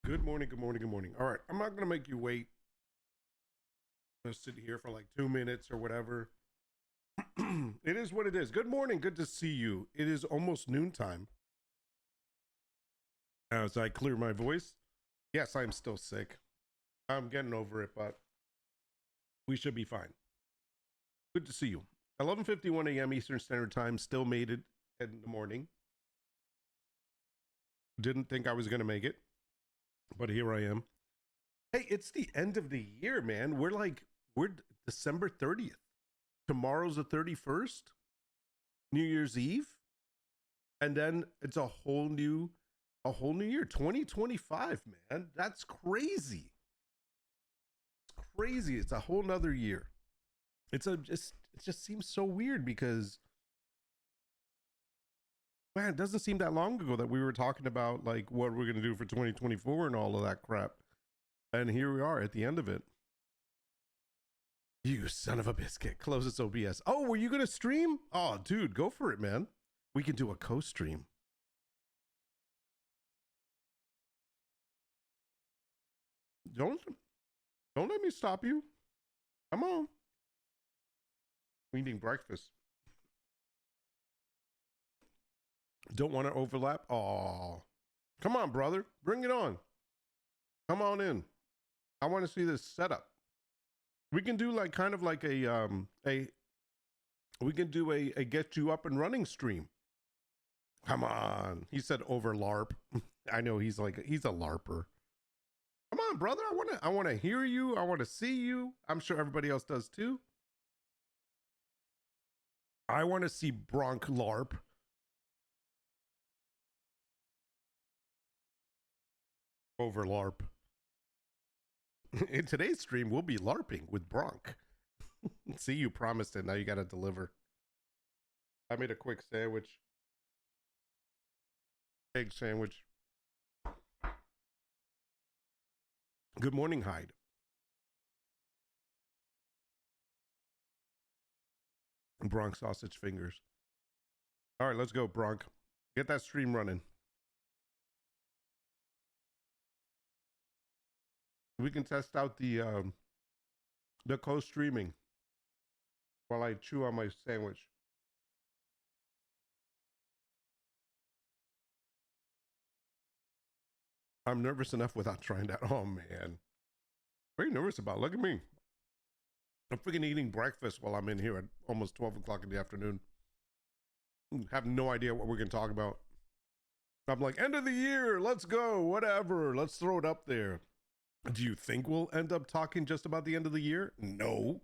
Good morning, good morning, good morning. All right, I'm not gonna make you wait. Let's sit here for like 2 minutes or whatever. It is what it is. Good morning, good to see you. It is almost noontime. As I clear my voice, yes, I'm still sick. I'm getting over it, but we should be fine. Good to see you. 11:51 a.m. Eastern Standard Time. Still made it in the morning. Didn't think I was gonna make it, but here I am. Hey, it's the end of the year, man. We're December 30th. Tomorrow's the 31st, New Year's Eve, and then it's a whole new year, 2025, man. That's crazy. It's crazy. It's a whole nother year. It just seems so weird because man, it doesn't seem that long ago that we were talking about like what we're gonna do for 2024 and all of that crap. And here we are at the end of it. You son of a biscuit. Close this OBS. Oh, were you gonna stream? Oh, dude, go for it, man. We can do a co-stream. Don't don't let me stop you. Come on. We're eating breakfast. Don't want to overlap. Oh, come on, brother. Bring it on. Come on in. I want to see this setup. We can do like kind of like a we can do a get you up and running stream. Come on. He said over LARP. I know he's a LARPer. Come on, brother. I wanna hear you. I wanna see you. I'm sure everybody else does too. I wanna see Bronk LARP. Over LARP. In today's stream, we'll be LARPing with Bronk. See, you promised it. Now you gotta deliver. I made a quick sandwich. Egg sandwich. Good morning, Hyde. Bronk sausage fingers. All right, let's go, Bronk. Get that stream running. We can test out the co-streaming while I chew on my sandwich. I'm nervous enough without trying that. Oh man, what are you nervous about? Look at me. I'm freaking eating breakfast while I'm in here at almost 12 o'clock in the afternoon. Have no idea what we're gonna talk about. I'm like, end of the year, let's go, whatever, let's throw it up there. Do you think we'll end up talking just about the end of the year? No.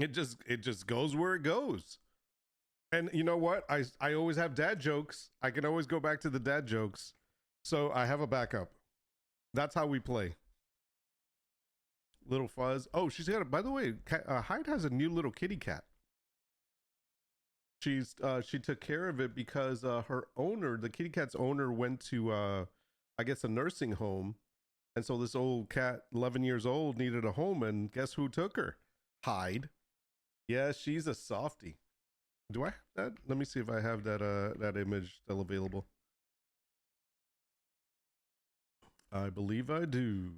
It just goes where it goes. And you know what? I always have dad jokes. I can always go back to the dad jokes. So I have a backup. That's how we play. Little Fuzz. Oh, she's got a, by the way, Hyde has a new little kitty cat. She took care of it because her owner, the kitty cat's owner, went to I guess a nursing home, and so this old cat, 11 years old, needed a home, and guess who took her? Hyde. Yeah, she's a softie. Do I have that? Let me see if I have that image still available. I believe I do.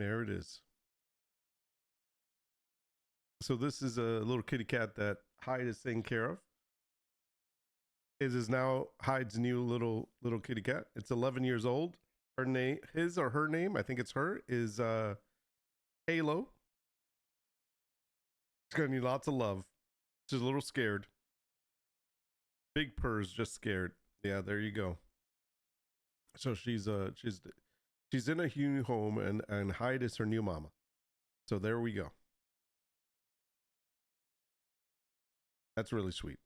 There it is. So this is a little kitty cat that Hyde is taking care of. It is now Hyde's new little kitty cat. It's 11 years old. Her name, his or her name, I think it's her, is Halo. It's gonna need lots of love. She's a little scared. Big purrs, just scared. Yeah, there you go. So she's in a new home, and Hyde is her new mama. So there we go. That's really sweet.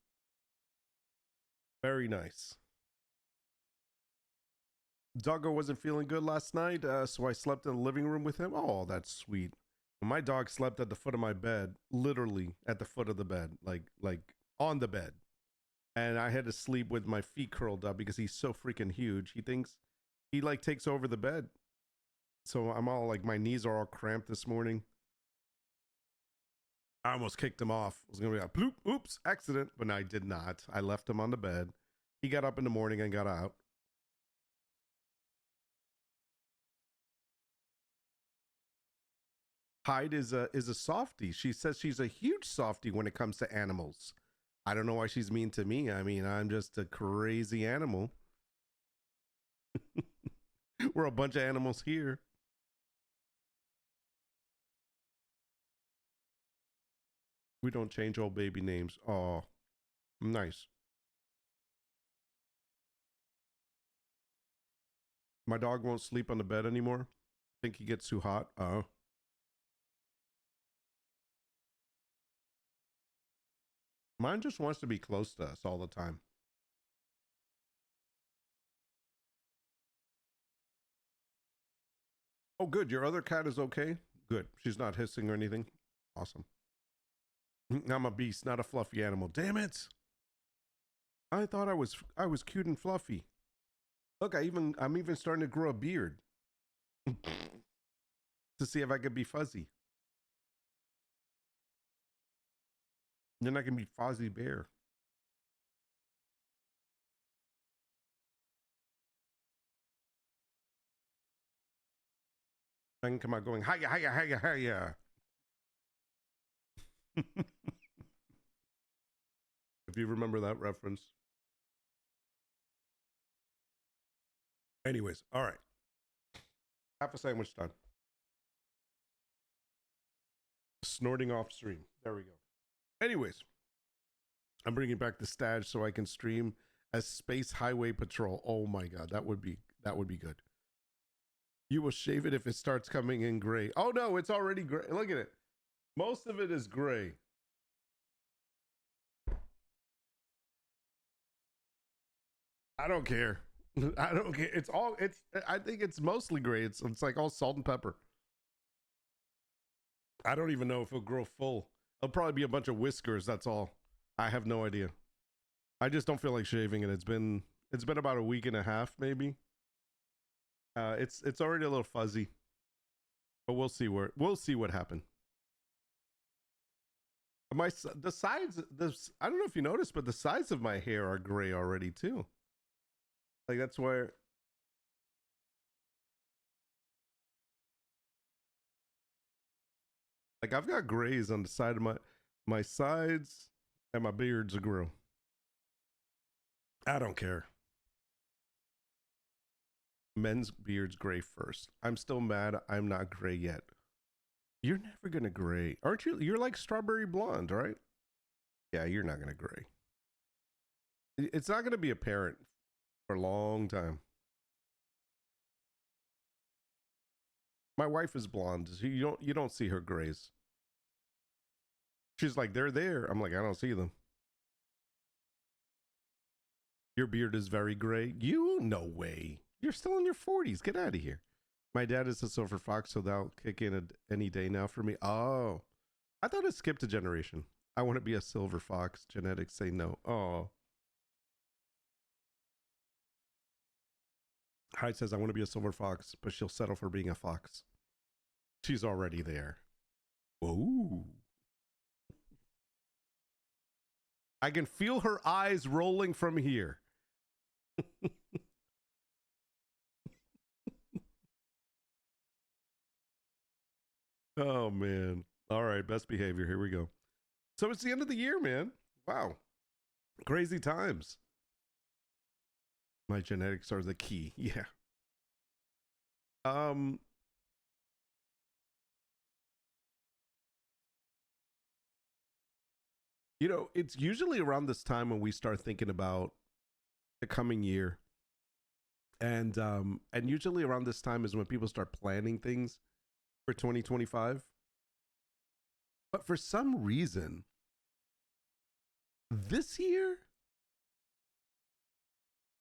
Very nice. Doggo wasn't feeling good last night, so I slept in the living room with him. Oh, that's sweet. My dog slept at the foot of my bed, literally at the foot of the bed, like on the bed. And I had to sleep with my feet curled up because he's so freaking huge. He thinks He like takes over the bed. So I'm all like, my knees are all cramped this morning. I almost kicked him off. I was going to be like, bloop, oops, accident. But no, I did not. I left him on the bed. He got up in the morning and got out. Hyde is a softie. She says she's a huge softie when it comes to animals. I don't know why she's mean to me. I mean, I'm just a crazy animal. We're a bunch of animals here. We don't change old baby names. Oh, nice. My dog won't sleep on the bed anymore. I think he gets too hot. Oh. Mine just wants to be close to us all the time. Oh, good. Your other cat is okay? Good. She's not hissing or anything? Awesome. I'm a beast, not a fluffy animal. Damn it. I thought I was cute and fluffy. Look, I'm even starting to grow a beard to see if I could be fuzzy. Then I can be Fozzie Bear. I can come out going, hiya, hiya, hiya, hiya. If you remember that reference. Anyways, all right. Half a sandwich done. Snorting off stream. There we go. Anyways, I'm bringing back the stash so I can stream as Space Highway Patrol. Oh my god, that would be good. You will shave it if it starts coming in gray. Oh no, it's already gray. Look at it. Most of it is gray. I don't care. I don't care. I think it's mostly gray. It's like all salt and pepper. I don't even know if it'll grow full. It'll probably be a bunch of whiskers, that's all. I have no idea. I just don't feel like shaving it. It's been about a week and a half, maybe. It's already a little fuzzy. But we'll see what happened. The sides, I don't know if you noticed, but the sides of my hair are gray already too. Like that's where like I've got grays on the side of my sides and my beard's a grill. I don't care. Men's beards gray first. I'm still mad I'm not gray yet. You're never gonna gray. Aren't you? You're like strawberry blonde, right? Yeah, you're not gonna gray. It's not gonna be apparent for a long time. My wife is blonde. So you don't see her grays. She's like, they're there. I'm like, I don't see them. Your beard is very gray. You? No way. You're still in your 40s. Get out of here. My dad is a silver fox, so that'll kick in any day now for me. Oh, I thought it skipped a generation. I want to be a silver fox. Genetics say no. Oh. Hyde says, I want to be a silver fox, but she'll settle for being a fox. She's already there. Whoa. I can feel her eyes rolling from here. Oh, man. All right. Best behavior. Here we go. So it's the end of the year, man. Wow. Crazy times. My genetics are the key. Yeah. You know, it's usually around this time when we start thinking about the coming year. And usually around this time is when people start planning things for 2025. But for some reason, this year,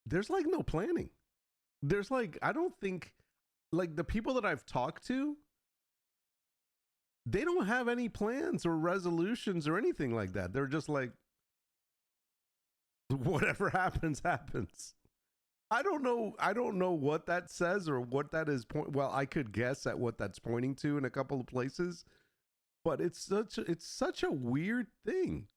there's like no planning. There's like, I don't think, like the people that I've talked to, they don't have any plans or resolutions or anything like that. They're just like, whatever happens, happens. I don't know. I don't know what that says or what that is. Well, I could guess at what that's pointing to in a couple of places, but it's such a weird thing.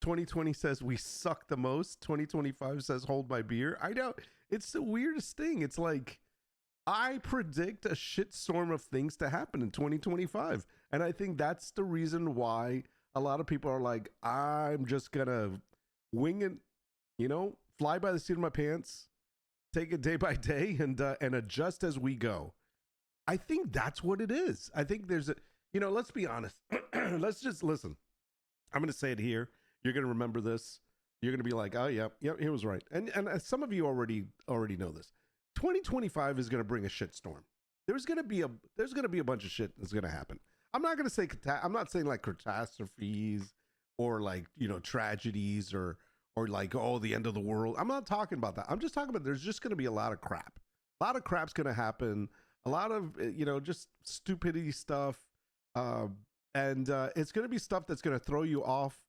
2020 says we suck the most. 2025 says hold my beer. I know it's the weirdest thing. It's like I predict a shitstorm of things to happen in 2025, and I think that's the reason why a lot of people are like, I'm just gonna wing it, fly by the seat of my pants, take it day by day, and adjust as we go. I think that's what it is. I think there's a, let's be honest. Let's just listen. I'm going to say it here. You're going to remember this. You're going to be like, oh yeah, he was right. And some of you already know this. 2025 is going to bring a shitstorm. There's going to be a bunch of shit that's going to happen. I'm not going to say I'm not saying like catastrophes or like, tragedies or like, oh, the end of the world. I'm not talking about that. I'm just talking about there's just going to be a lot of crap. A lot of crap's going to happen. A lot of, just stupidity stuff. And it's going to be stuff that's going to throw you off,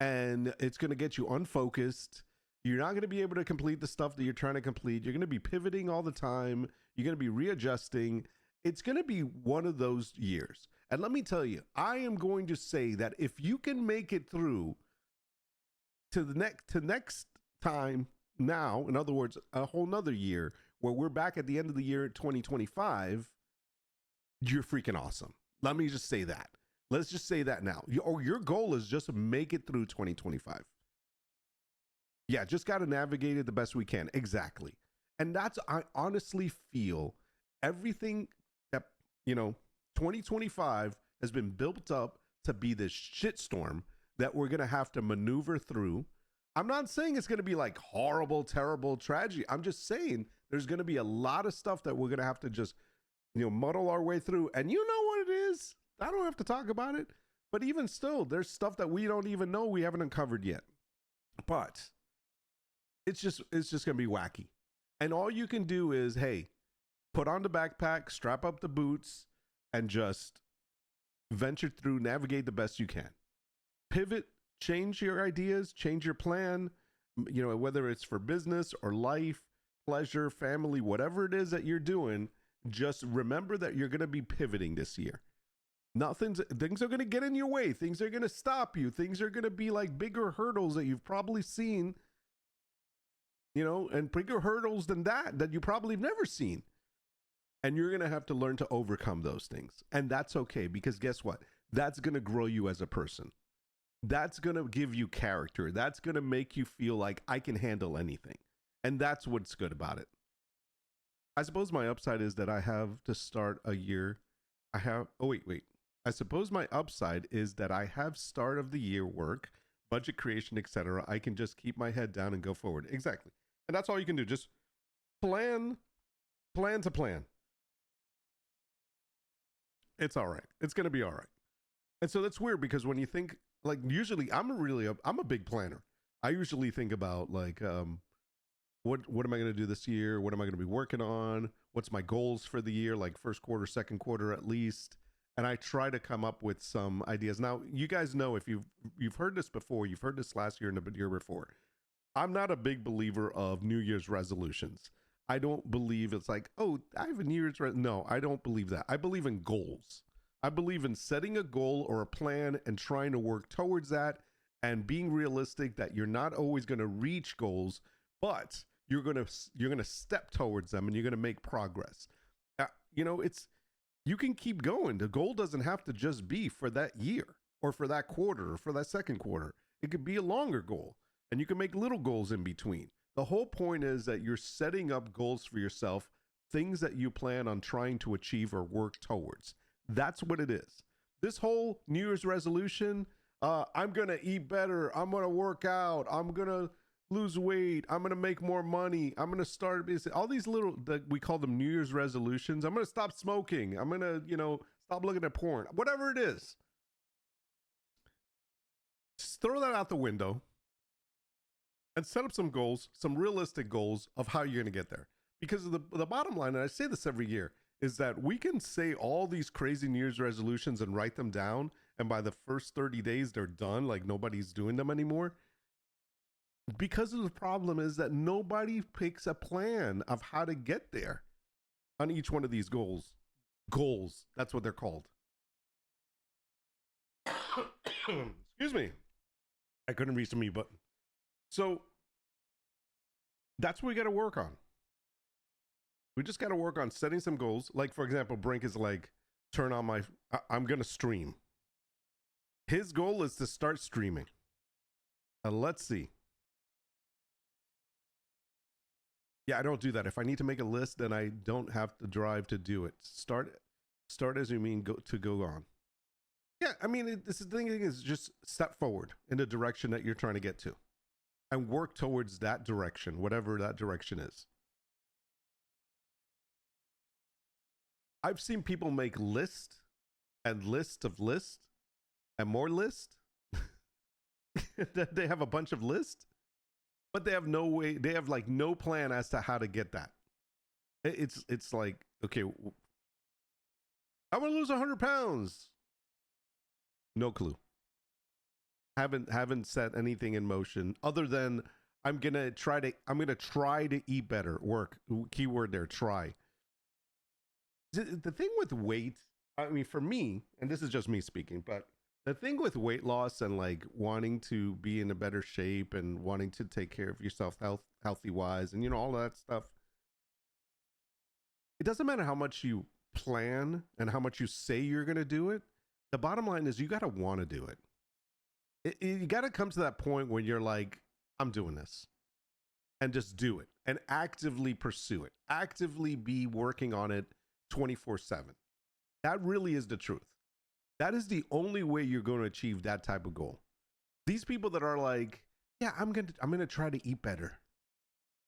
and it's going to get you unfocused. You're not going to be able to complete the stuff that you're trying to complete. You're going to be pivoting all the time. You're going to be readjusting. It's going to be one of those years. And let me tell you, I am going to say that if you can make it through to the next time now, in other words, a whole nother year where we're back at the end of the year 2025, you're freaking awesome. Let me just say that. Let's just say that now. Your goal is just to make it through 2025. Yeah, just got to navigate it the best we can. Exactly. And I honestly feel everything that, 2025 has been built up to be this shitstorm that we're going to have to maneuver through. I'm not saying it's going to be like horrible, terrible tragedy. I'm just saying there's going to be a lot of stuff that we're going to have to just, muddle our way through. And you know what it is? I don't have to talk about it. But even still, there's stuff that we don't even know we haven't uncovered yet. But it's just going to be wacky. And all you can do is, hey, put on the backpack, strap up the boots, and just venture through, navigate the best you can. Pivot, change your ideas, change your plan, whether it's for business or life, pleasure, family, whatever it is that you're doing, just remember that you're going to be pivoting this year. Things are going to get in your way. Things are going to stop you. Things are going to be like bigger hurdles that you've probably seen, and bigger hurdles than that you probably have never seen. And you're going to have to learn to overcome those things. And that's okay, because guess what? That's going to grow you as a person. That's going to give you character. That's going to make you feel like I can handle anything. And that's what's good about it. I suppose my upside is that I have to start a year. Wait. I suppose my upside is that I have start of the year work, budget creation, etc. I can just keep my head down and go forward. Exactly. And that's all you can do. Just plan to plan. It's all right. It's going to be all right. And so that's weird, because when you think, like, usually I'm a big planner. I usually think about like, what am I going to do this year? What am I going to be working on? What's my goals for the year? Like first quarter, second quarter, at least. And I try to come up with some ideas. Now, you guys know, if you've heard this before, you've heard this last year and the year before. I'm not a big believer of New Year's resolutions. I don't believe it's like, oh, I have a New Year's no, I don't believe that. I believe in goals. I believe in setting a goal or a plan and trying to work towards that, and being realistic that you're not always going to reach goals, but you're going to step towards them and you're going to make progress. You can keep going. The goal doesn't have to just be for that year or for that quarter or for that second quarter. It could be a longer goal, and you can make little goals in between. The whole point is that you're setting up goals for yourself, things that you plan on trying to achieve or work towards. That's what it is. This whole New Year's resolution, I'm going to eat better. I'm going to work out. I'm going to lose weight. I'm going to make more money. I'm going to start all these little, we call them New Year's resolutions. I'm going to stop smoking. I'm going to, stop looking at porn, whatever it is. Just throw that out the window and set up some goals, some realistic goals of how you're going to get there. Because the bottom line, and I say this every year, is that we can say all these crazy New Year's resolutions and write them down, and by the first 30 days, they're done. Like nobody's doing them anymore. because of the problem is that nobody picks a plan of how to get there on each one of these goals. Goals, that's what they're called. Excuse me. I couldn't reach the mute button. So that's what we got to work on. We just got to work on setting some goals. Like, for example, Brink is like, turn on my, I'm going to stream. His goal is to start streaming. Let's see. Yeah, I don't do that. If I need to make a list, then I don't have to drive to do it. Start as you mean go on. Yeah, I mean, this thing is just step forward in the direction that you're trying to get to and work towards that direction, whatever that direction is. I've seen people make list and list of list and more list. They have a bunch of lists, but they have no way, they have like no plan as to how to get that. It's like, okay, I want to lose 100 pounds. No clue. Haven't set anything in motion other than I'm gonna try to eat better. Work, keyword there, try. The thing with weight, I mean, for me, and this is just me speaking, but the thing with weight loss and like wanting to be in a better shape and wanting to take care of yourself healthy wise and, you know, all that stuff, it doesn't matter how much you plan and how much you say you're going to do it. The bottom line is you got to want to do it. You got to come to that point where you're like, I'm doing this, and just do it and actively pursue it, actively be working on it 24/7. That really is the truth. That is the only way you're going to achieve that type of goal. These people that are like, yeah, I'm going to try to eat better.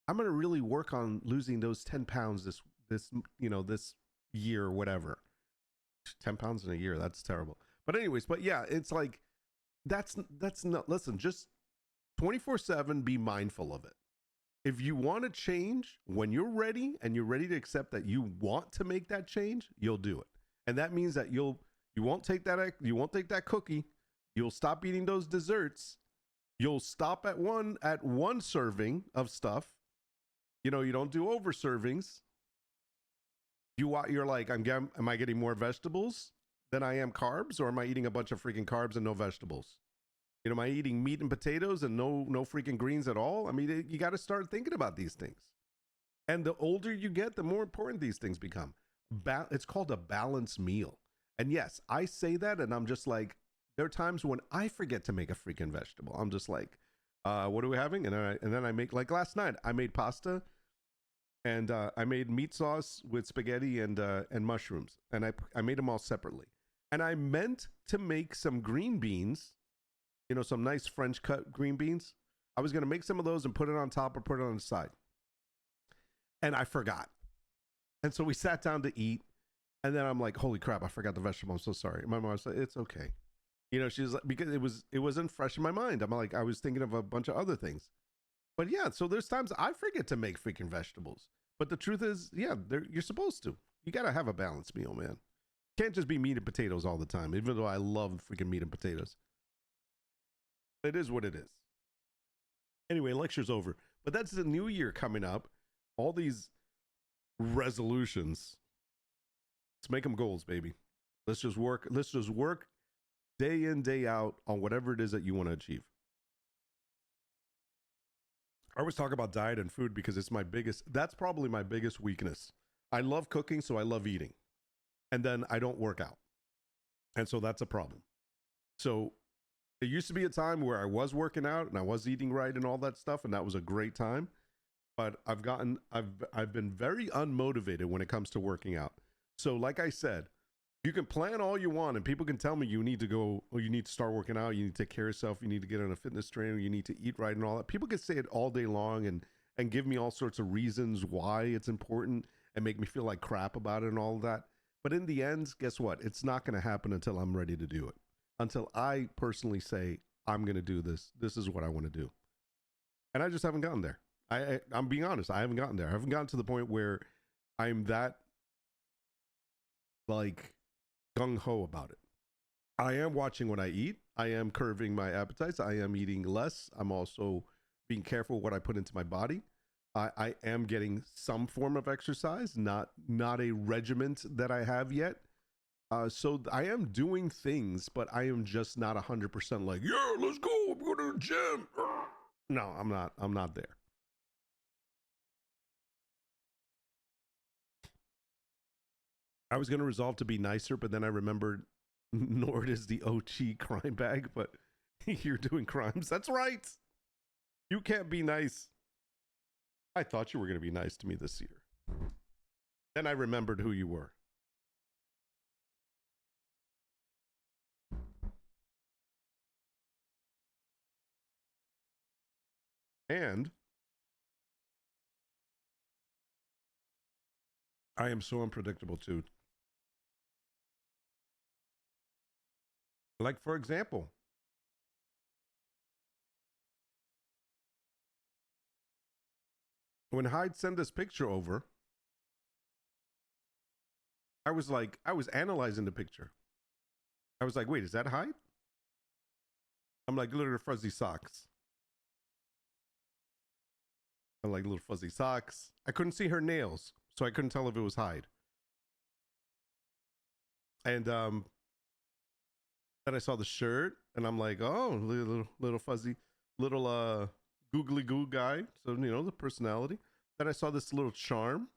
I'm going to really work on losing those 10 pounds this year or whatever. 10 pounds in a year, that's terrible. But anyways, but yeah, it's like, that's not, listen, just 24/7, be mindful of it. If you want to change, when you're ready and you're ready to accept that you want to make that change, you'll do it. And that means that you won't take that cookie. You'll stop eating those desserts. You'll stop at one serving of stuff. You know, you don't do over servings. You're like, am I getting more vegetables than I am carbs, or am I eating a bunch of freaking carbs and no vegetables? You know, am I eating meat and potatoes and no freaking greens at all? I mean, you got to start thinking about these things. And the older you get, the more important these things become. It's called a balanced meal. And yes, I say that, and I'm just like, there are times when I forget to make a freaking vegetable. I'm just like, what are we having? And then I make, like last night, I made pasta, and I made meat sauce with spaghetti and mushrooms, and I made them all separately. And I meant to make some green beans, you know, some nice French cut green beans. I was going to make some of those and put it on top or put it on the side. And I forgot. And so we sat down to eat. And then I'm like, holy crap, I forgot the vegetable. I'm so sorry. My mom said, it's okay. You know, she's like, because it wasn't fresh in my mind. I'm like, I was thinking of a bunch of other things. But yeah, so there's times I forget to make freaking vegetables. But the truth is, yeah, you're supposed to. You got to have a balanced meal, man. Can't just be meat and potatoes all the time, even though I love freaking meat and potatoes. It is what it is. Anyway, lecture's over. But that's the new year coming up. All these resolutions. Let's make them goals, baby. Let's just work day in, day out on whatever it is that you want to achieve. I always talk about diet and food because that's probably my biggest weakness. I love cooking, so I love eating. And then I don't work out. And so that's a problem. So there used to be a time where I was working out and I was eating right and all that stuff, and that was a great time. But I've been very unmotivated when it comes to working out. So like I said, you can plan all you want and people can tell me you need to start working out, you need to take care of yourself, you need to get on a fitness trainer, you need to eat right and all that. People can say it all day long and give me all sorts of reasons why it's important and make me feel like crap about it and all of that. But in the end, guess what? It's not going to happen until I'm ready to do it. Until I personally say, I'm going to do this. This is what I want to do. And I just haven't gotten there. I'm being honest. I haven't gotten there. I haven't gotten to the point where I'm that like gung-ho about it. I am watching what I eat. I am curbing my appetites. I am eating less. I'm also being careful what I put into my body. I am getting some form of exercise, not a regiment that I have yet. So I am doing things, but I am just not 100% like, yeah, let's go. I'm going to the gym. No, I'm not. I'm not there. I was going to resolve to be nicer, but then I remembered Nord is the OG crime bag, but you're doing crimes. That's right. You can't be nice. I thought you were going to be nice to me this year. Then I remembered who you were. And I am so unpredictable too. Like, for example, when Hyde sent this picture over, I was analyzing the picture. I was like, wait, is that Hyde? I'm like, look at her fuzzy socks. I'm like, little fuzzy socks. I couldn't see her nails, so I couldn't tell if it was Hyde. And then I saw the shirt, and I'm like, oh, little fuzzy, little googly goo guy. So, you know, the personality. Then I saw this little charm.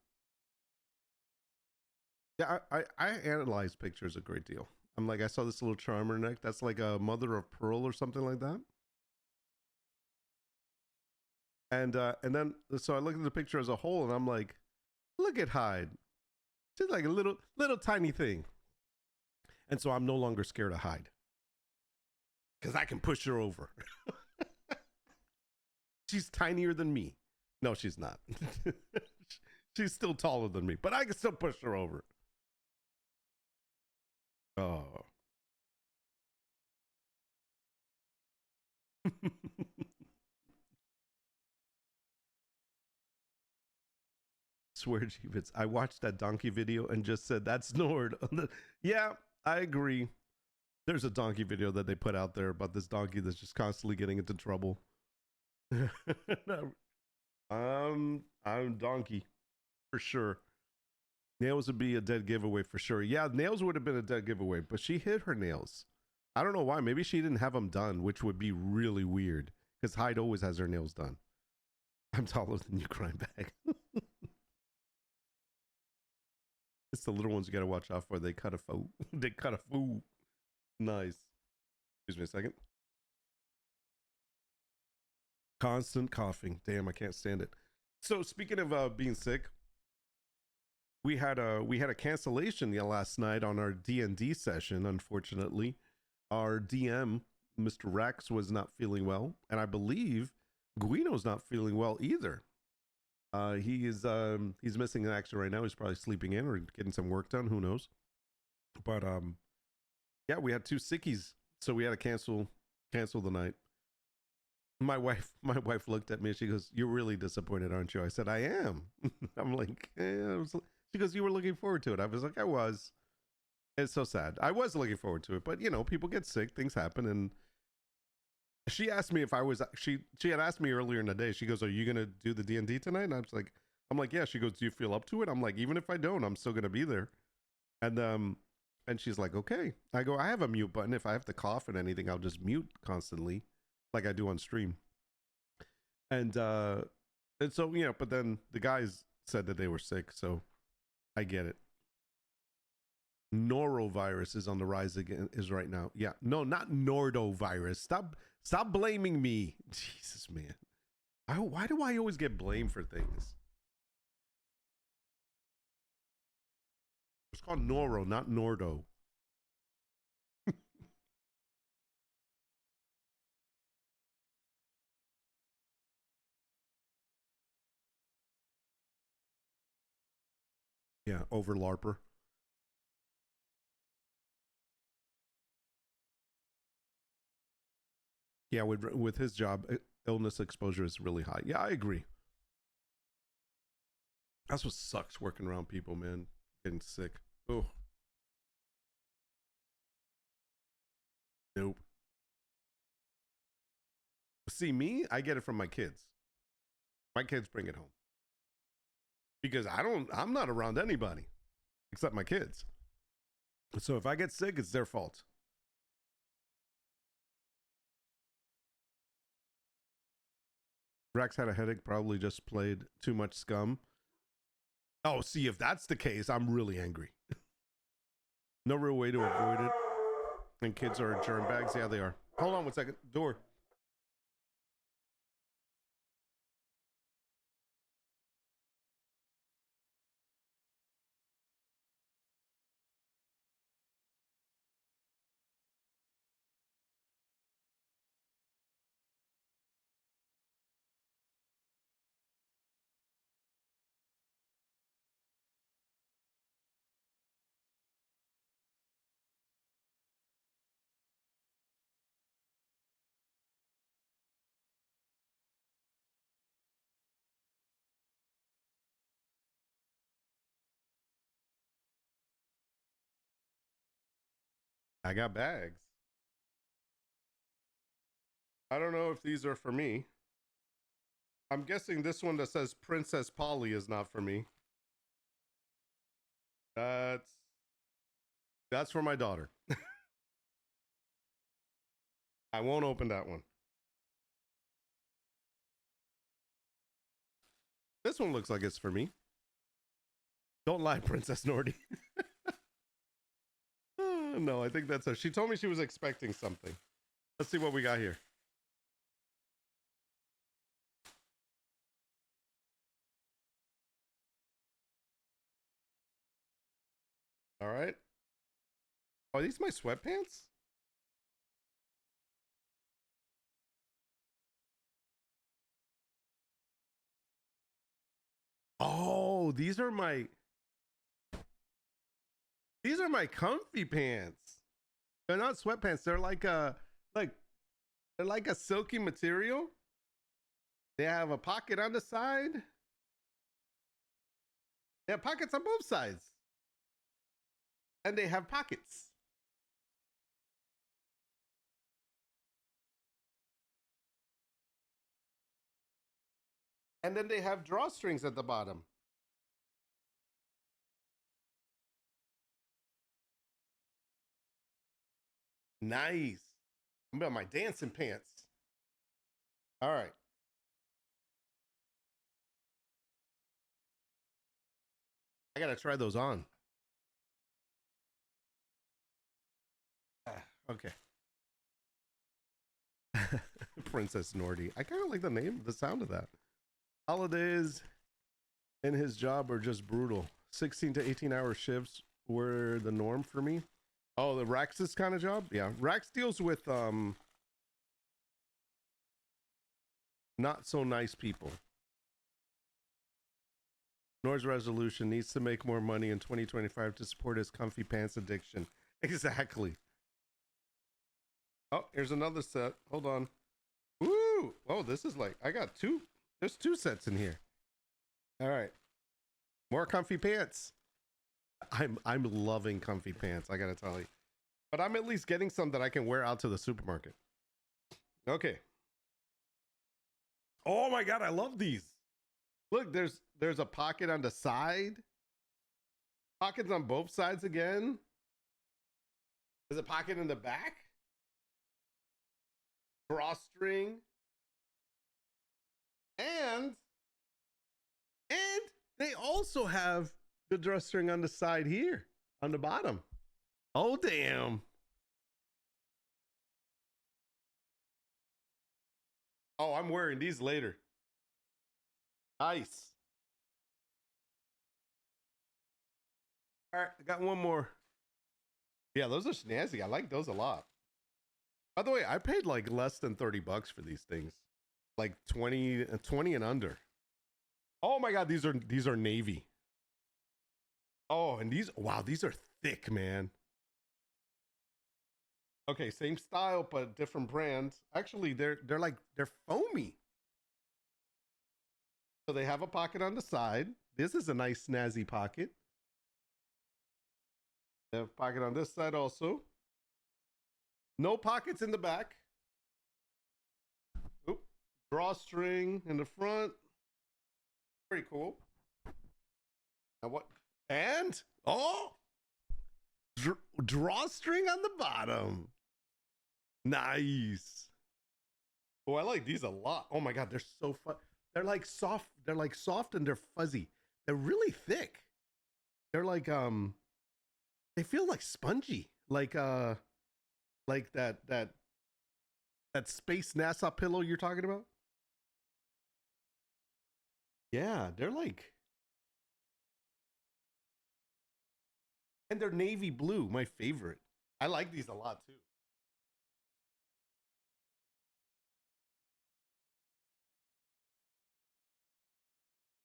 Yeah, I analyze pictures a great deal. I'm like, I saw this little charm on her neck. That's like a mother of pearl or something like that. And then so I looked at the picture as a whole, and I'm like, look at Hyde. She's like a little tiny thing. And so I'm no longer scared of Hyde because I can push her over. She's tinier than me. No, she's not. She's still taller than me, but I can still push her over. Oh. Swear, Jeevits, I watched that donkey video and just said, that's Nord. Yeah, I agree. There's a donkey video that they put out there about this donkey that's just constantly getting into trouble. I'm donkey for sure. Nails would be a dead giveaway for sure. Yeah, nails would have been a dead giveaway, but she hid her nails. I don't know why. Maybe she didn't have them done, which would be really weird because Hyde always has her nails done. I'm taller than you, crime bag. It's the little ones you got to watch out for. They cut a fool. They cut a fool. Nice. Excuse me a second. Constant coughing. Damn, I can't stand it. So speaking of being sick, we had a cancellation last night on our D&D session. Unfortunately, our DM, Mr. Rex, was not feeling well, and I believe Guino's not feeling well either. He's missing in action right now. He's probably sleeping in or getting some work done. Who knows? But yeah, we had two sickies, so we had to cancel the night. My wife looked at me and she goes, "You're really disappointed, aren't you?" I said, "I am." I'm like, she goes, "You were looking forward to it." I was like, "I was." It's so sad. I was looking forward to it, but you know, people get sick, things happen, and she asked me if I was. She had asked me earlier in the day. She goes, "Are you gonna do the D&D tonight?" And I'm like, "Yeah." She goes, "Do you feel up to it?" I'm like, "Even if I don't, I'm still gonna be there." And she's like, "Okay." I go, "I have a mute button. If I have to cough and anything, I'll just mute constantly, like I do on stream." And so you know, but then the guys said that they were sick, so I get it. Norovirus is on the rise again, is right now. Yeah, no, not Nordovirus. Stop blaming me. Jesus, man. Why do I always get blamed for things? It's called Noro, not Nordo. Yeah, over LARPer. Yeah, with his job, illness exposure is really high. Yeah, I agree. That's what sucks working around people, man. Getting sick. Oh, nope. See, me, I get it from my kids. My kids bring it home. Because I'm not around anybody except my kids. So if I get sick, it's their fault. Rex had a headache, probably just played too much Scum. Oh, see, if that's the case, I'm really angry. No real way to avoid it. And kids are germ bags. Yeah, they are. Hold on one second. Door. I got bags. I don't know if these are for me. I'm guessing this one that says Princess Polly is not for me. That's for my daughter. I won't open that one. This one looks like it's for me. Don't lie, Princess Nordy. No, I think that's her. She told me she was expecting something. Let's see what we got here. All right. Are these my sweatpants? Oh, these are my comfy pants. They're not sweatpants. They're like they're like a silky material. They have a pocket on the side. They have pockets on both sides. And they have pockets. And then they have drawstrings at the bottom. Nice. I'm about my dancing pants. All right. I gotta try those on. Okay. Princess Nordy. I kind of like the name, the sound of that. Holidays in his job are just brutal. 16 to 18-hour shifts were the norm for me. Oh, the Rax's kind of job? Yeah. Rax deals with not so nice people. Noise Resolution needs to make more money in 2025 to support his comfy pants addiction. Exactly. Oh, here's another set. Hold on. Woo! Oh, this is like, I got two. There's two sets in here. All right. More comfy pants. I'm loving comfy pants, I gotta tell you. But I'm at least getting some that I can wear out to the supermarket. Okay. Oh my god, I love these. Look, there's a pocket on the side. Pockets on both sides again. There's a pocket in the back. Drawstring. And they also have the drawstring on the side here, on the bottom. Oh, damn. Oh, I'm wearing these later. Nice. All right, I got one more. Yeah, those are snazzy. I like those a lot. By the way, I paid like less than $30 for these things. Like 20 and under. Oh my god, these are navy. Oh, and these, wow, these are thick, man. Okay, same style but different brands. Actually, they're foamy. So they have a pocket on the side. This is a nice snazzy pocket. They have a pocket on this side also. No pockets in the back. Oop. Drawstring in the front. Very cool. Now what? And oh, drawstring on the bottom. Nice. Oh, I like these a lot. Oh my god, they're so fun. They're like soft. They're like soft and they're fuzzy. They're really thick. They're like they feel like spongy. Like that space NASA pillow you're talking about. Yeah, they're like, and they're navy blue, my favorite. I like these a lot too.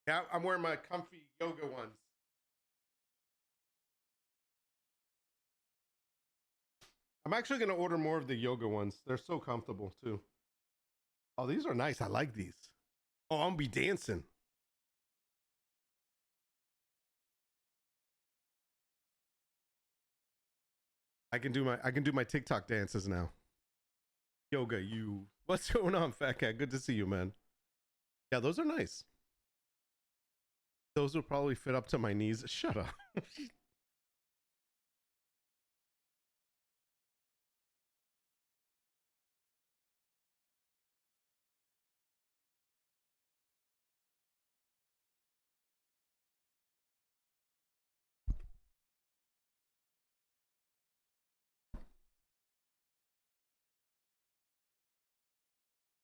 Yeah, I'm wearing my comfy yoga ones. I'm actually going to order more of the yoga ones. They're so comfortable too. Oh, these are nice. I like these. Oh, I'm gonna be dancing. I can do my TikTok dances now. Yoga, you. What's going on, Fat Cat? Good to see you, man. Yeah, those are nice. Those will probably fit up to my knees. Shut up.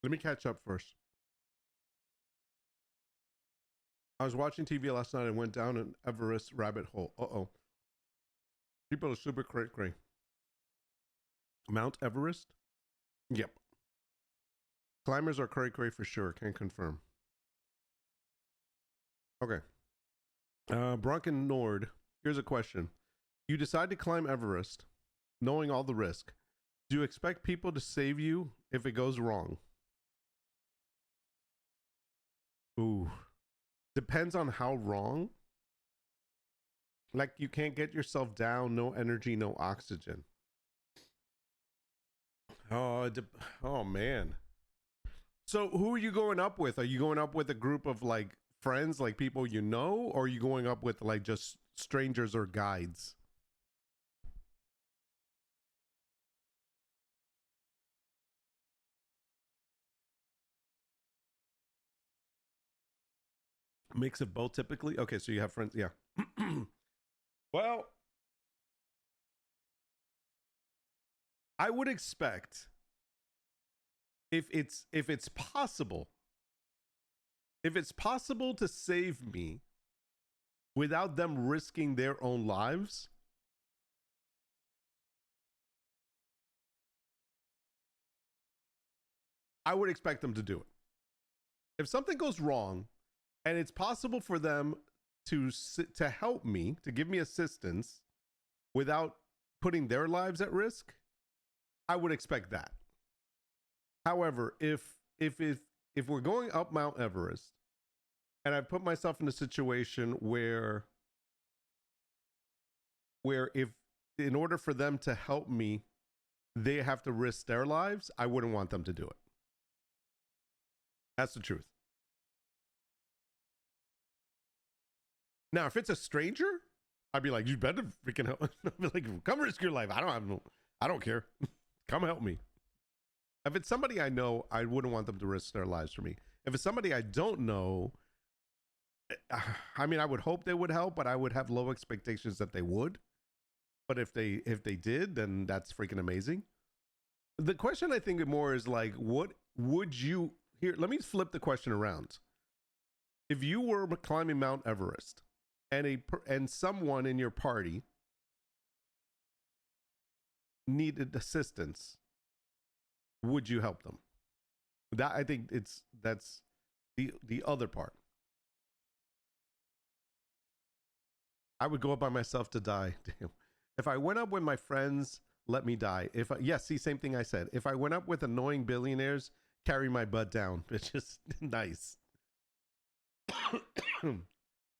Let me catch up first. I was watching TV last night and went down an Everest rabbit hole. Uh-oh. People are super cray. Mount Everest? Yep. Climbers are cray for sure. Can confirm. Okay. Bronken Nord, here's a question. You decide to climb Everest, knowing all the risk. Do you expect people to save you if it goes wrong? Ooh. Depends on how wrong. Like you can't get yourself down, no energy, no oxygen. Oh man. So who are you going up with? Are you going up with a group of like friends, like people you know, or are you going up with like just strangers or guides? Mix of both typically. Okay, so you have friends. Yeah. Well, I would expect if it's possible, if it's possible to save me without them risking their own lives, I would expect them to do it. If something goes wrong and it's possible for them to help me, to give me assistance without putting their lives at risk, I would expect that. However, if we're going up Mount Everest and I put myself in a situation where if in order for them to help me, they have to risk their lives, I wouldn't want them to do it. That's the truth. Now, if it's a stranger, I'd be like, you better freaking help. I'd be like, come risk your life. I don't care. Come help me. If it's somebody I know, I wouldn't want them to risk their lives for me. If it's somebody I don't know, I mean, I would hope they would help, but I would have low expectations that they would. But if they did, then that's freaking amazing. The question I think more is like, what would you here? Let me flip the question around. If you were climbing Mount Everest and someone in your party needed assistance, would you help them? That I think that's the other part. I would go up by myself to die. Damn. If I went up with my friends, let me die. Yes, see, same thing I said. If I went up with annoying billionaires, carry my butt down. It's just nice.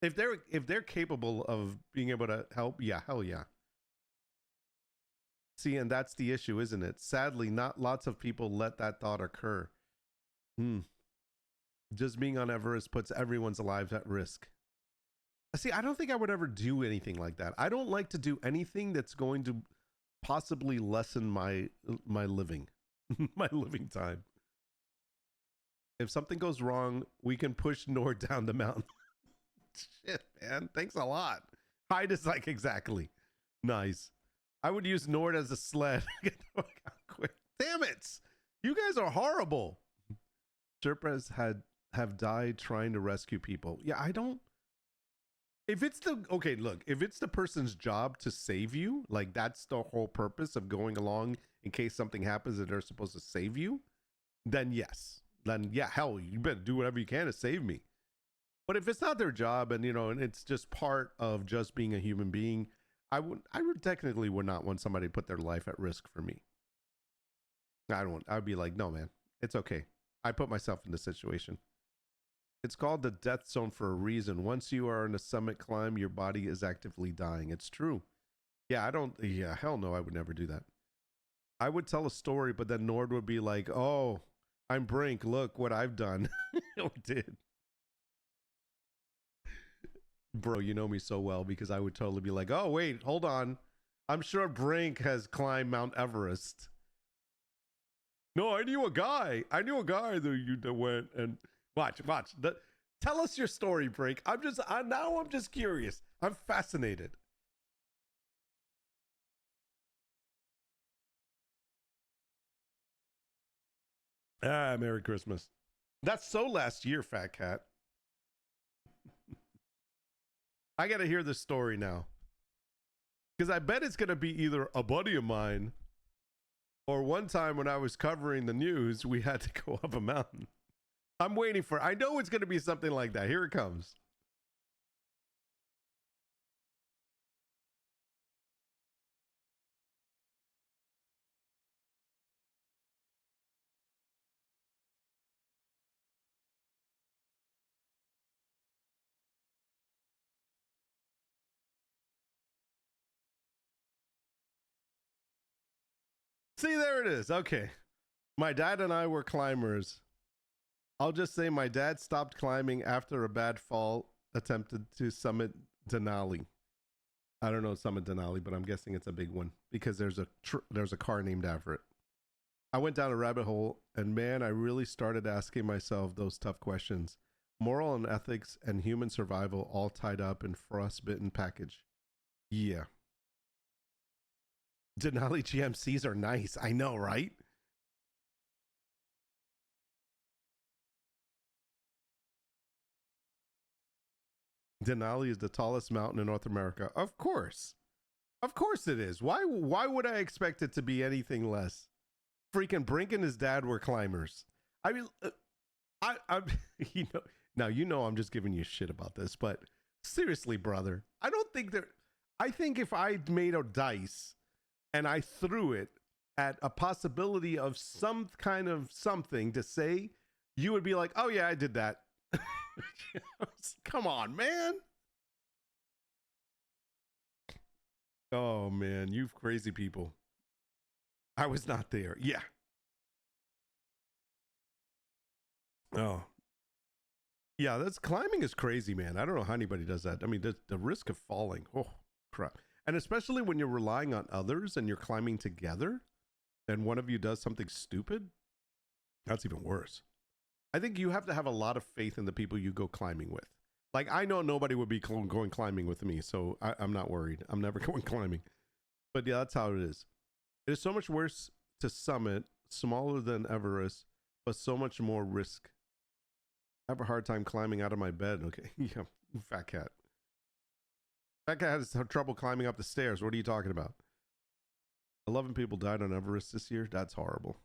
if they're capable of being able to help, yeah, hell yeah. See, and that's the issue, isn't it? Sadly, not lots of people let that thought occur. Hmm. Just being on Everest puts everyone's lives at risk. See, I don't think I would ever do anything like that. I don't like to do anything that's going to possibly lessen my living, my living time. If something goes wrong, we can push Nord down the mountain. Shit, man. Thanks a lot. Hide is like exactly. Nice. I would use Nord as a sled. Get the fuck out quick. Damn it. You guys are horrible. Sherpas have died trying to rescue people. Yeah, I don't. If it's the okay, look, if it's the person's job to save you, like that's the whole purpose of going along in case something happens and they're supposed to save you, then yes. Then yeah, hell, you better do whatever you can to save me. But if it's not their job and and it's just part of just being a human being, I would technically would not want somebody to put their life at risk for me. I'd be like, no, man, it's okay. I put myself in this situation. It's called the death zone for a reason. Once you are on a summit climb, your body is actively dying. It's true. Yeah, hell no, I would never do that. I would tell a story, but then Nord would be like, oh, I'm Brink. Look what I've done. Or did. Bro, you know me so well because I would totally be like, oh, wait, hold on. I'm sure Brink has climbed Mount Everest. No, I knew a guy that went and watch. Tell us your story, Brink. I'm just curious. I'm fascinated. Ah, Merry Christmas. That's so last year, Fat Cat. I got to hear this story now. Because I bet it's going to be either a buddy of mine or one time when I was covering the news, we had to go up a mountain. I'm waiting for I know it's going to be something like that. Here it comes. See, there it is. Okay. My dad and I were climbers. I'll just say my dad stopped climbing after a bad fall attempted to summit Denali. I don't know Summit Denali, but I'm guessing it's a big one because there's a car named after it. I went down a rabbit hole and man, I really started asking myself those tough questions. Moral and ethics and human survival all tied up in frostbitten package. Yeah. Denali GMCs are nice. I know, right? Denali is the tallest mountain in North America. Of course. Of course it is. Why would I expect it to be anything less? Freaking Brink and his dad were climbers. I mean, I'm now I'm just giving you shit about this, but seriously, brother, I don't think there. I think if I made a dice and I threw it at a possibility of some kind of something to say, you would be like, "Oh yeah, I did that." Come on, man. Oh man, you crazy people. I was not there. Yeah. Oh. Yeah, that's climbing is crazy, man. I don't know how anybody does that. I mean, the risk of falling. Oh, crap. And especially when you're relying on others and you're climbing together and one of you does something stupid, that's even worse. I think you have to have a lot of faith in the people you go climbing with. Like, I know nobody would be going climbing with me, so I'm not worried. I'm never going climbing. But yeah, that's how it is. It is so much worse to summit, smaller than Everest, but so much more risk. I have a hard time climbing out of my bed. Okay, yeah, fat cat. Fat cat has trouble climbing up the stairs. What are you talking about? 11 people died on Everest this year. That's horrible.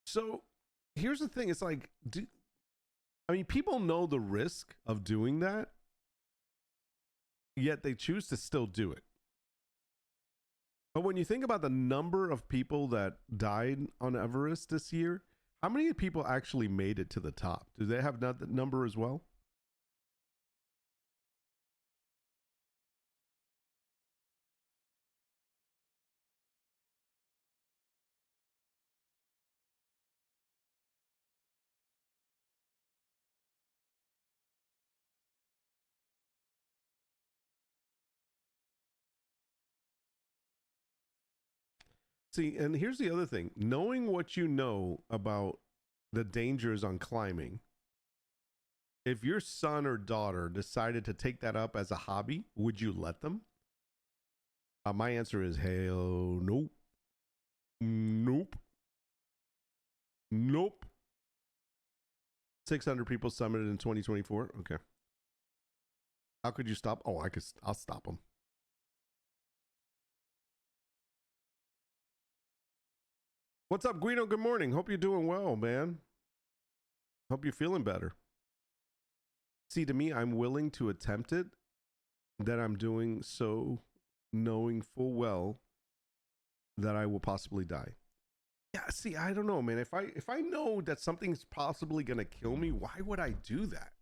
So here's the thing. It's like, people know the risk of doing that, yet they choose to still do it. But when you think about the number of people that died on Everest this year, how many people actually made it to the top? Do they have that number as well? See, and here's the other thing: knowing what you know about the dangers on climbing, if your son or daughter decided to take that up as a hobby, would you let them? My answer is hell nope. Nope. Nope. 600 people summited in 2024. Okay. How could you stop? Oh, I'll stop them. What's up, Guido? Good morning. Hope you're doing well, man. Hope you're feeling better. See, to me, I'm willing to attempt it, that I'm doing so knowing full well that I will possibly die. Yeah, see, I don't know, man. If I know that something's possibly gonna kill me, why would I do that?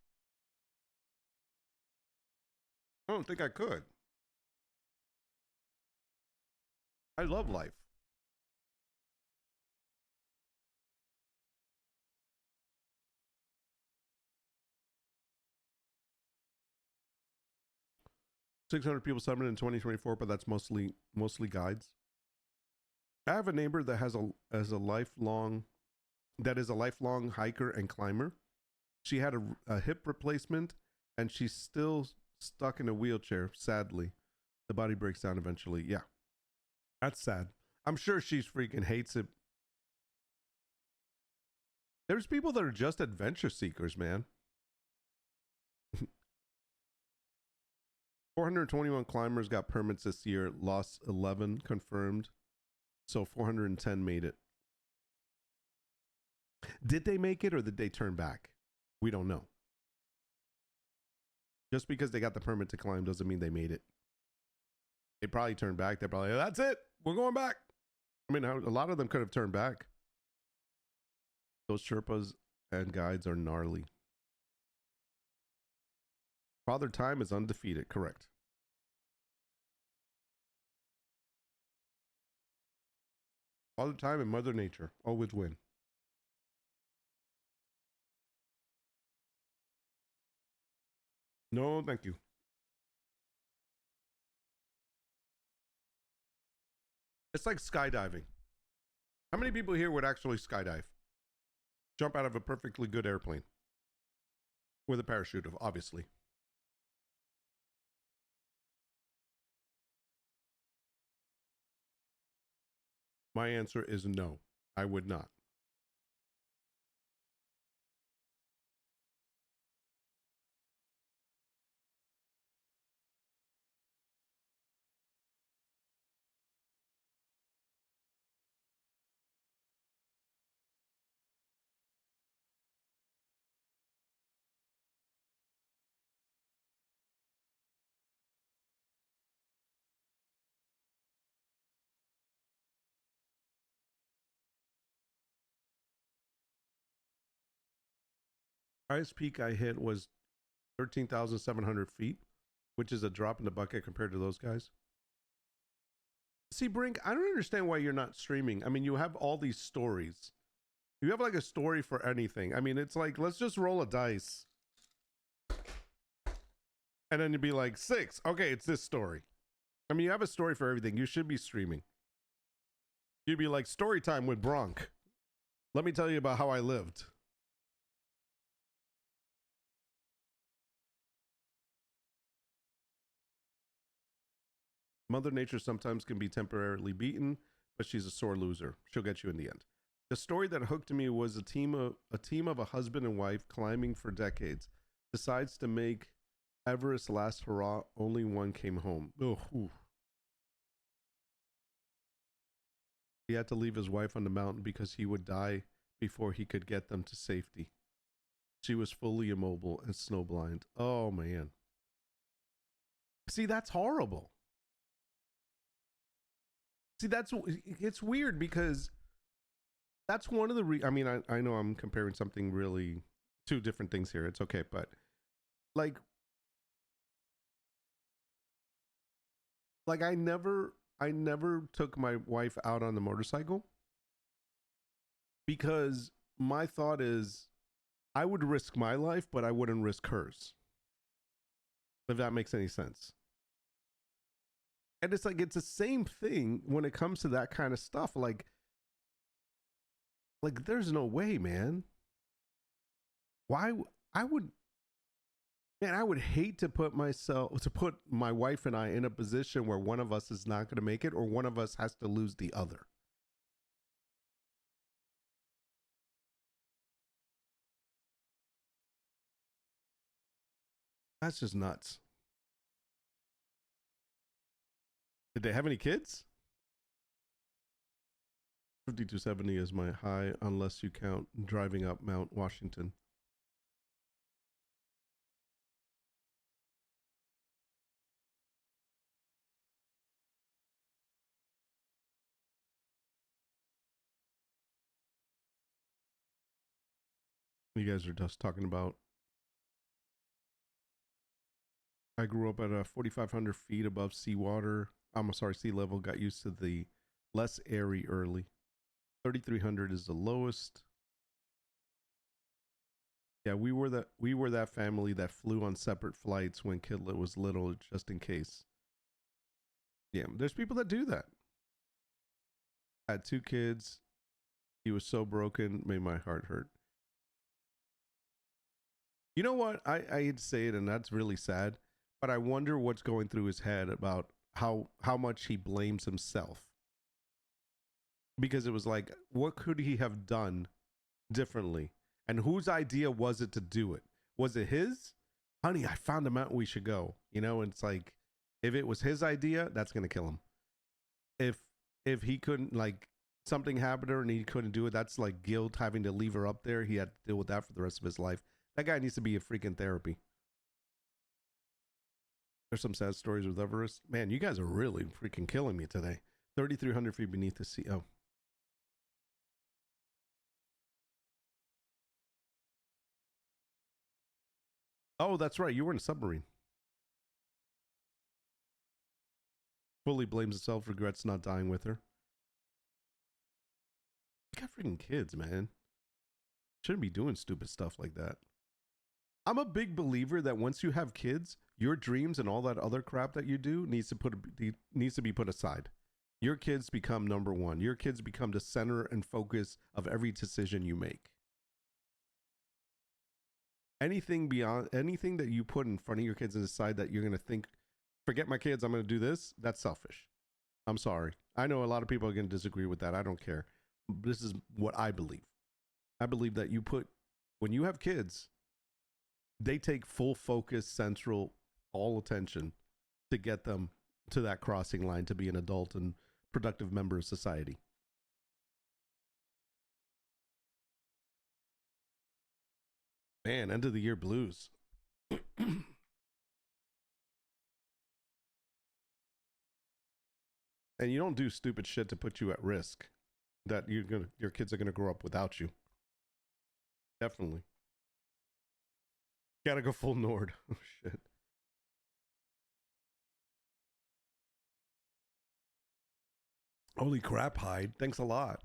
I don't think I could. I love life. $600 people summoned in 2024, but that's mostly guides. I have a neighbor that has a lifelong hiker and climber. She had a hip replacement, and she's still stuck in a wheelchair. Sadly, the body breaks down eventually. Yeah, that's sad. I'm sure she's freaking hates it. There's people that are just adventure seekers, man. 421 climbers got permits this year, lost 11 confirmed. So 410 made it. Did they make it or did they turn back? We don't know. Just because they got the permit to climb doesn't mean they made it. They probably turned back. They're probably, that's it. We're going back. I mean, a lot of them could have turned back. Those Sherpas and guides are gnarly. Father Time is undefeated. Correct. Father Time and Mother Nature always win. No, thank you. It's like skydiving. How many people here would actually skydive? Jump out of a perfectly good airplane with a parachute, obviously. My answer is no. I would not. Highest peak I hit was 13,700 feet, which is a drop in the bucket compared to those guys. See, Brink, I don't understand why you're not streaming. I mean, you have all these stories. You have like a story for anything. I mean, it's like, let's just roll a dice. And then you'd be like, 6. Okay, it's this story. I mean, you have a story for everything. You should be streaming. You'd be like, story time with Bronk. Let me tell you about how I lived. Mother Nature sometimes can be temporarily beaten, but she's a sore loser. She'll get you in the end. The story that hooked me was a team of a husband and wife climbing for decades decides to make Everest last hurrah. Only one came home. Ooh. He had to leave his wife on the mountain because he would die before he could get them to safety. She was fully immobile and snowblind. Oh man. See, that's horrible. See, it's weird because that's one of the I mean, I know I'm comparing something really two different things here. It's okay, but like I never took my wife out on the motorcycle because my thought is I would risk my life, but I wouldn't risk hers. If that makes any sense. And it's like it's the same thing when it comes to that kind of stuff. Like there's no way, man. Why I would man, I would hate to put my wife and I in a position where one of us is not going to make it or one of us has to lose the other. That's just nuts. Did they have any kids? 5270 is my high, unless you count driving up Mount Washington. You guys are just talking about. I grew up at 4,500 feet above seawater. I'm sorry, sea level. Got used to the less airy early. 3,300 is the lowest. Yeah, we were that family that flew on separate flights when Kidlet was little, just in case. Yeah, there's people that do that. I had 2 kids. He was so broken, made my heart hurt. You know what? I hate to say it, and that's really sad. But I wonder what's going through his head about how much he blames himself. Because it was like, what could he have done differently? And whose idea was it to do it? Was it his? Honey, I found a mountain we should go. You know, and it's like, if it was his idea, that's gonna kill him. If he couldn't, like, something happened to her and he couldn't do it, that's like guilt having to leave her up there. He had to deal with that for the rest of his life. That guy needs to be in freaking therapy. There's some sad stories with Everest. Man, you guys are really freaking killing me today. 3,300 feet beneath the sea. Oh. Oh, that's right. You were in a submarine. Fully blames himself, regrets not dying with her. You got freaking kids, man. Shouldn't be doing stupid stuff like that. I'm a big believer that once you have kids, your dreams and all that other crap that you do needs to be put aside. Your kids become number one. Your kids become the center and focus of every decision you make. Anything beyond anything that you put in front of your kids and decide that you're going to think, forget my kids, I'm going to do this, that's selfish. I'm sorry. I know a lot of people are going to disagree with that. I don't care. This is what I believe. I believe that when you have kids, they take full focus, central, all attention to get them to that crossing line to be an adult and productive member of society. Man, end of the year blues. And you don't do stupid shit to put you at risk that your kids are gonna grow up without you. Definitely. Gotta go full Nord. Oh shit. Holy crap, Hyde. Thanks a lot.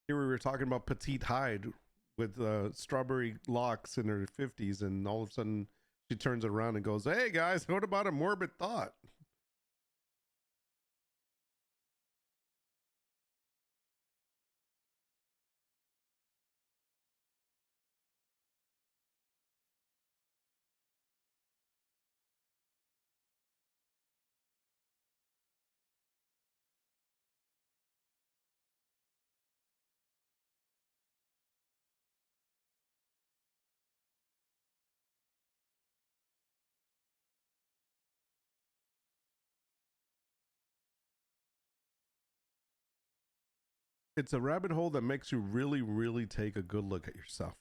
Here we were talking about petite Hyde with strawberry locks in her 50s, and all of a sudden she turns it around and goes, "Hey guys, what about a morbid thought?" It's a rabbit hole that makes you really, really take a good look at yourself.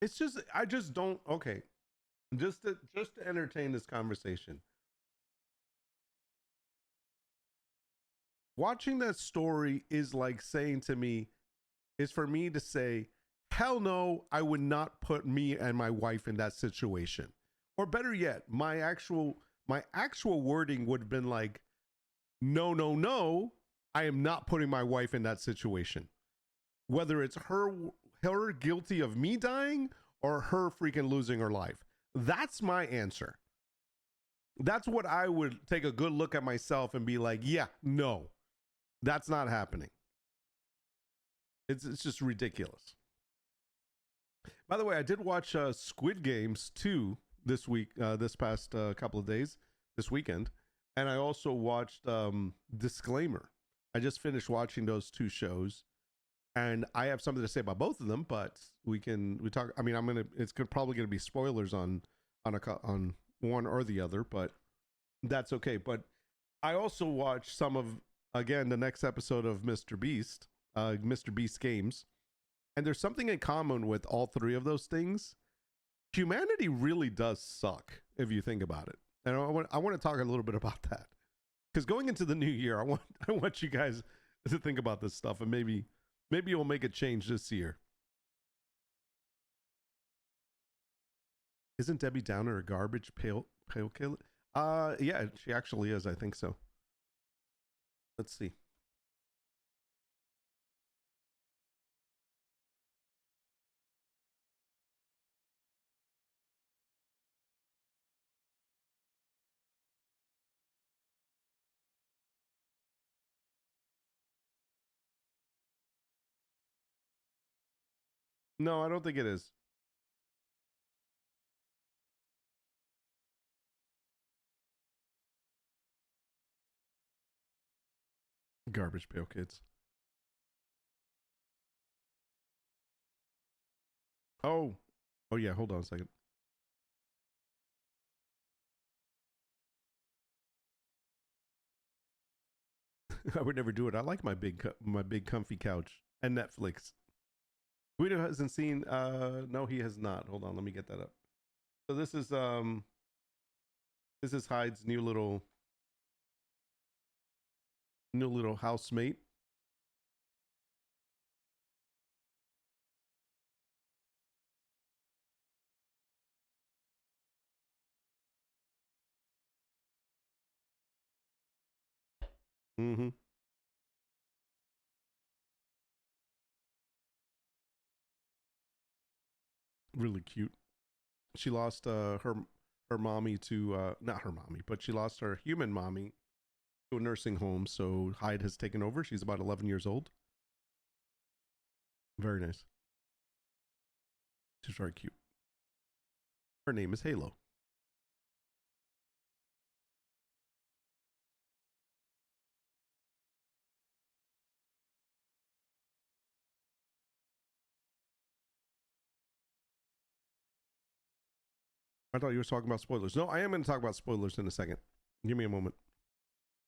It's just, I just don't. Okay, just to entertain this conversation. Watching that story is like saying to me, is for me to say, hell no, I would not put me and my wife in that situation. Or better yet, my actual wording would have been like, no, no, no, I am not putting my wife in that situation. Whether it's her guilty of me dying or her freaking losing her life. That's my answer. That's what I would take a good look at myself and be like, yeah, no, that's not happening. It's just ridiculous. By the way, I did watch Squid Games 2 this week, this past couple of days, this weekend. And I also watched Disclaimer. I just finished watching those two shows. And I have something to say about both of them, but we talk. I mean, it's probably gonna be spoilers on one or the other, but that's okay. But I also watched some of, again, the next episode of Mr. Beast Games, and there's something in common with all three of those things. Humanity really does suck if you think about it, and I want to talk a little bit about that, because going into the new year, I want you guys to think about this stuff, and maybe you'll make a change this year. Isn't Debbie Downer a garbage pail killer? Yeah, she actually is. I think so. Let's see. No, I don't think it is. Garbage pail kids. Oh, yeah. Hold on a second. I would never do it. I like my big comfy couch and Netflix. Guido hasn't seen. No, he has not. Hold on, let me get that up. So this is Hyde's new little housemate. Mm-hmm. Really cute. She lost her mommy to not her mommy, but she lost her human mommy to a nursing home. So Hyde has taken over. She's about 11 years old. Very nice. She's very cute. Her name is Halo. I thought you were talking about spoilers. No, I am going to talk about spoilers in a second. Give me a moment.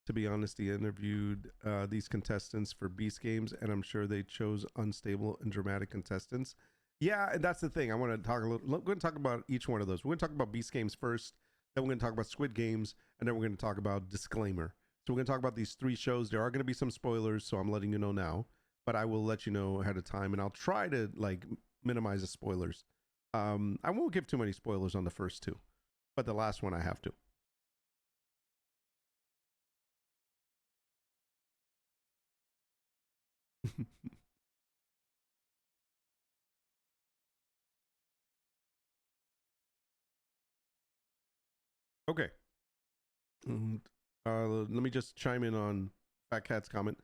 To be honest, he interviewed these contestants for Beast Games, and I'm sure they chose unstable and dramatic contestants. Yeah, and that's the thing. I want to talk a little. We're going to talk about each one of those. We're going to talk about Beast Games first, then we're going to talk about Squid Games, and then we're going to talk about Disclaimer. So we're going to talk about these three shows. There are going to be some spoilers, so I'm letting you know now, but I will let you know ahead of time, and I'll try to like minimize the spoilers. I won't give too many spoilers on the first two, but the last one I have to. Okay. Let me just chime in on Fat Cat's comment.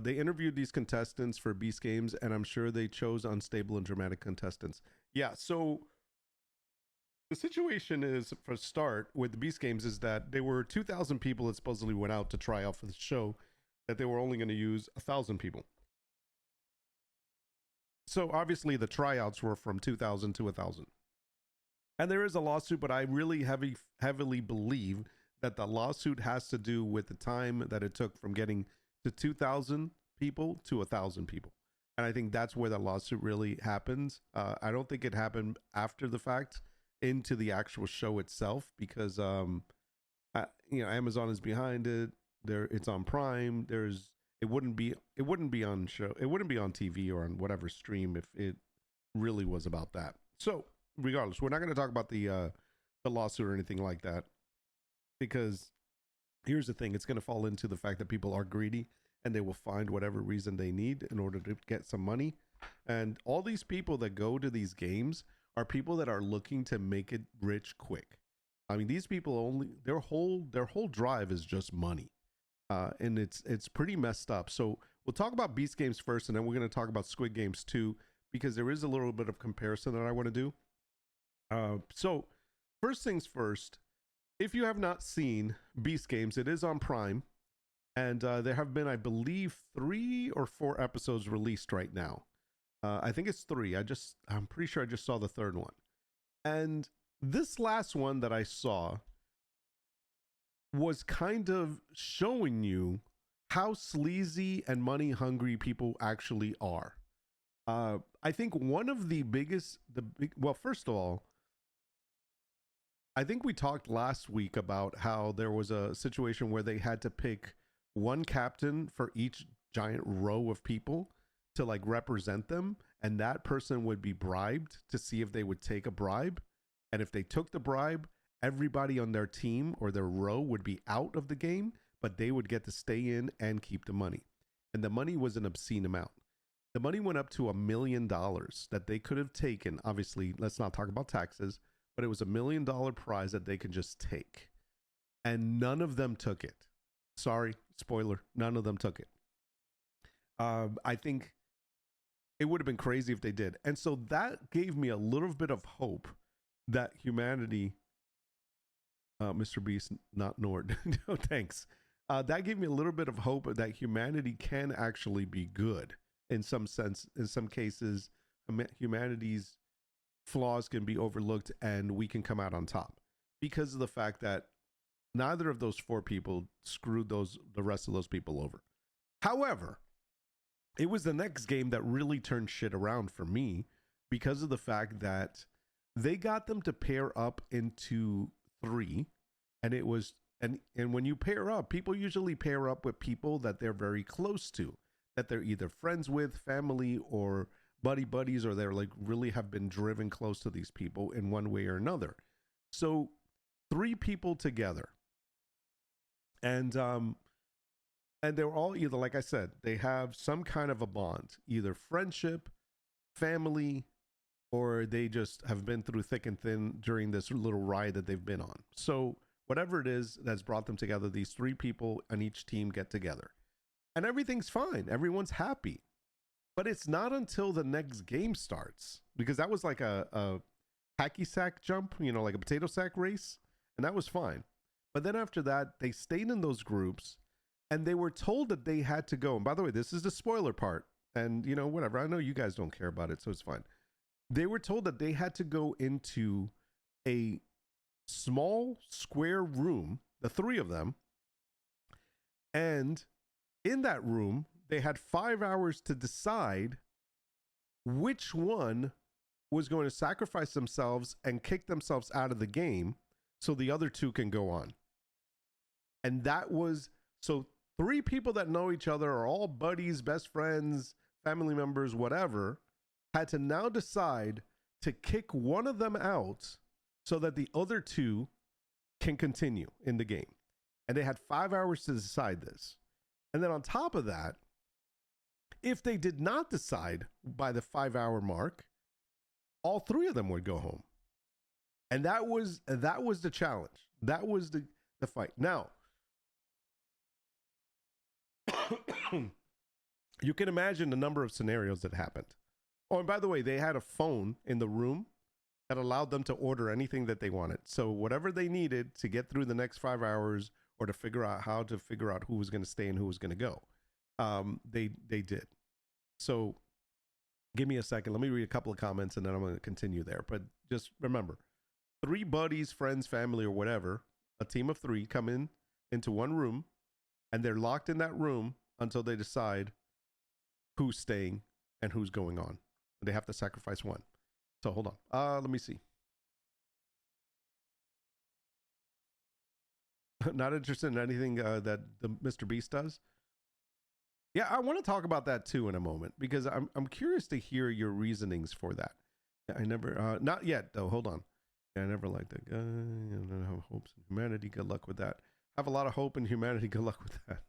They interviewed these contestants for Beast Games, and I'm sure they chose unstable and dramatic contestants. Yeah, so the situation is, for start, with the Beast Games is that there were 2,000 people that supposedly went out to try out for the show, that they were only going to use 1,000 people. So obviously the tryouts were from 2,000 to 1,000. And there is a lawsuit, but I really heavily believe that the lawsuit has to do with the time that it took from getting to 2,000 people to 1,000 people. And I think that's where the lawsuit really happens. I don't think it happened after the fact into the actual show itself, because Amazon is behind it. It's on Prime. It wouldn't be on show. It wouldn't be on TV or on whatever stream if it really was about that. So regardless, we're not going to talk about the lawsuit or anything like that, because here's the thing: it's going to fall into the fact that people are greedy and they will find whatever reason they need in order to get some money. And all these people that go to these games are people that are looking to make it rich quick. I mean, these people only their whole drive is just money, and it's pretty messed up. So we'll talk about Beast Games first, and then we're going to talk about Squid Games too, because there is a little bit of comparison that I want to do. So first things first, if you have not seen Beast Games, it is on Prime, and there have been, I believe, 3 or 4 episodes released right now. I think it's 3. I'm pretty sure I just saw the 3rd one. And this last one that I saw was kind of showing you how sleazy and money hungry people actually are. I think one of the biggest, well, first of all, I think we talked last week about how there was a situation where they had to pick one captain for each giant row of people to like represent them, and that person would be bribed to see if they would take a bribe. And if they took the bribe, everybody on their team or their row would be out of the game, but they would get to stay in and keep the money. And the money was an obscene amount. The money went up to $1 million that they could have taken. Obviously, let's not talk about taxes, but it was $1 million prize that they could just take. And none of them took it. Sorry, spoiler, none of them took it. I think it would have been crazy if they did. And so that gave me a little bit of hope that humanity, Mr. Beast, not Nord, no thanks. That gave me a little bit of hope that humanity can actually be good in some sense. In some cases, humanity's flaws can be overlooked and we can come out on top because of the fact that neither of those 4 people screwed the rest of those people over. However, it was the next game that really turned shit around for me because of the fact that they got them to pair up into 3, and it was and when you pair up, people usually pair up with people that they're very close to, that they're either friends with, family, or buddies, or they're like really have been driven close to these people in one way or another. So 3 people together, and they're all either, like I said, they have some kind of a bond, either friendship, family, or they just have been through thick and thin during this little ride that they've been on. So whatever it is that's brought them together, these 3 people on each team get together and everything's fine. Everyone's happy. But it's not until the next game starts, because that was like a hacky sack jump, like a potato sack race, and that was fine. But then after that, they stayed in those groups and they were told that they had to go. And by the way, this is the spoiler part. And, whatever. I know you guys don't care about it, so it's fine. They were told that they had to go into a small square room, the 3 of them. And in that room, they had 5 hours to decide which one was going to sacrifice themselves and kick themselves out of the game so the other 2 can go on. And that was, so 3 people that know each other, are all buddies, best friends, family members, whatever, had to now decide to kick one of them out so that the other 2 can continue in the game. And they had 5 hours to decide this. And then on top of that, if they did not decide by the 5-hour mark, all 3 of them would go home. And that was the challenge. That was the fight. Now, you can imagine the number of scenarios that happened. Oh, and by the way, they had a phone in the room that allowed them to order anything that they wanted. So whatever they needed to get through the next 5 hours, or to figure out how to figure out who was going to stay and who was going to go, they did. So give me a second. Let me read a couple of comments and then I'm going to continue there. But just remember, 3 buddies, friends, family, or whatever, a team of 3 come into one room, and they're locked in that room until they decide who's staying and who's going on. They have to sacrifice one. So hold on. Let me see. Not interested in anything that the Mr. Beast does. Yeah, I want to talk about that too in a moment, because I'm curious to hear your reasonings for that. I never, not yet though. Hold on. I never liked that guy. I don't have hopes in humanity. Good luck with that. Have a lot of hope in humanity. Good luck with that.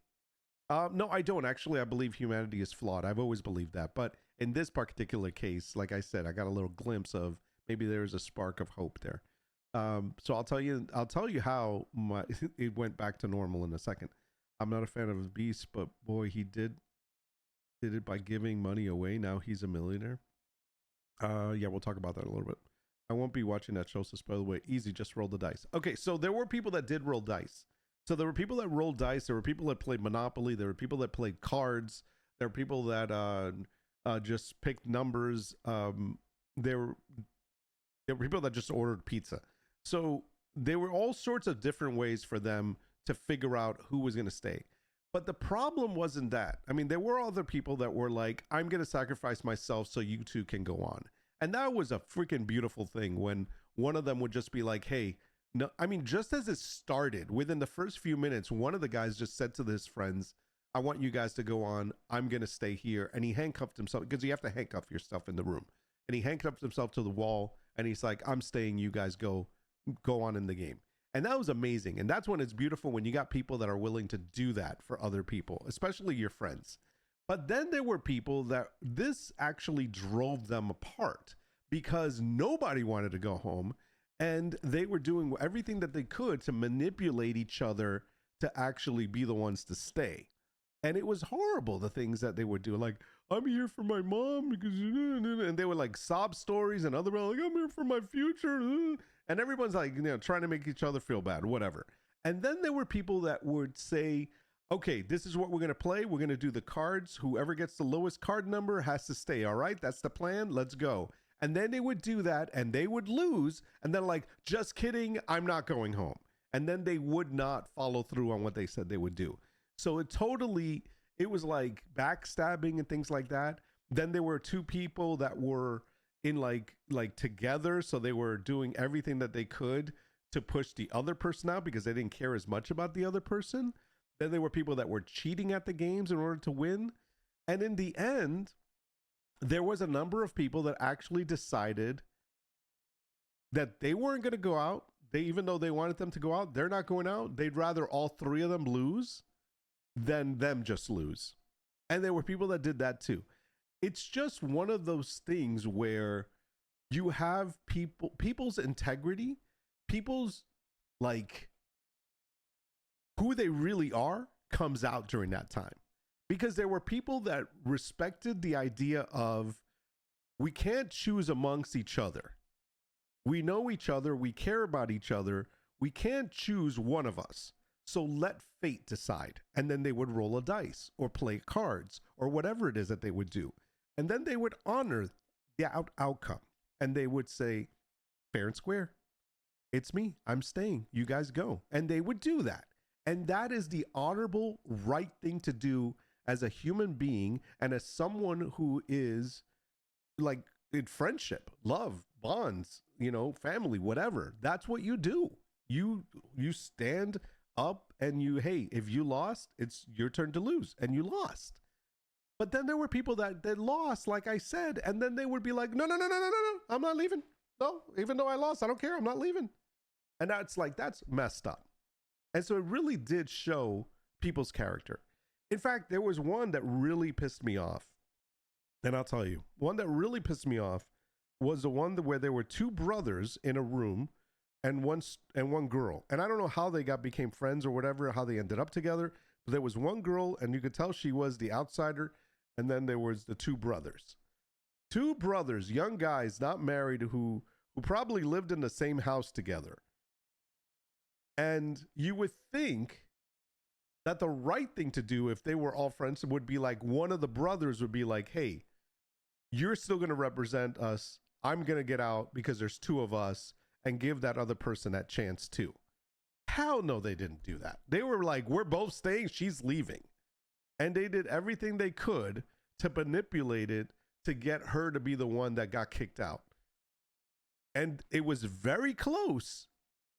No, I don't. Actually, I believe humanity is flawed. I've always believed that. But in this particular case, like I said, I got a little glimpse of maybe there's a spark of hope there. So I'll tell you how my it went back to normal in a second. I'm not a fan of the Beast, but boy, he did it by giving money away. Now he's a millionaire. Yeah, we'll talk about that a little bit. I won't be watching that show, so by the way, easy, just roll the dice. Okay, so there were people that did roll dice. So there were people that rolled dice. There were people that played Monopoly. There were people that played cards. There were people that just picked numbers. There were people that just ordered pizza. So there were all sorts of different ways for them to figure out who was going to stay. But the problem wasn't that. I mean, there were other people that were like, I'm going to sacrifice myself so you two can go on. And that was a freaking beautiful thing when one of them would just be like, hey, no, I mean, just as it started, within the first few minutes, one of the guys just said to his friends, I want you guys to go on. I'm going to stay here. And he handcuffed himself, because you have to handcuff your stuff in the room. And he handcuffed himself to the wall and he's like, I'm staying. You guys go on in the game. And that was amazing. And that's when it's beautiful, when you got people that are willing to do that for other people, especially your friends. But then there were people that this actually drove them apart because nobody wanted to go home. And they were doing everything that they could to manipulate each other to actually be the ones to stay. And it was horrible, the things that they would do. Like, I'm here for my mom because, and they were like sob stories, and other people like, I'm here for my future. And everyone's like, trying to make each other feel bad, whatever. And then there were people that would say, okay, this is what we're going to play. We're going to do the cards. Whoever gets the lowest card number has to stay. All right, that's the plan. Let's go. And then they would do that and they would lose. And then like, just kidding, I'm not going home. And then they would not follow through on what they said they would do. So it was like backstabbing and things like that. Then there were two people that were in like together. So they were doing everything that they could to push the other person out because they didn't care as much about the other person. Then there were people that were cheating at the games in order to win. And in the end, there was a number of people that actually decided that they weren't going to go out. Even though they wanted them to go out, they're not going out. They'd rather all three of them lose than them just lose. And there were people that did that too. It's just one of those things where you have people's integrity, people's like who they really are comes out during that time. Because there were people that respected the idea of, we can't choose amongst each other. We know each other. We care about each other. We can't choose one of us. So let fate decide. And then they would roll a dice or play cards or whatever it is that they would do. And then they would honor the outcome. And they would say, fair and square. It's me. I'm staying. You guys go. And they would do that. And that is the honorable, right thing to do as a human being and as someone who is like in friendship, love, bonds, family, whatever. That's what you do. You stand up and hey, if you lost, it's your turn to lose, and you lost. But then there were people that lost, like I said, and then they would be like, no, I'm not leaving. No, even though I lost, I don't care. I'm not leaving. And that's messed up. And so it really did show people's character. In fact, there was one that really pissed me off. And I'll tell you, one that really pissed me off was the one where there were two brothers in a room and one girl. And I don't know how they became friends or whatever, how they ended up together. But there was one girl, and you could tell she was the outsider. And then there was the two brothers. Two brothers, young guys, not married, who probably lived in the same house together. And you would think that the right thing to do if they were all friends would be like, one of the brothers would be like, hey, you're still going to represent us. I'm going to get out because there's two of us, and give that other person that chance too. Hell no, they didn't do that. They were like, we're both staying. She's leaving. And they did everything they could to manipulate it to get her to be the one that got kicked out. And it was very close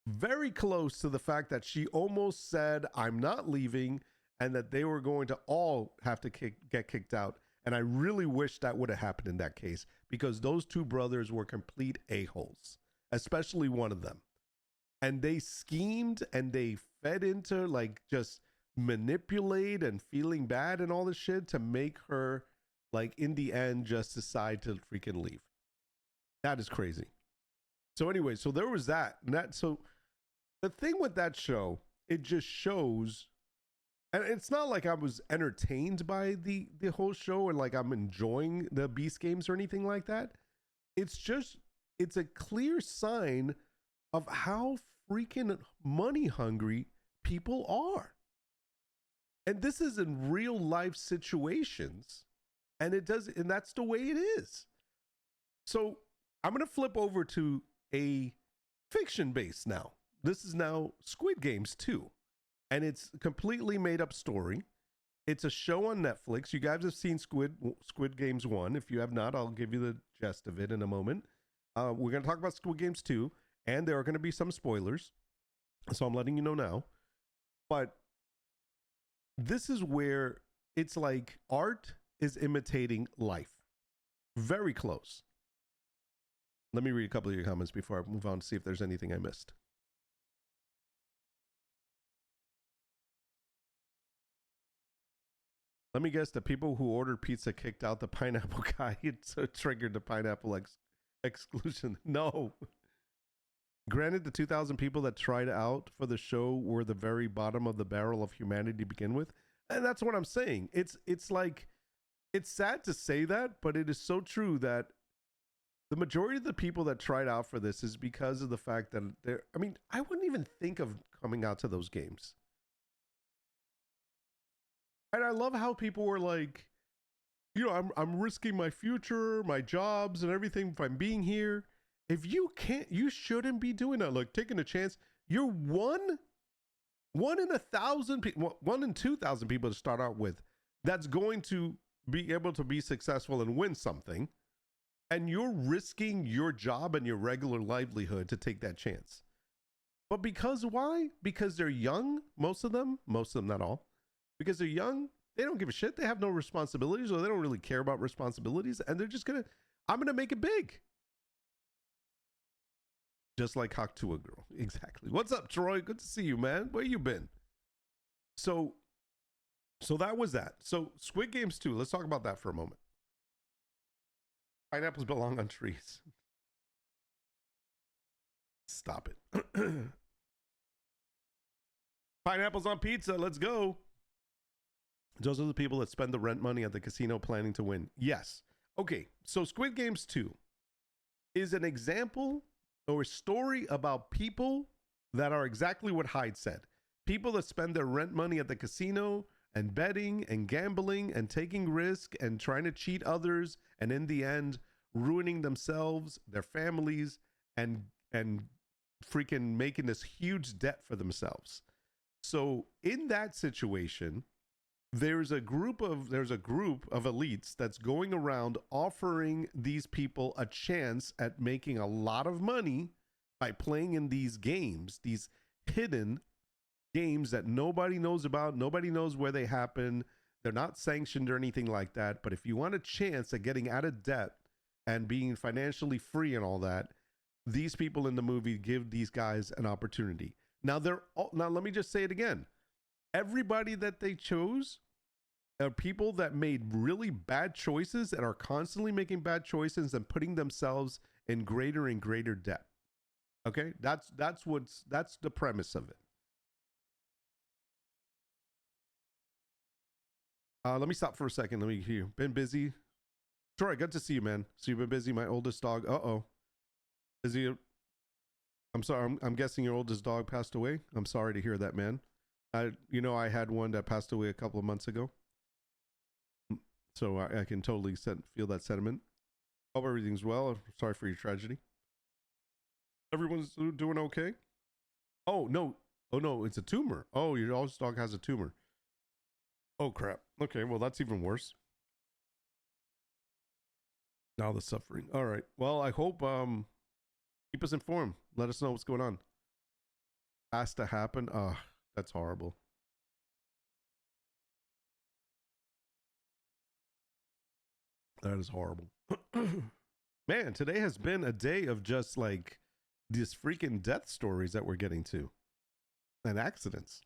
to the fact that she almost said, I'm not leaving, and that they were going to all have to get kicked out. And I really wish that would have happened in that case, because those two brothers were complete a-holes, especially one of them. And they schemed and they fed into like just manipulate and feeling bad and all this shit to make her like in the end just decide to freaking leave. That is crazy. So anyway, so there was that. And that so the thing with that show, it just shows, and it's not like I was entertained by the whole show and like I'm enjoying the Beast games or anything like that. It's just it's a clear sign of how freaking money hungry people are. And this is in real life situations. And that's the way it is. So I'm going to flip over to a fiction base now. This is now Squid Games 2. And it's a completely made up story. It's a show on Netflix. You guys have seen Squid Games 1. If you have not, I'll give you the gist of it in a moment. We're going to talk about Squid Games 2, and there are going to be some spoilers. So I'm letting you know now. But this is where it's like art is imitating life. Very close. Let me read a couple of your comments before I move on to see if there's anything I missed. Let me guess, the people who ordered pizza kicked out the pineapple guy. So it triggered the pineapple exclusion. No. Granted, the 2,000 people that tried out for the show were the very bottom of the barrel of humanity to begin with. And that's what I'm saying. It's like, it's sad to say that, but it is so true that the majority of the people that tried out for this is because of the fact that I wouldn't even think of coming out to those games. And I love how people were like, I'm risking my future, my jobs and everything if I'm being here. If you can't, you shouldn't be doing that. Like taking a chance. You're one in 1,000 people, 1 in 2,000 people to start out with. That's going to be able to be successful and win something. And you're risking your job and your regular livelihood to take that chance. But because why? Because they're young, most of them, not all. Because they're young, they don't give a shit. They have no responsibilities, or they don't really care about responsibilities. And they're just I'm going to make it big. Just like Haktua Girl. Exactly. What's up, Troy? Good to see you, man. Where you been? So that was that. So Squid Games 2, let's talk about that for a moment. Pineapples belong on trees. Stop it. Pineapples on pizza. Let's go. Those are the people that spend the rent money at the casino planning to win. Yes. Okay. So Squid Games 2 is an example or a story about people that are exactly what Hyde said. People that spend their rent money at the casino and betting and gambling and taking risk and trying to cheat others, and in the end ruining themselves, their families, and freaking making this huge debt for themselves. So in that situation, there's a group of elites that's going around offering these people a chance at making a lot of money by playing in these games, these hidden games that nobody knows about, nobody knows where they happen. They're not sanctioned or anything like that. But if you want a chance at getting out of debt and being financially free and all that, these people in the movie give these guys an opportunity. Now let me just say it again. Everybody that they chose are people that made really bad choices and are constantly making bad choices and putting themselves in greater and greater debt. Okay, that's the premise of it. Let me stop for a second. Let me hear. Been busy. Troy, good to see you, man. So you've been busy. My oldest dog. Is he? I'm sorry. I'm guessing your oldest dog passed away. I'm sorry to hear that, man. I had one that passed away a couple of months ago. So I can totally feel that sentiment. Hope everything's well. I'm sorry for your tragedy. Everyone's doing okay? Oh, no. It's a tumor. Oh, your oldest dog has a tumor. Oh, crap. Okay, well, that's even worse. Now the suffering. All right. Well, I hope keep us informed. Let us know what's going on. Has to happen. That's horrible. That is horrible. Man, today has been a day of just like these freaking death stories that we're getting to and accidents.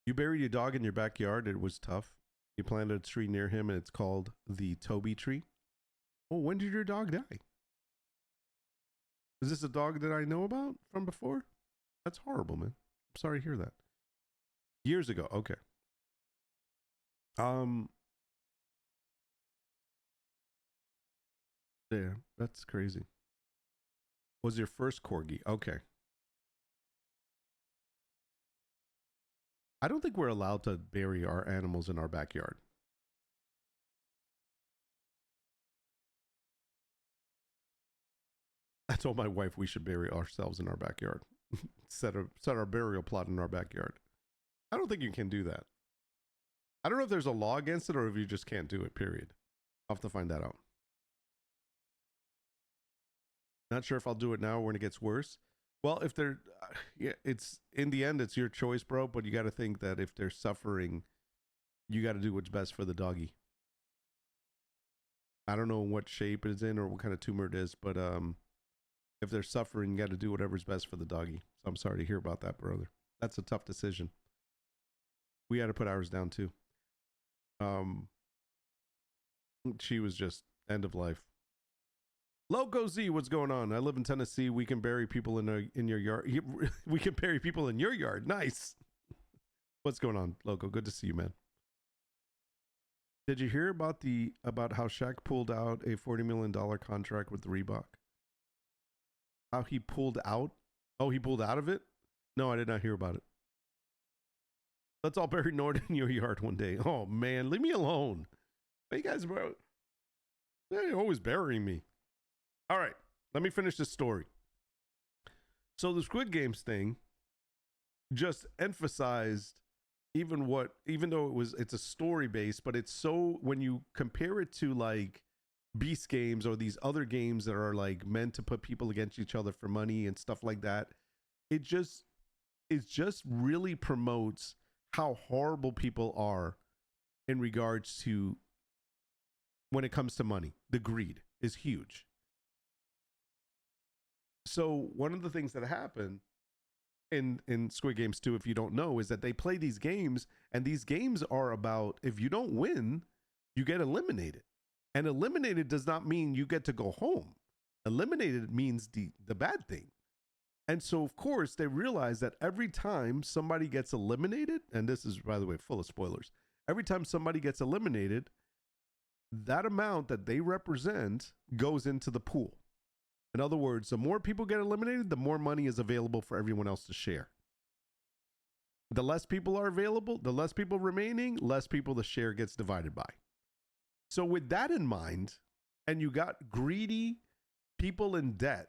You buried your dog in your backyard. It was tough. You planted a tree near him, and it's called the Toby tree. Oh, when did your dog die? Is this a dog that I know about from before? That's horrible, man. I'm sorry to hear that. Years ago. Okay. Yeah, that's crazy. Was your first corgi? Okay. I don't think we're allowed to bury our animals in our backyard. I told my wife we should bury ourselves in our backyard. set our burial plot in our backyard. I don't think you can do that. I don't know if there's a law against it or if you just can't do it, period. I'll have to find that out. Not sure if I'll do it now or when it gets worse. Well, if they're, yeah, it's in the end, it's your choice, bro. But you got to think that if they're suffering, you got to do what's best for the doggy. I don't know what shape it's in or what kind of tumor it is, but if they're suffering, you got to do whatever's best for the doggy. So I'm sorry to hear about that, brother. That's a tough decision. We had to put ours down too. She was just end of life. Loco Z, what's going on? I live in Tennessee. We can bury people in your yard. We can bury people in your yard. Nice. What's going on, Loco? Good to see you, man. Did you hear about how Shaq pulled out a $40 million contract with Reebok? How he pulled out? Oh, he pulled out of it? No, I did not hear about it. Let's all bury Nord in your yard one day. Oh man, leave me alone. You guys, bro, they're always burying me. All right, let me finish this story. So the Squid Games thing just emphasized even though it's a story based, but it's so, when you compare it to like Beast Games or these other games that are like meant to put people against each other for money and stuff like that, it just really promotes how horrible people are in regards to when it comes to money. The greed is huge. So one of the things that happened in Squid Games 2, if you don't know, is that they play these games, and these games are about, if you don't win, you get eliminated. And eliminated does not mean you get to go home. Eliminated means the bad thing. And so, of course, they realize that every time somebody gets eliminated, and this is, by the way, full of spoilers, every time somebody gets eliminated, that amount that they represent goes into the pool. In other words, the more people get eliminated, the more money is available for everyone else to share. The less people are available, the less people remaining, less people the share gets divided by. So with that in mind, and you got greedy people in debt,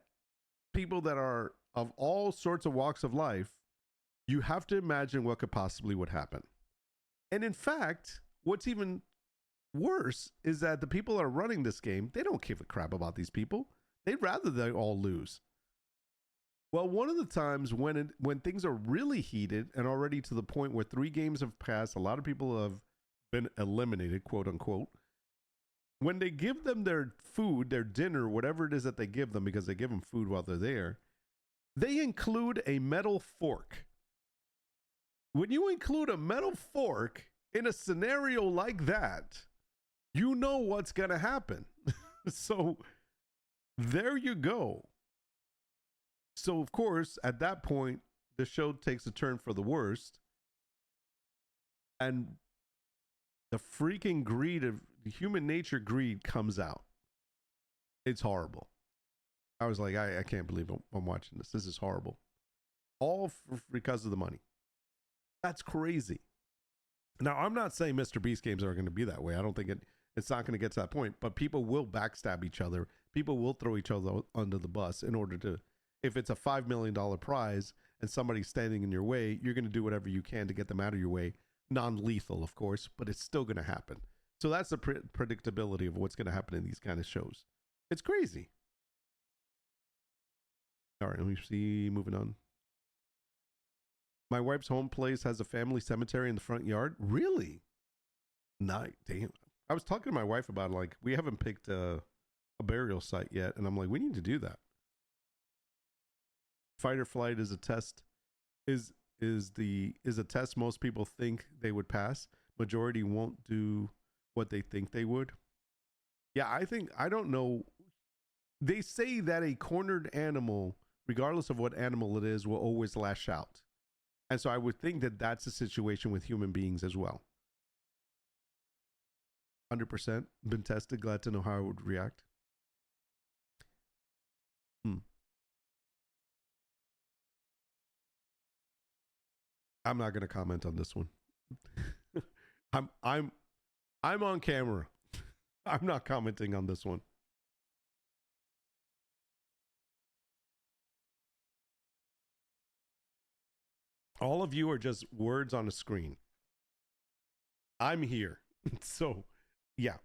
people that are of all sorts of walks of life, you have to imagine what could possibly would happen. And in fact, what's even worse is that the people that are running this game, they don't give a crap about these people. They'd rather they all lose. Well, one of the times when things are really heated and already to the point where 3 games have passed, a lot of people have been eliminated, quote unquote. When they give them their food, their dinner, whatever it is that they give them, because they give them food while they're there, they include a metal fork. When you include a metal fork in a scenario like that, you know what's going to happen. So there you go. So, of course, at that point, the show takes a turn for the worst. And the freaking greed of human nature, greed comes out. It's horrible. I was like, I can't believe I'm watching this. This is horrible. All because of the money. That's crazy. Now, I'm not saying Mr. Beast games are going to be that way. I don't think it's not going to get to that point. But people will backstab each other. People will throw each other under the bus in order to, if it's a $5 million prize and somebody's standing in your way, you're going to do whatever you can to get them out of your way. Non-lethal, of course, but it's still going to happen. So that's the predictability of what's going to happen in these kind of shows. It's crazy. All right, let me see. Moving on. My wife's home place has a family cemetery in the front yard. Really? Nice. Damn. I was talking to my wife about, like, we haven't picked a burial site yet, and I'm like, we need to do that. Fight or flight is a test. Is is a test most people think they would pass. Majority won't do what they think they would. Yeah, I don't know. They say that a cornered animal, regardless of what animal it is, will always lash out. And so I would think that that's a situation with human beings as well. 100% been tested. Glad to know how I would react. I'm not going to comment on this one. I'm on camera. I'm not commenting on this one. All of you are just words on a screen. I'm here. So, yeah.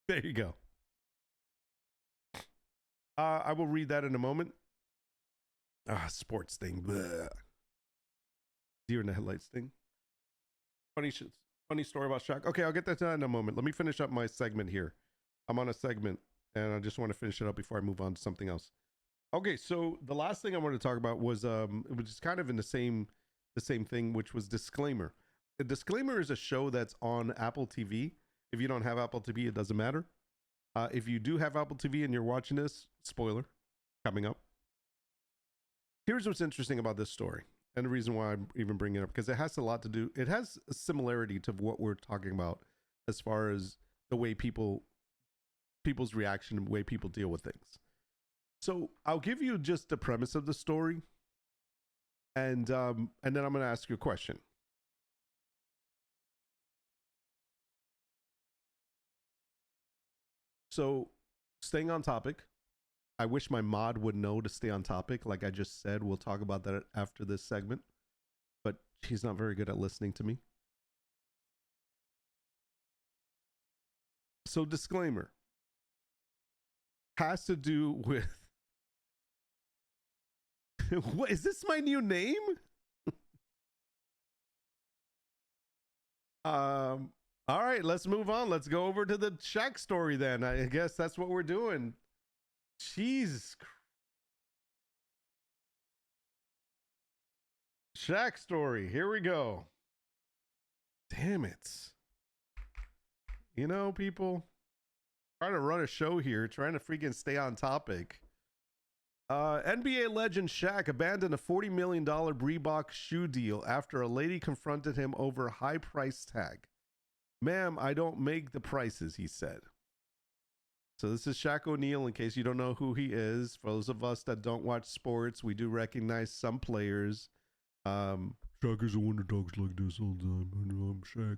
There you go. I will read that in a moment. Sports thing. Bleh. Deer in the headlights thing. Funny story about Shaq. Okay, I'll get that to that in a moment. Let me finish up my segment here. I'm on a segment, and I just want to finish it up before I move on to something else. Okay, so the last thing I wanted to talk about was it was kind of in the same thing, which was Disclaimer. The Disclaimer is a show that's on Apple TV. If you don't have Apple TV, it doesn't matter. If you do have Apple TV and you're watching this, spoiler coming up. Here's what's interesting about this story, and the reason why I'm even bringing it up, because it has a lot to do. It has a similarity to what we're talking about as far as the way people's reaction, the way people deal with things. So I'll give you just the premise of the story, and then I'm going to ask you a question. So, staying on topic, I wish my mod would know to stay on topic. Like I just said, we'll talk about that after this segment, but she's not very good at listening to me. So, disclaimer has to do with what is this my new name? All right, let's move on. Let's go over to the Shaq story then. I guess that's what we're doing. Jesus. Shaq story. Here we go. Damn it. You know, people trying to run a show here, trying to freaking stay on topic. NBA legend Shaq abandoned a $40 million Reebok shoe deal after a lady confronted him over a high price tag. Ma'am, I don't make the prices, he said. So this is Shaq O'Neal, in case you don't know who he is. For those of us that don't watch sports, we do recognize some players. Shaq is the one that talks like this all the time. I know I'm Shaq.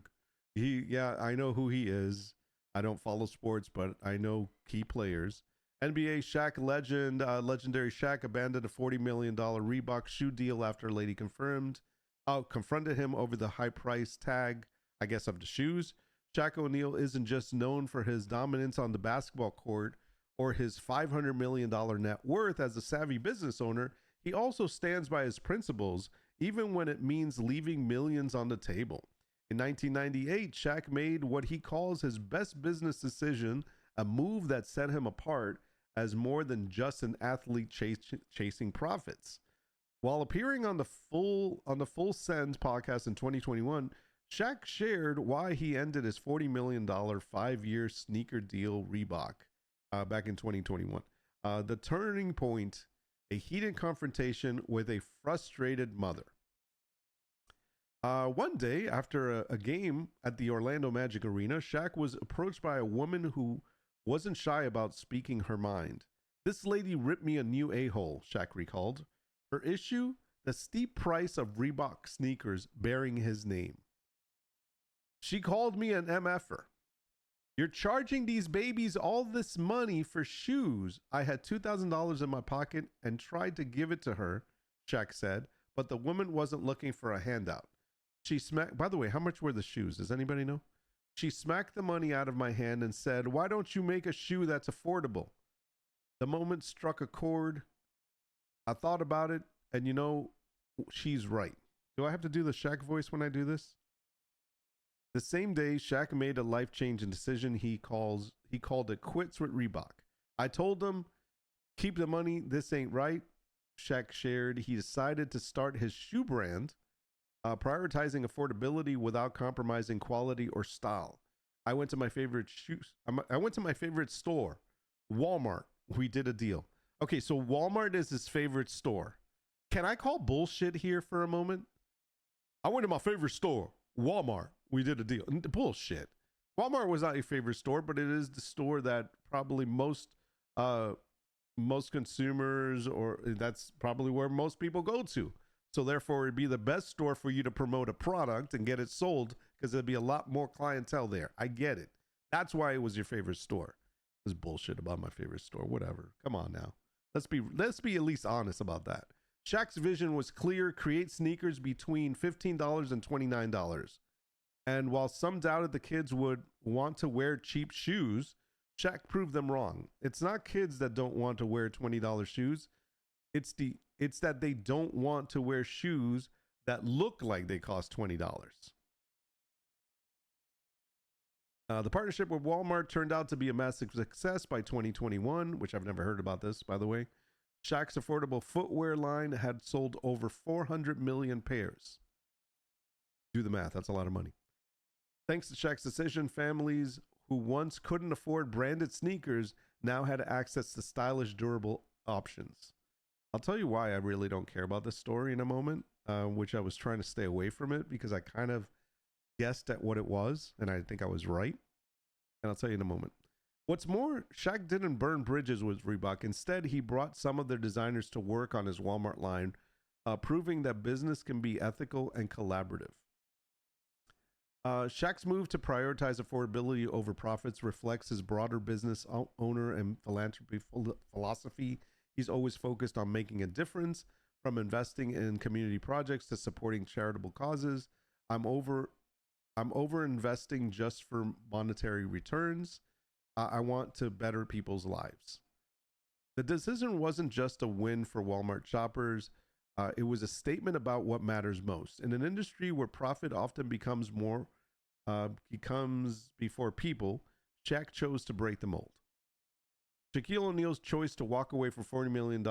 Yeah, I know who he is. I don't follow sports, but I know key players. NBA Shaq legend, legendary Shaq abandoned a $40 million Reebok shoe deal after a lady confronted him over the high price tag, I guess, of the shoes. Shaq O'Neal isn't just known for his dominance on the basketball court or his $500 million net worth as a savvy business owner. He also stands by his principles, even when it means leaving millions on the table. In 1998, Shaq made what he calls his best business decision, a move that set him apart as more than just an athlete chasing profits. While appearing on the Full Send podcast in 2021, Shaq shared why he ended his $40 million 5-year sneaker deal Reebok back in 2021. The turning point, a heated confrontation with a frustrated mother. One day after a game at the Orlando Magic Arena, Shaq was approached by a woman who wasn't shy about speaking her mind. This lady ripped me a new a-hole, Shaq recalled. Her issue? The steep price of Reebok sneakers bearing his name. She called me an MFer. You're charging these babies all this money for shoes. I had $2,000 in my pocket and tried to give it to her, Shaq said, but the woman wasn't looking for a handout. She smacked, by the way, how much were the shoes? Does anybody know? She smacked the money out of my hand and said, why don't you make a shoe that's affordable? The moment struck a chord. I thought about it, and you know, she's right. Do I have to do the Shaq voice when I do this? The same day, Shaq made a life-changing decision. He called it quits with Reebok. I told him, keep the money. This ain't right. Shaq shared he decided to start his shoe brand, prioritizing affordability without compromising quality or style. I went to my favorite shoes. I went to my favorite store, Walmart. We did a deal. Okay, so Walmart is his favorite store. Can I call bullshit here for a moment? I went to my favorite store, Walmart. We did a deal. Bullshit. Walmart was not your favorite store, but it is the store that probably most consumers, or that's probably where most people go to. So therefore, it'd be the best store for you to promote a product and get it sold because there'd be a lot more clientele there. I get it. That's why it was your favorite store. This bullshit about my favorite store. Whatever. Come on now. Let's be at least honest about that. Shaq's vision was clear: create sneakers between $15 and $29. And while some doubted the kids would want to wear cheap shoes, Shaq proved them wrong. It's not kids that don't want to wear $20 shoes. It's that they don't want to wear shoes that look like they cost $20. The partnership with Walmart turned out to be a massive success by 2021, which I've never heard about this, by the way. Shaq's affordable footwear line had sold over 400 million pairs. Do the math, that's a lot of money. Thanks to Shaq's decision, families who once couldn't afford branded sneakers now had access to stylish, durable options. I'll tell you why I really don't care about this story in a moment, which I was trying to stay away from it because I kind of guessed at what it was, and I think I was right. And I'll tell you in a moment. What's more, Shaq didn't burn bridges with Reebok. Instead, he brought some of their designers to work on his Walmart line, proving that business can be ethical and collaborative. Shaq's move to prioritize affordability over profits reflects his broader business owner and philanthropy philosophy. He's always focused on making a difference, from investing in community projects to supporting charitable causes. I'm over investing just for monetary returns. I want to better people's lives. The decision wasn't just a win for Walmart shoppers. It was a statement about what matters most. In an industry where profit often becomes before people, Shaq chose to break the mold. Shaquille O'Neal's choice to walk away for $40 million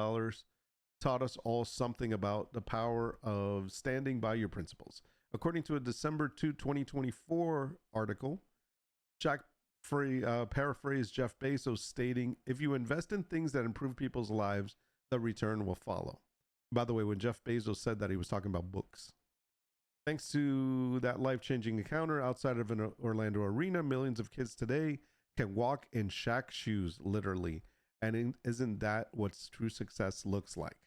taught us all something about the power of standing by your principles. According to a December 2, 2024 article, Shaq paraphrased Jeff Bezos, stating, "If you invest in things that improve people's lives, the return will follow." By the way, when Jeff Bezos said that, he was talking about books. Thanks to that life-changing encounter outside of an Orlando arena, millions of kids today can walk in Shaq shoes, literally. And isn't that what true success looks like?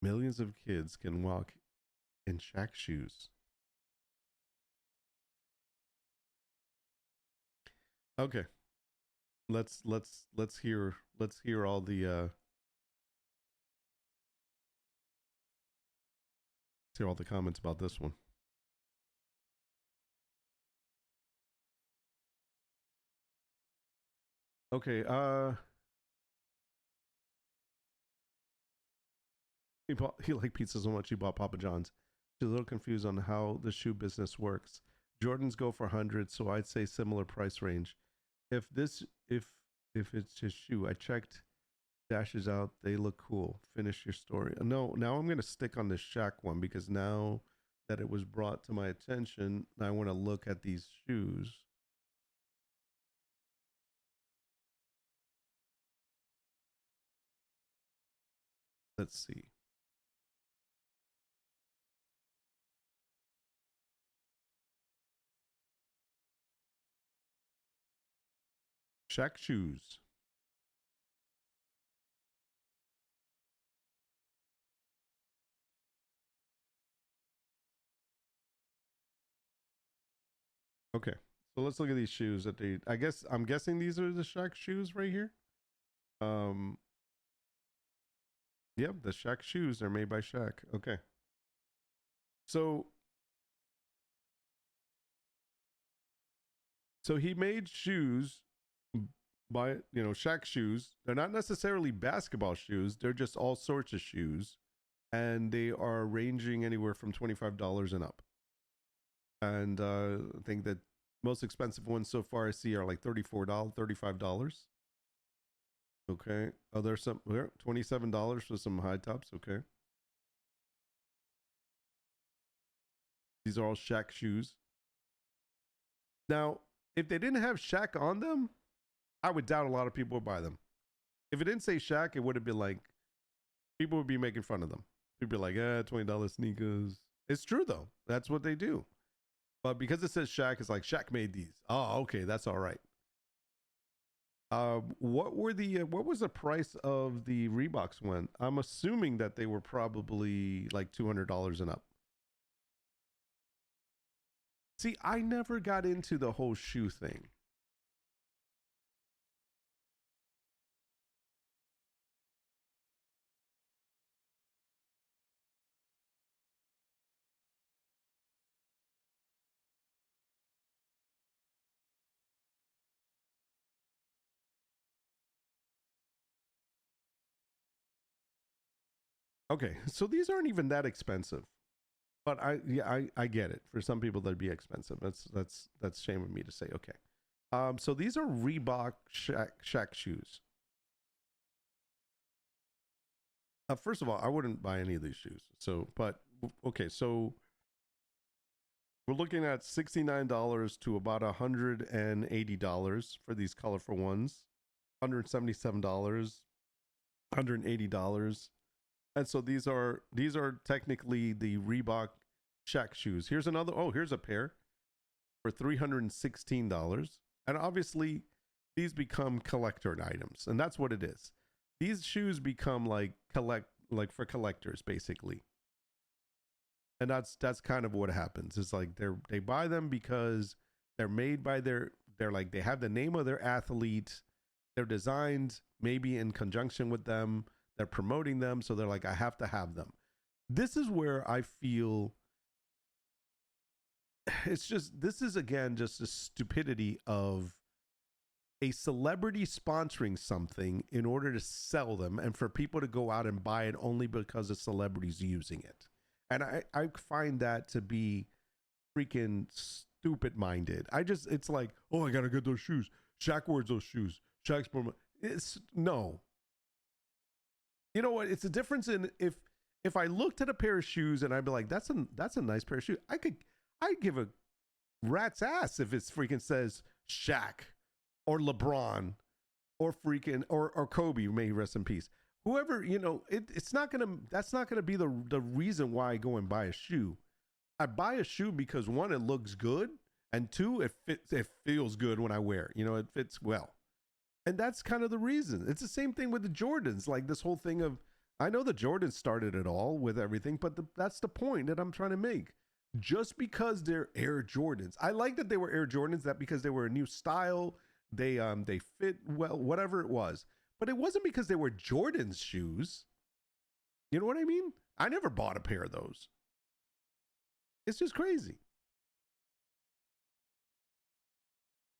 Millions of kids can walk in Shaq shoes. Okay. Let's hear all the hear all the comments about this one. Okay, he liked pizza so much he bought Papa John's. He's a little confused on how the shoe business works. Jordans go for 100, so I'd say similar price range. If it's his shoe, I checked dashes out, they look cool. Finish your story. No, now I'm gonna stick on the Shaq one because now that it was brought to my attention, I want to look at these shoes. Let's see. Shaq shoes. Okay, so let's look at these shoes that they. I'm guessing these are the Shaq shoes right here. Yep, the Shaq shoes are made by Shaq. Okay, so he made shoes by Shaq shoes. They're not necessarily basketball shoes. They're just all sorts of shoes, and they are ranging anywhere from $25 and up. And I think that most expensive ones so far I see are like $34, $35. Okay. Oh, there's some here, $27 for some high tops. Okay. These are all Shaq shoes. Now, if they didn't have Shaq on them, I would doubt a lot of people would buy them. If it didn't say Shaq, it would have been like people would be making fun of them. People be like, $20 sneakers. It's true though. That's what they do. But because it says Shaq, it's like Shaq made these. Oh, okay, that's all right. What was the price of the Reeboks one? I'm assuming that they were probably like $200 and up. See, I never got into the whole shoe thing. Okay, so these aren't even that expensive. But I get it. For some people that'd be expensive. That's shame of me to say. Okay. So these are Reebok Shaq shoes. First of all, I wouldn't buy any of these shoes. So, but okay, so we're looking at $69 to about $180 for these colorful ones. $177, $180. And so these are technically the Reebok Shaq shoes. Here's another. Oh, here's a pair for $316. And obviously, these become collector items, and that's what it is. These shoes become like for collectors, basically. And that's kind of what happens. It's like they buy them because they're made by they're like they have the name of their athlete. They're designed maybe in conjunction with them. They're promoting them, so they're like, I have to have them. This is where I feel it's just this is again just the stupidity of a celebrity sponsoring something in order to sell them and for people to go out and buy it only because a celebrity's using it. And I find that to be freaking stupid minded. It's like, oh, I gotta get those shoes. Shaq wears those shoes. Shaq's it's no. You know what? It's a difference in if I looked at a pair of shoes and I'd be like, that's a nice pair of shoes. I'd give a rat's ass if it's freaking says Shaq or LeBron or freaking or Kobe, may he rest in peace. Whoever, that's not gonna be the reason why I go and buy a shoe. I buy a shoe because one, it looks good, and two, it feels good when I wear it. It fits well. And that's kind of the reason. It's the same thing with the Jordans. Like this whole thing of, I know the Jordans started it all with everything, but that's the point that I'm trying to make. Just because they're Air Jordans, I like that they were Air Jordans. That because they were a new style, they fit well, whatever it was. But it wasn't because they were Jordan's shoes. You know what I mean? I never bought a pair of those. It's just crazy.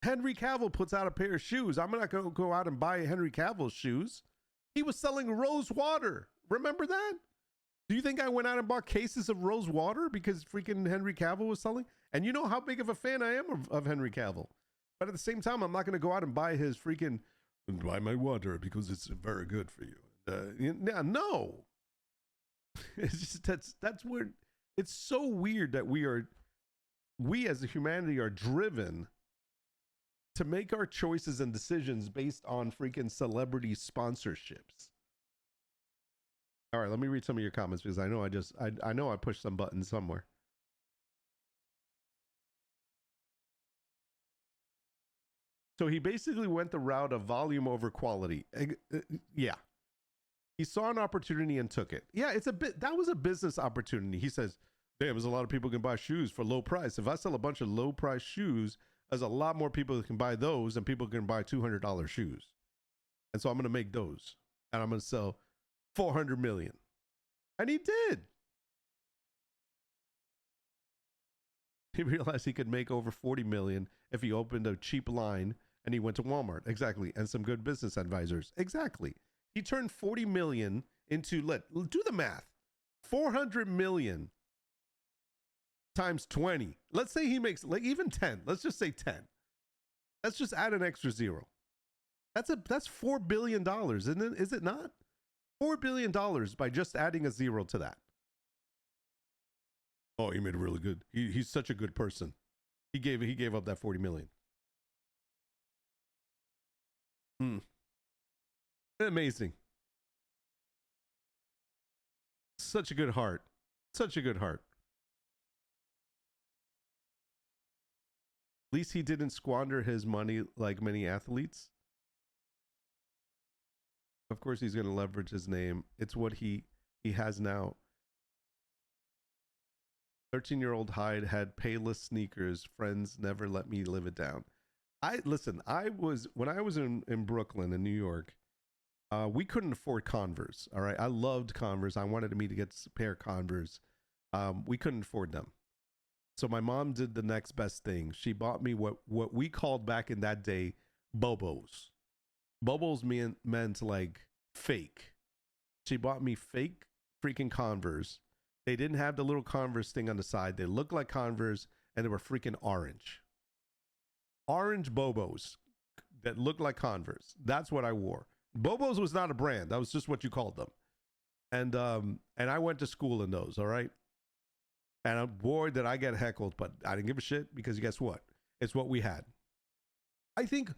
Henry Cavill puts out a pair of shoes. I'm not going to go out and buy Henry Cavill's shoes. He was selling rose water. Remember that? Do you think I went out and bought cases of rose water because freaking Henry Cavill was selling? And you know how big of a fan I am of Henry Cavill. But at the same time, I'm not going to go out and buy his freaking, buy my water because it's very good for you. No. It's just, that's where, it's so weird that we as a humanity are driven to make our choices and decisions based on freaking celebrity sponsorships. All right, let me read some of your comments because I know I know I pushed some buttons somewhere. So he basically went the route of volume over quality. Yeah. He saw an opportunity and took it. Yeah, that was a business opportunity. He says, damn, there's a lot of people can buy shoes for low price. If I sell a bunch of low price shoes, there's a lot more people that can buy those than people can buy $200 shoes. And so I'm going to make those and I'm going to sell 400 million. And he did. He realized he could make over 40 million if he opened a cheap line and he went to Walmart. Exactly. And some good business advisors. Exactly. He turned 40 million into, do the math. 400 million times 20. Let's say he makes like even 10. Let's just say 10. Let's just add an extra zero. That's $4 billion, isn't it? Is it not? $4 billion by just adding a zero to that. Oh, he made it really good. He's such a good person. He gave up that 40 million. Hmm. Amazing. Such a good heart. Such a good heart. At least he didn't squander his money like many athletes. Of course, he's going to leverage his name. It's what he has now. 13-year-old Hyde had Payless sneakers. Friends never let me live it down. When I was in Brooklyn in New York, we couldn't afford Converse. All right. I loved Converse. I wanted me to get a pair of Converse. We couldn't afford them. So my mom did the next best thing. She bought me what we called back in that day Bobos. Bobos meant like fake. She bought me fake freaking Converse. They didn't have the little Converse thing on the side. They looked like Converse and they were freaking orange. Orange Bobos that looked like Converse. That's what I wore. Bobos was not a brand. That was just what you called them. And I went to school in those, all right? And boy, did I get heckled, but I didn't give a shit because guess what? It's what we had. I think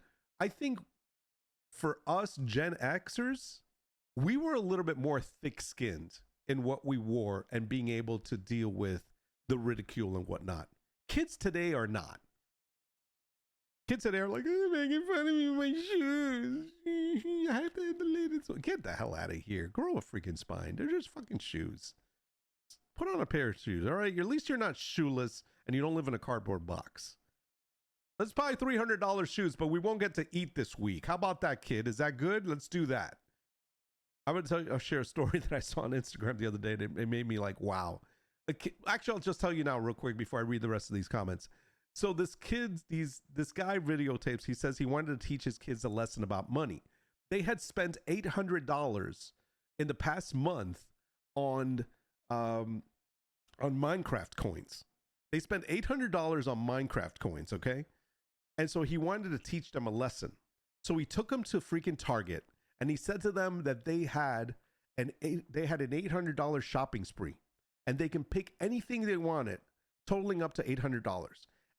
for us Gen Xers, we were a little bit more thick-skinned in what we wore and being able to deal with the ridicule and whatnot. Kids today are not. Kids today are like, oh, making fun of me with my shoes. I have to have the latest one. Get the hell out of here. Grow a freaking spine. They're just fucking shoes. Put on a pair of shoes, all right? At least you're not shoeless and you don't live in a cardboard box. Let's buy $300 shoes, but we won't get to eat this week. How about that, kid? Is that good? Let's do that. I'll share a story that I saw on Instagram the other day. It made me like, wow. Actually, I'll just tell you now real quick before I read the rest of these comments. So this guy videotapes, he says he wanted to teach his kids a lesson about money. They had spent $800 in the past month on Minecraft coins. They spent $800 on Minecraft coins, okay? And so he wanted to teach them a lesson. So he took them to freaking Target and he said to them that they had an $800 shopping spree and they can pick anything they wanted, totaling up to $800.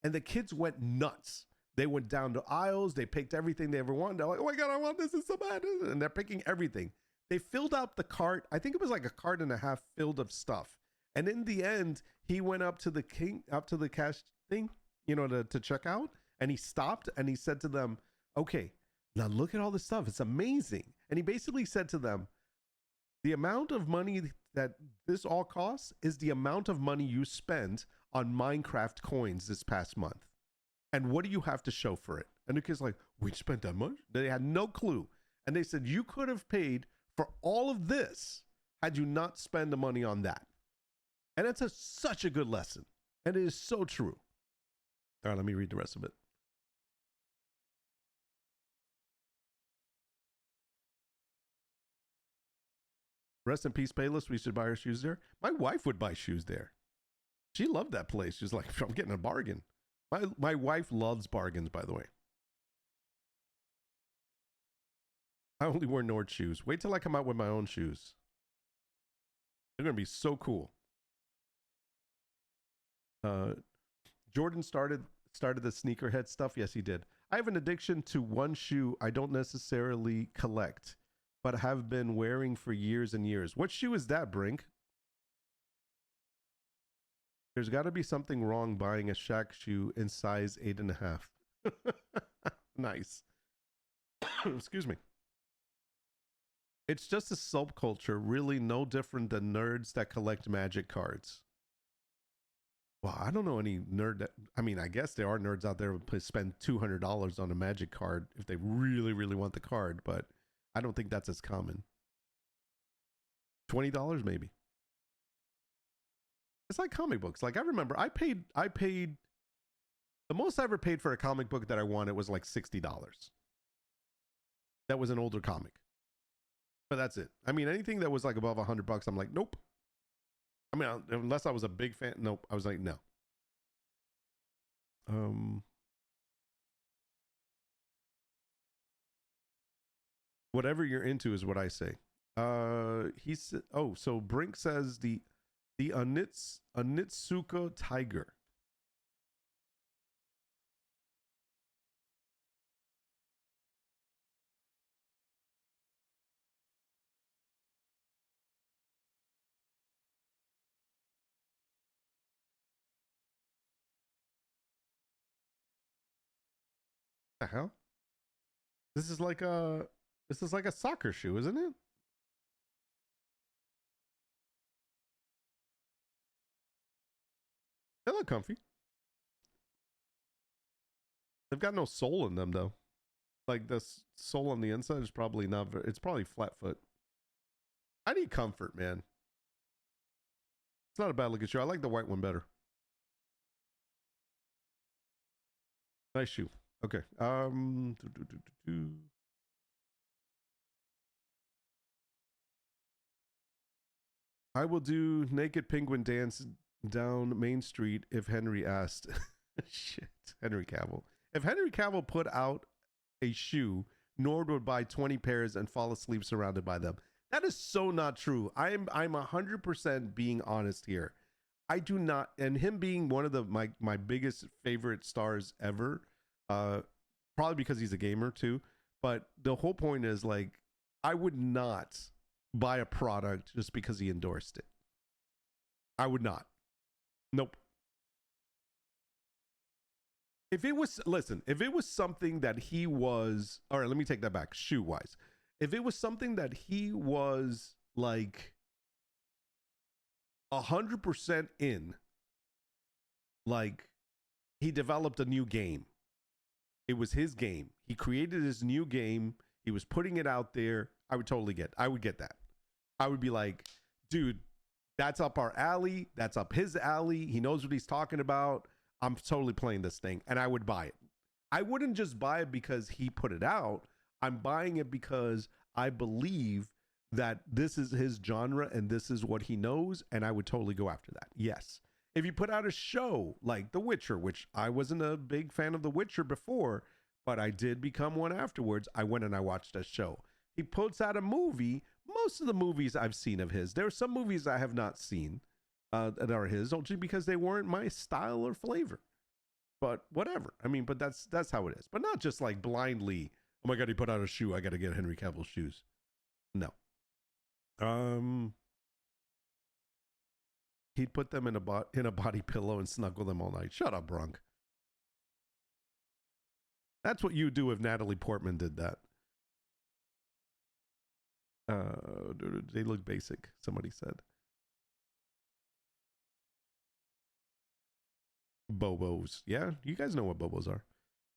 And the kids went nuts. They went down the aisles. They picked everything they ever wanted. They're like, oh my God, I want this. It's so bad. And they're picking everything. They filled out the cart. I think it was like a cart and a half filled of stuff. And in the end, he went up to the cash thing, to check out. And he stopped and he said to them, okay, now look at all this stuff. It's amazing. And he basically said to them, the amount of money that this all costs is the amount of money you spent on Minecraft coins this past month. And what do you have to show for it? And the kid's like, we spent that much? They had no clue. And they said, you could have paid for all of this had you not spend the money on that. And it's such a good lesson. And it is so true. All right, let me read the rest of it. Rest in peace, Payless. We should buy our shoes there. My wife would buy shoes there. She loved that place. She's like, I'm getting a bargain. My wife loves bargains, by the way. I only wear Nord shoes. Wait till I come out with my own shoes. They're going to be so cool. Jordan started the sneakerhead stuff. Yes, he did. I have an addiction to one shoe I don't necessarily collect, but have been wearing for years and years. What shoe is that, Brink? There's got to be something wrong buying a Shaq shoe in size 8.5. Nice. Excuse me. It's just a subculture, really no different than nerds that collect magic cards. Well, I don't know any nerd that, I mean, I guess there are nerds out there who spend $200 on a magic card if they really, really want the card, but I don't think that's as common. $20 maybe. It's like comic books. Like I remember I paid the most I ever paid for a comic book that I wanted was like $60. That was an older comic. But that's it. I mean, anything that was like above $100, I'm like, nope. I mean, unless I was a big fan, nope. I was like, no. Whatever you're into is what I say. He's oh, so Brink says the Onitsuka Tiger. The hell? This is like a soccer shoe, isn't it? They look comfy. They've got no sole in them though. Like the sole on the inside is probably not. It's probably flat foot. I need comfort, man. It's not a bad looking shoe. I like the white one better. Nice shoe. Okay. I will do naked penguin dance down Main Street if Henry asked. Shit, Henry Cavill. If Henry Cavill put out a shoe, Nord would buy 20 pairs and fall asleep surrounded by them. That is so not true. I'm 100% being honest here. I do not, and him being one of my biggest favorite stars ever, probably because he's a gamer too. But the whole point is like, I would not buy a product just because he endorsed it. I would not. Nope. If it was, listen, if it was something that he was, all right, let me take that back, shoe wise. If it was something that he was like 100% in, like he developed a new game, it was his game, he created his new game, he was putting it out there, I would get that. I would be like, dude, that's up our alley, that's up his alley, he knows what he's talking about, I'm totally playing this thing, and I would buy it. I wouldn't just buy it because he put it out. I'm buying it because I believe that this is his genre and this is what he knows, and I would totally go after that. Yes. If you put out a show like The Witcher, which I wasn't a big fan of The Witcher before, but I did become one afterwards, I went and I watched a show. He puts out a movie. Most of the movies I've seen of his, there are some movies I have not seen that are his, only because they weren't my style or flavor. But whatever. I mean, but that's how it is. But not just like blindly, oh my god, he put out a shoe, I gotta get Henry Cavill's shoes. No. He'd put them in a body pillow and snuggle them all night. Shut up, Bronk. That's what you do if Natalie Portman did that. They look basic, somebody said. Bobos. Yeah, you guys know what Bobos are.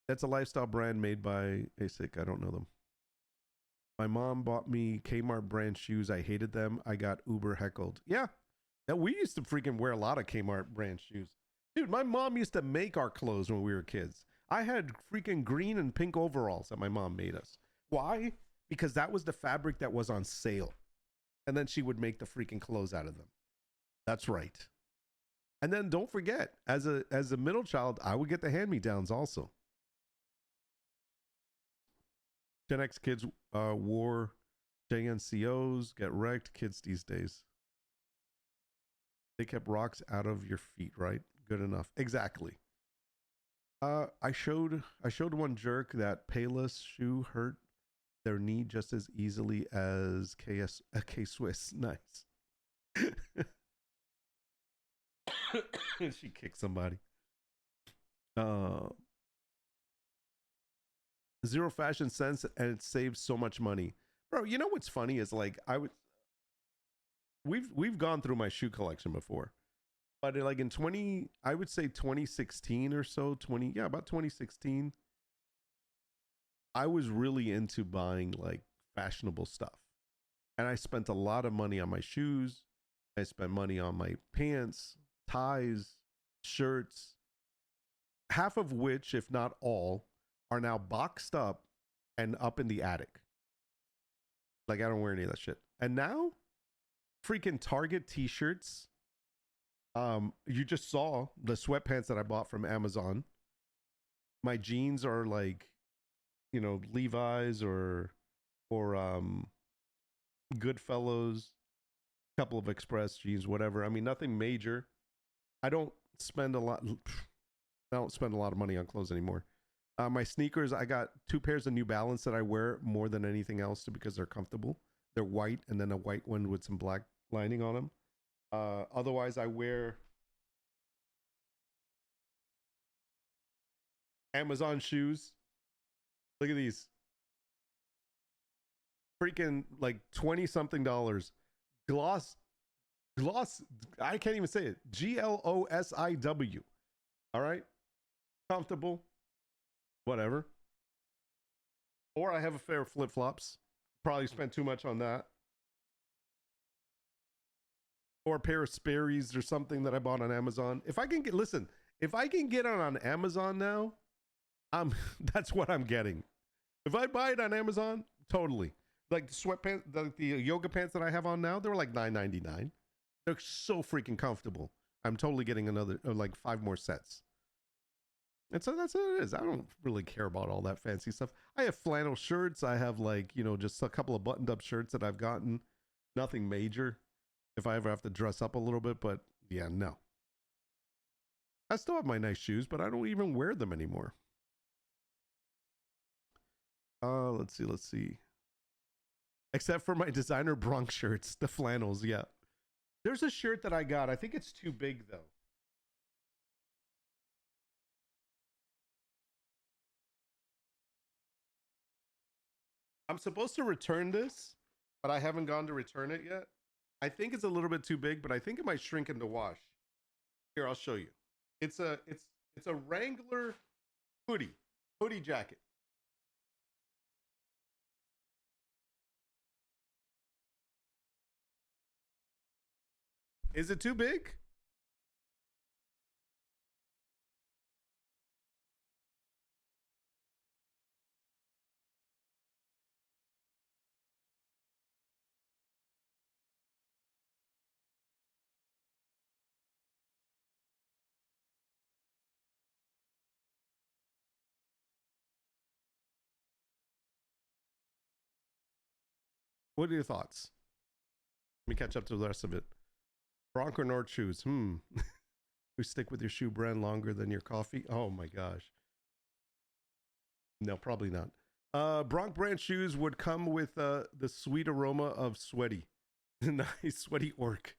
That's a lifestyle brand made by ASIC. I don't know them. My mom bought me Kmart brand shoes. I hated them. I got uber heckled. Yeah. Now, we used to freaking wear a lot of Kmart brand shoes. Dude, my mom used to make our clothes when we were kids. I had freaking green and pink overalls that my mom made us. Why? Because that was the fabric that was on sale. And then she would make the freaking clothes out of them. That's right. And then don't forget, as a middle child, I would get the hand-me-downs also. Gen X kids wore JNCOs, get wrecked. Kids these days, they kept rocks out of your feet, right? Good enough. Exactly. I showed one jerk that Payless shoe hurt their knee just as easily as K-Swiss. Nice. She kicked somebody. Zero fashion sense, and it saves so much money, bro. You know what's funny is like we've gone through my shoe collection before, but like in 2016 or so, about 2016, I was really into buying like fashionable stuff, and I spent a lot of money on my shoes. I spent money on my pants, ties, shirts, half of which, if not all, are now boxed up and up in the attic. Like, I don't wear any of that shit. And now, freaking Target t-shirts. You just saw the sweatpants that I bought from Amazon. My jeans are like, Levi's or or Goodfellows, couple of Express jeans, whatever. I mean, nothing major. I don't spend a lot. I don't spend a lot of money on clothes anymore. My sneakers, I got 2 pairs of New Balance that I wear more than anything else because they're comfortable. They're white, and then a white one with some black lining on them. Otherwise, I wear Amazon shoes. Look at these. Freaking like 20 something dollars. Gloss, I can't even say it. Glosiw. All right. Comfortable. Whatever. Or I have a pair of flip flops. Probably spent too much on that. Or a pair of Sperry's or something that I bought on Amazon. If I can get, listen, if I can get it on Amazon now, that's what I'm getting. If I buy it on Amazon, totally. Like the sweatpants, the yoga pants that I have on now, they were like $9.99. They're so freaking comfortable. I'm totally getting another, like 5 more sets. And so that's what it is. I don't really care about all that fancy stuff. I have flannel shirts. I have like, just a couple of buttoned up shirts that I've gotten. Nothing major. If I ever have to dress up a little bit, but yeah, no. I still have my nice shoes, but I don't even wear them anymore. Let's see. Except for my designer Bronx shirts, the flannels, yeah. There's a shirt that I got. I think it's too big though. I'm supposed to return this, but I haven't gone to return it yet. I think it's a little bit too big, but I think it might shrink in the wash. Here, I'll show you. It's a Wrangler hoodie jacket. Is it too big? What are your thoughts? Let me catch up to the rest of it. Bronc or Nord shoes? You stick with your shoe brand longer than your coffee? Oh my gosh. No, probably not. Bronc brand shoes would come with the sweet aroma of sweaty. Nice sweaty orc.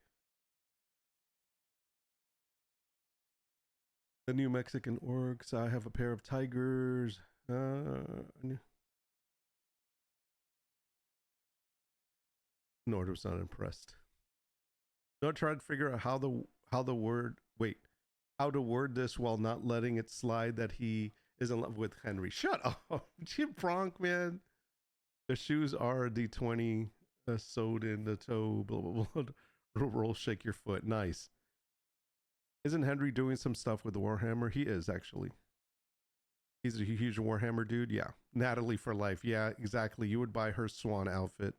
The New Mexican orcs. I have a pair of tigers. Nord was not impressed. Nord tried to figure out how to word this while not letting it slide that he is in love with Henry. Shut up, Jim Bronc, man. The shoes are a D20 sewed in the toe. Blah blah blah. Roll, shake your foot. Nice. Isn't Henry doing some stuff with the Warhammer? He is actually. He's a huge Warhammer dude. Yeah. Natalie for life. Yeah, exactly. You would buy her swan outfit.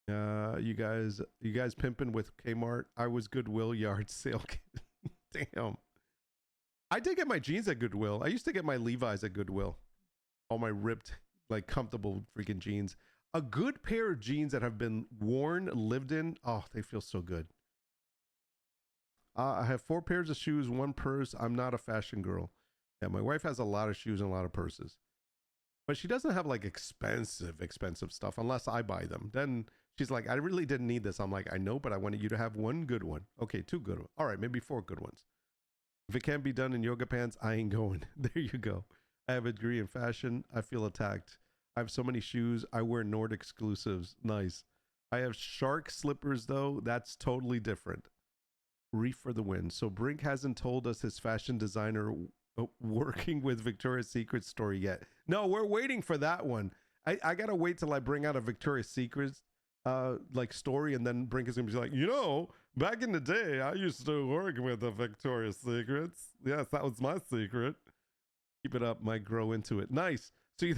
You guys pimping with Kmart. I was Goodwill yard sale. Damn. I did get my jeans at Goodwill. I used to get my Levi's at Goodwill. All my ripped, like comfortable freaking jeans. A good pair of jeans that have been worn, lived in. Oh, they feel so good. I have 4 pairs of shoes, 1 purse. I'm not a fashion girl. Yeah, my wife has a lot of shoes and a lot of purses. But she doesn't have like expensive stuff unless I buy them. Then she's like, I really didn't need this. I'm like, I know, but I wanted you to have 1 good one. Okay, 2 good ones. All right, maybe 4 good ones. If it can't be done in yoga pants, I ain't going. There you go. I have a degree in fashion. I feel attacked. I have so many shoes. I wear Nord exclusives. Nice. I have shark slippers though. That's totally different. Reef for the win. So Brink hasn't told us his fashion designer working with Victoria's Secret story yet. No, we're waiting for that one. I gotta wait till I bring out a Victoria's Secret like story, and then Brink is gonna be like, back in the day, I used to work with the Victoria's Secrets. Yes, that was my secret. Keep it up, might grow into it. Nice. So you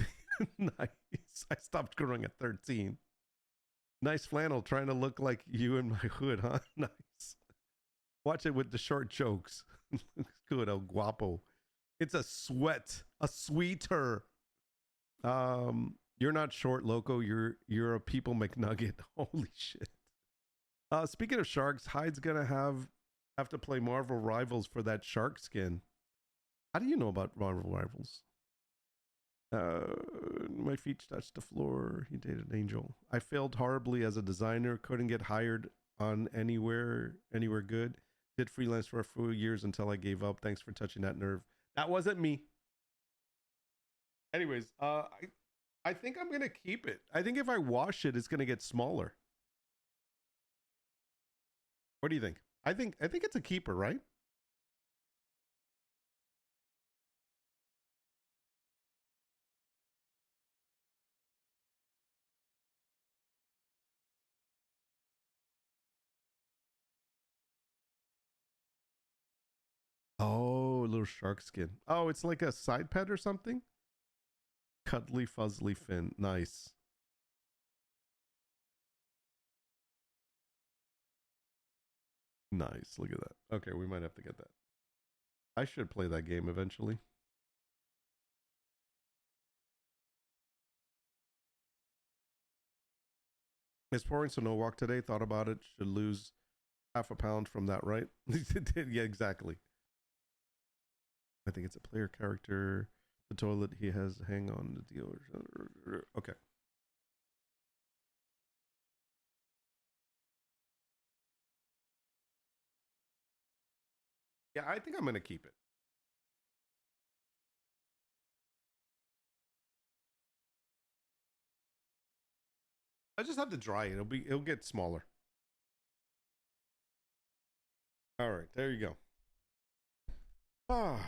nice. I stopped growing at 13. Nice flannel, trying to look like you in my hood, huh? Nice. Watch it with the short jokes. Good, El Guapo. It's a sweater. You're not short, Loco. You're a people McNugget. Holy shit. Speaking of sharks, Hyde's gonna have to play Marvel Rivals for that shark skin. How do you know about Marvel Rivals? My feet touched the floor. He dated an angel. I failed horribly as a designer. Couldn't get hired on anywhere good. Did freelance for a few years until I gave up. Thanks for touching that nerve. That wasn't me. Anyways, I think I'm gonna keep it. I think if I wash it, it's gonna get smaller. What do you think? I think it's a keeper, right? Oh, a little shark skin. Oh, it's like a side pet or something? Cuddly, fuzzly fin. Nice. Nice. Look at that. Okay, we might have to get that. I should play that game eventually. Is pouring so no walk today. Thought about it. Should lose half a pound from that, right? Yeah, exactly. I think it's a player character. The toilet he has hang on the deal. Okay. Yeah, I think I'm gonna keep it. I just have to dry it. It'll get smaller. All right, there you go. Ah.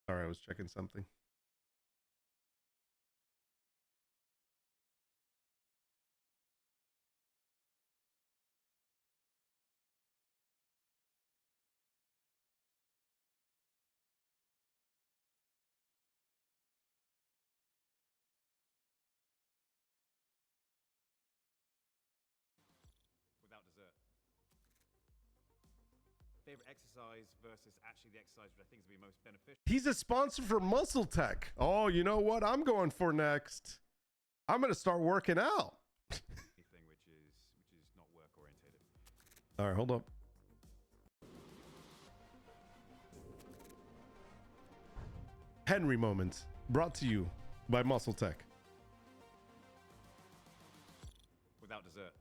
Sorry, I was checking something. Without dessert. Favorite exercise versus actually the exercise which I think is going to be most beneficial. He's a sponsor for Muscle Tech. Oh, you know what? I'm going for next. I'm gonna start working out. Anything which is not work orientated. All right, hold up. Henry Moments, brought to you by Muscle Tech. Without dessert.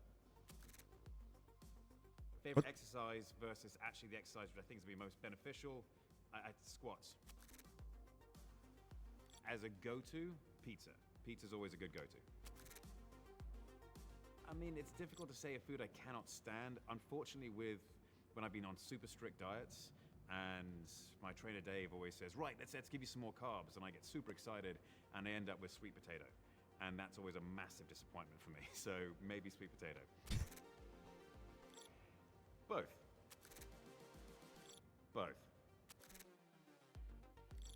Favorite exercise versus actually the exercise which I think is going to be most beneficial. Squats. As a go-to, pizza. Pizza's always a good go-to. I mean, it's difficult to say a food I cannot stand. Unfortunately, when I've been on super strict diets, and my trainer Dave always says, right, let's give you some more carbs, and I get super excited, and I end up with sweet potato, and that's always a massive disappointment for me. So maybe sweet potato. Both.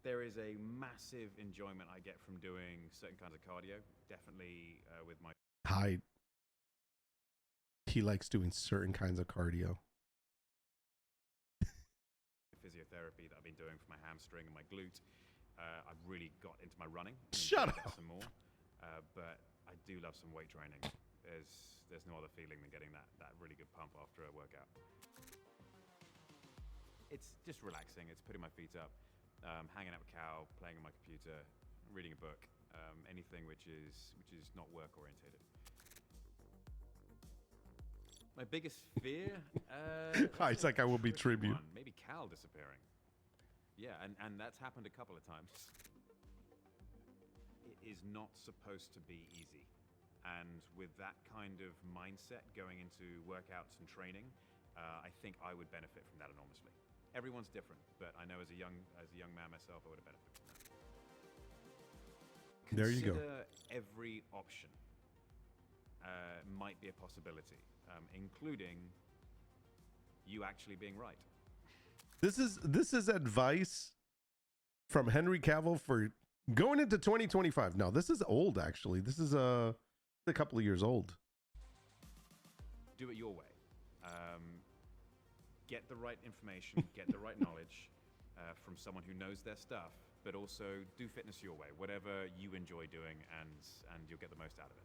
There is a massive enjoyment I get from doing certain kinds of cardio. Definitely with my Hyde. He likes doing certain kinds of cardio. physiotherapy that I've been doing for my hamstring and my glute. I've really got into my running. Shut up. Some more, but I do love some weight training. There's no other feeling than getting that really good pump after a workout. It's just relaxing. It's putting my feet up, hanging out with Cal, playing on my computer, reading a book, anything which is not work orientated. My biggest fear? It's like I will be tribute. Maybe Cal disappearing. Yeah, and that's happened a couple of times. It is not supposed to be easy. And with that kind of mindset going into workouts and training, I think I would benefit from that enormously. Everyone's different, but I know as a young man myself, I would have benefited from that. There you go. Consider every option might be a possibility, including you actually being right. This is advice from Henry Cavill for going into 2025. No, this is old actually. This is a couple of years old. Do it your way. Get the right information, get the right knowledge from someone who knows their stuff, but also do fitness your way, whatever you enjoy doing, and you'll get the most out of it.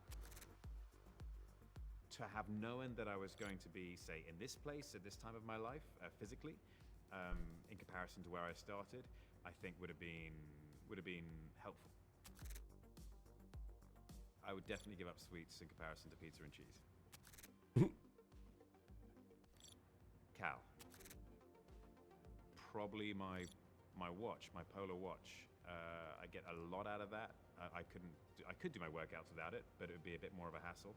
To have known that I was going to be, say, in this place at this time of my life, physically, in comparison to where I started, I think would have been helpful. I would definitely give up sweets in comparison to pizza and cheese. Cal. Probably my watch, my Polar watch. I get a lot out of that. I could do my workouts without it, but it would be a bit more of a hassle.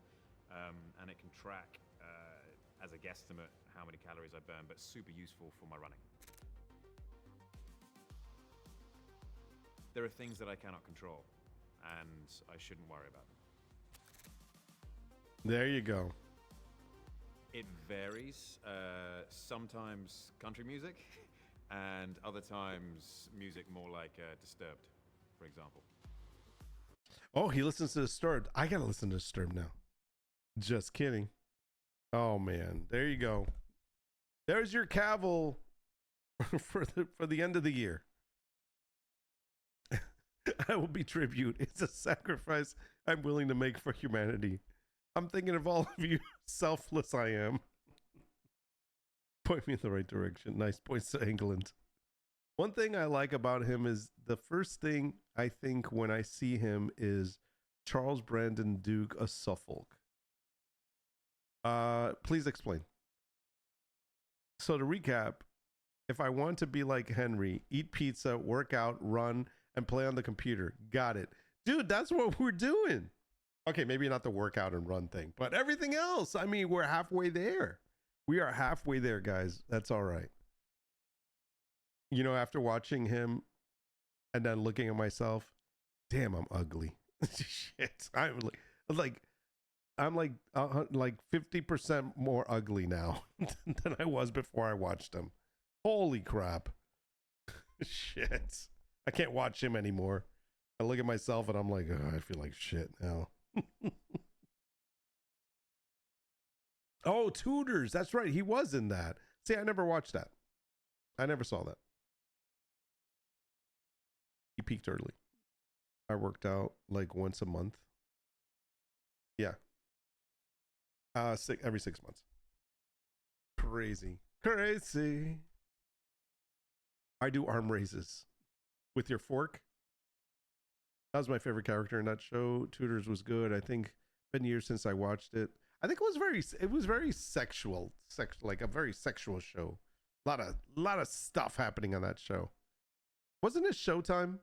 And it can track as a guesstimate how many calories I burn, but super useful for my running. There are things that I cannot control, and I shouldn't worry about them. There you go. It varies. Sometimes country music, and other times music more like Disturbed, for example. Oh, he listens to Disturbed. I gotta listen to Disturbed now. Just kidding. Oh man, there you go. There's your Cavill for the end of the year. I will be tribute. It's a sacrifice I'm willing to make for humanity. I'm thinking of all of you selfless I am. Point me in the right direction. Nice points to England. One thing I like about him is the first thing I think when I see him is Charles Brandon, Duke of Suffolk. Please explain. So to recap, if I want to be like Henry, eat pizza, work out, run, and play on the computer. Got it. Dude, that's what we're doing. Okay, maybe not the workout and run thing, but everything else. I mean, we're halfway there. We are halfway there, guys. That's all right. You know, after watching him and then looking at myself, damn, I'm ugly. Shit. I'm like 50% more ugly now than I was before I watched him. Holy crap. Shit. I can't watch him anymore. I look at myself and I'm like, oh, I feel like shit now. Oh, Tudors. That's right. He was in that. See, I never watched that. I never saw that. He peaked early. I worked out like once a month. Yeah. Every 6 months. Crazy. Crazy. I do arm raises with your fork. That was my favorite character in that show. Tudors was good. I think been years since I watched it. I think it was very sexual, like a very sexual show. A lot of stuff happening on that show. Wasn't it Showtime?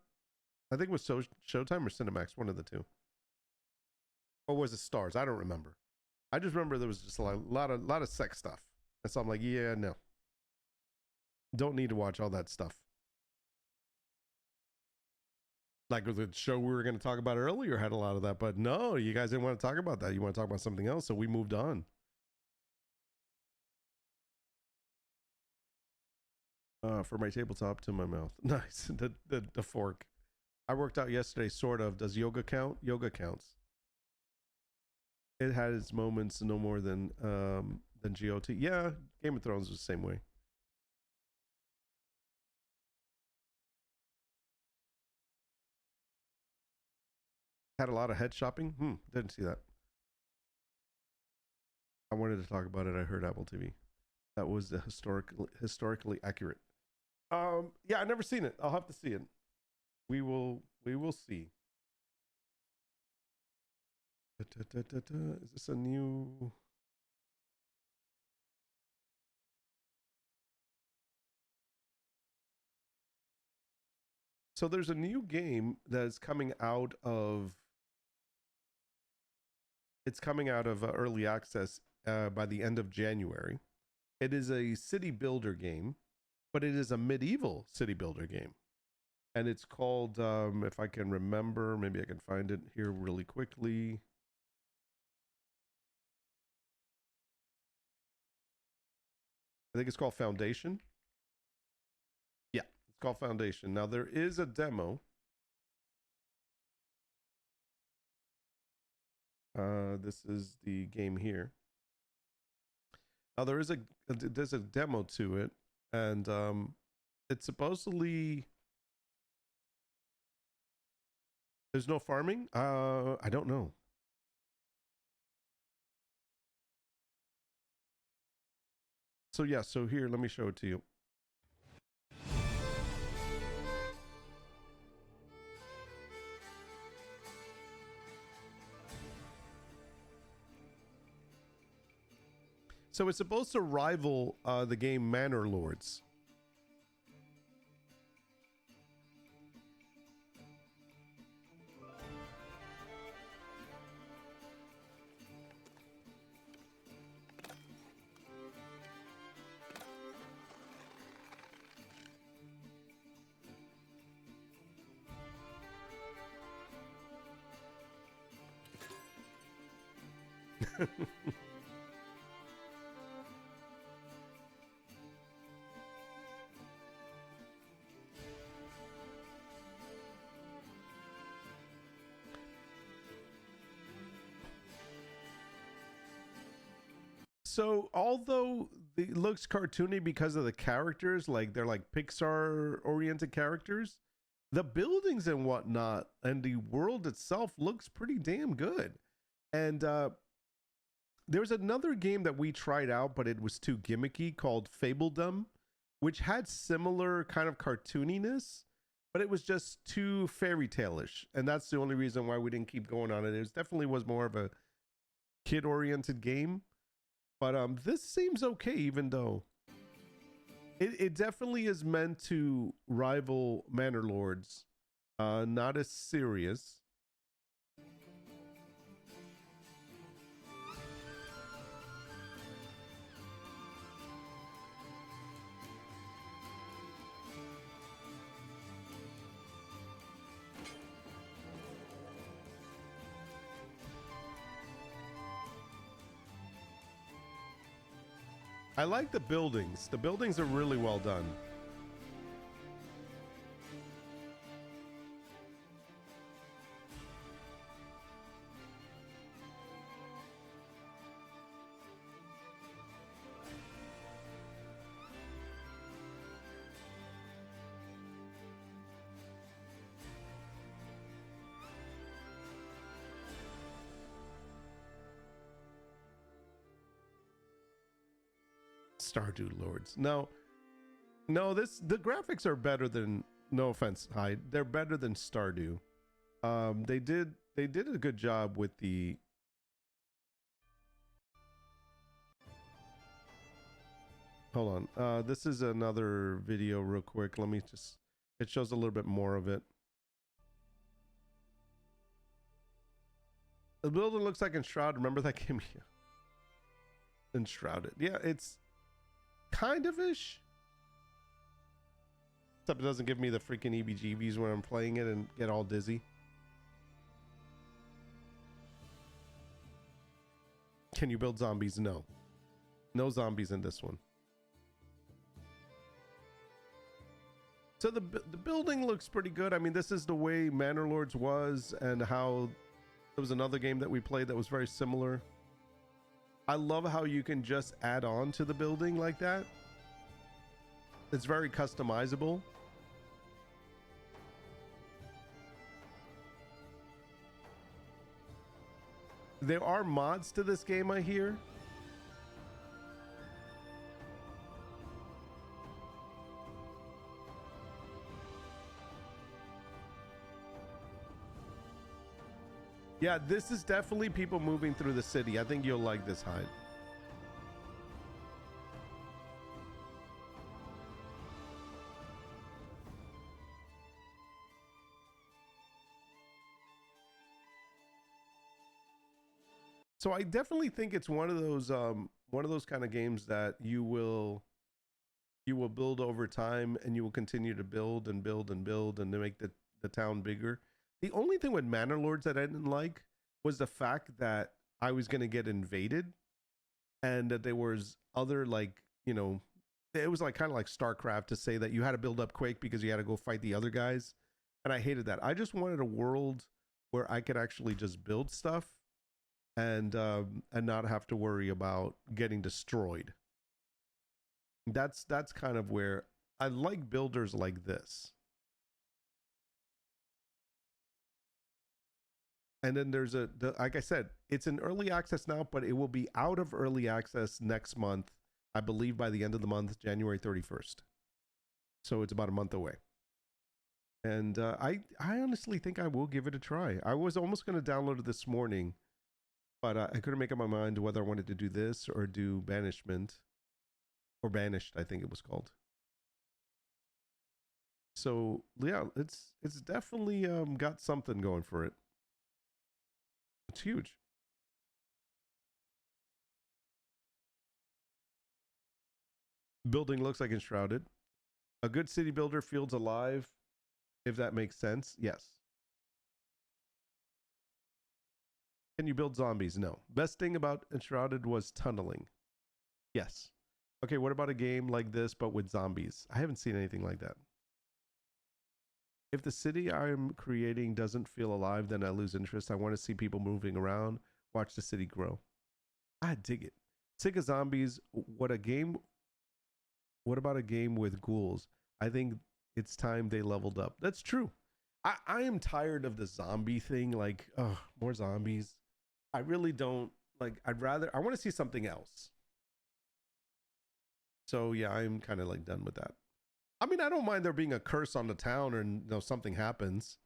I think it was Showtime or Cinemax, one of the two. Or was it Stars? I don't remember. I just remember there was just a lot of sex stuff. And so I'm like, yeah, no. Don't need to watch all that stuff. Like the show we were going to talk about earlier had a lot of that, but no, you guys didn't want to talk about that. You want to talk about something else, so we moved on. For my tabletop to my mouth. Nice. The fork. I worked out yesterday, sort of. Does yoga count? Yoga counts. It had its moments no more than GOT. Yeah, Game of Thrones was the same way. Had a lot of head shopping. Didn't see that. I wanted to talk about it. I heard Apple TV. That was the historically accurate. Yeah, I've never seen it. I'll have to see it. We will see. Is this a new? So there's a new game that's coming out of. It's coming out of early access by the end of January. It is a city builder game, but it is a medieval city builder game. And it's called, if I can remember, maybe I can find it here really quickly. I think it's called Foundation. Yeah, it's called Foundation. Now there is a demo. This is the game here. Now there's a demo to it, and it's supposedly there's no farming. I don't know. So yeah, so here, let me show it to you. So it's supposed to rival the game Manor Lords. So although it looks cartoony because of the characters, like they're like Pixar oriented characters, the buildings and whatnot and the world itself looks pretty damn good. And there's another game that we tried out, but it was too gimmicky, called Fabledom, which had similar kind of cartooniness, but it was just too fairy tale-ish. And that's the only reason why we didn't keep going on it. It definitely was more of a kid oriented game. But this seems okay, even though it definitely is meant to rival Manor Lords. Not as serious. I like the buildings. The buildings are really well done. Stardew Lords. No, the graphics are better than, no offense, Hyde, they're better than Stardew. They did a good job with the hold on. This is another video real quick. Let me just, it shows a little bit more of it. The building looks like Enshrouded. Remember that game? Enshrouded. Yeah, it's kind of ish. Except it doesn't give me the freaking EBGBs when I'm playing it and get all dizzy. Can you build zombies? No. No zombies in this one. So the building looks pretty good. I mean, this is the way Manor Lords was, and how there was another game that we played that was very similar. I love how you can just add on to the building like that. It's very customizable. There are mods to this game, I hear. Yeah, this is definitely people moving through the city. I think you'll like this, Hyde. So I definitely think it's one of those kind of games that you will build over time, and you will continue to build and build and build and to make the town bigger. The only thing with Manor Lords that I didn't like was the fact that I was going to get invaded, and that there was other, like, you know, it was like kind of like StarCraft to say that you had to build up quick because you had to go fight the other guys. And I hated that. I just wanted a world where I could actually just build stuff and not have to worry about getting destroyed. That's kind of where I like builders like this. And then there's like I said, it's in early access now, but it will be out of early access next month, I believe by the end of the month, January 31st. So it's about a month away. And I honestly think I will give it a try. I was almost going to download it this morning, but I couldn't make up my mind whether I wanted to do this or do Banishment, or Banished, I think it was called. So yeah, it's definitely got something going for it. It's huge. Building looks like Enshrouded. A good city builder feels alive, if that makes sense. Yes. Can you build zombies? No. Best thing about Enshrouded was tunneling. Yes. Okay, what about a game like this but with zombies? I haven't seen anything like that. If the city I'm creating doesn't feel alive, then I lose interest. I want to see people moving around, watch the city grow. I dig it. Sick of zombies. What about a game with ghouls? I think it's time they leveled up. That's true. I am tired of the zombie thing. Like, oh, more zombies. I really don't like. I want to see something else. So yeah, I'm kind of like done with that. I mean, I don't mind there being a curse on the town, or something happens,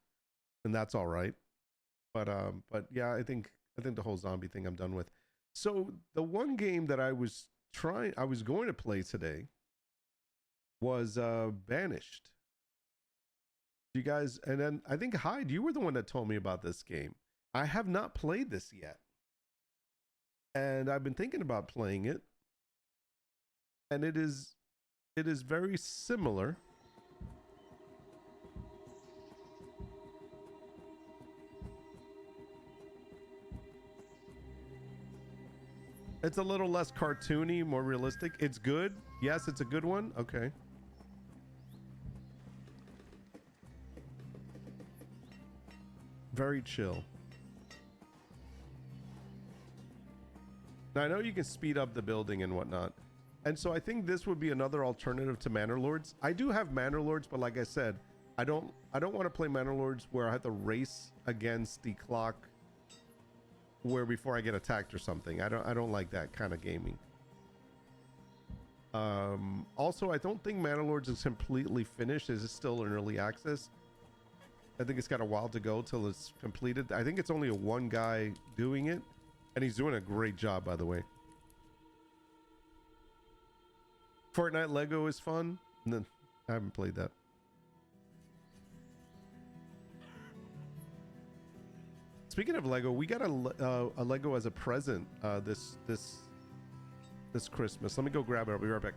and that's all right. But yeah, I think the whole zombie thing I'm done with. So the one game that I was going to play today was Banished. You guys, and then I think Hyde, you were the one that told me about this game. I have not played this yet, and I've been thinking about playing it, and it is very similar. It's a little less cartoony, more realistic. It's good. Yes, it's a good one. Okay. Very chill. Now, I know you can speed up the building and whatnot. And so I think this would be another alternative to Manor Lords. I do have Manor Lords, but like I said, I don't want to play Manor Lords where I have to race against the clock where before I get attacked or something. I don't like that kind of gaming. Also, I don't think Manor Lords is completely finished. It's still in early access. I think it's got a while to go till it's completed. I think it's only one guy doing it, and he's doing a great job, by the way. Fortnite Lego is fun. And then I haven't played that. Speaking of Lego, we got a Lego as a present this Christmas. Let me go grab it. I'll be right back.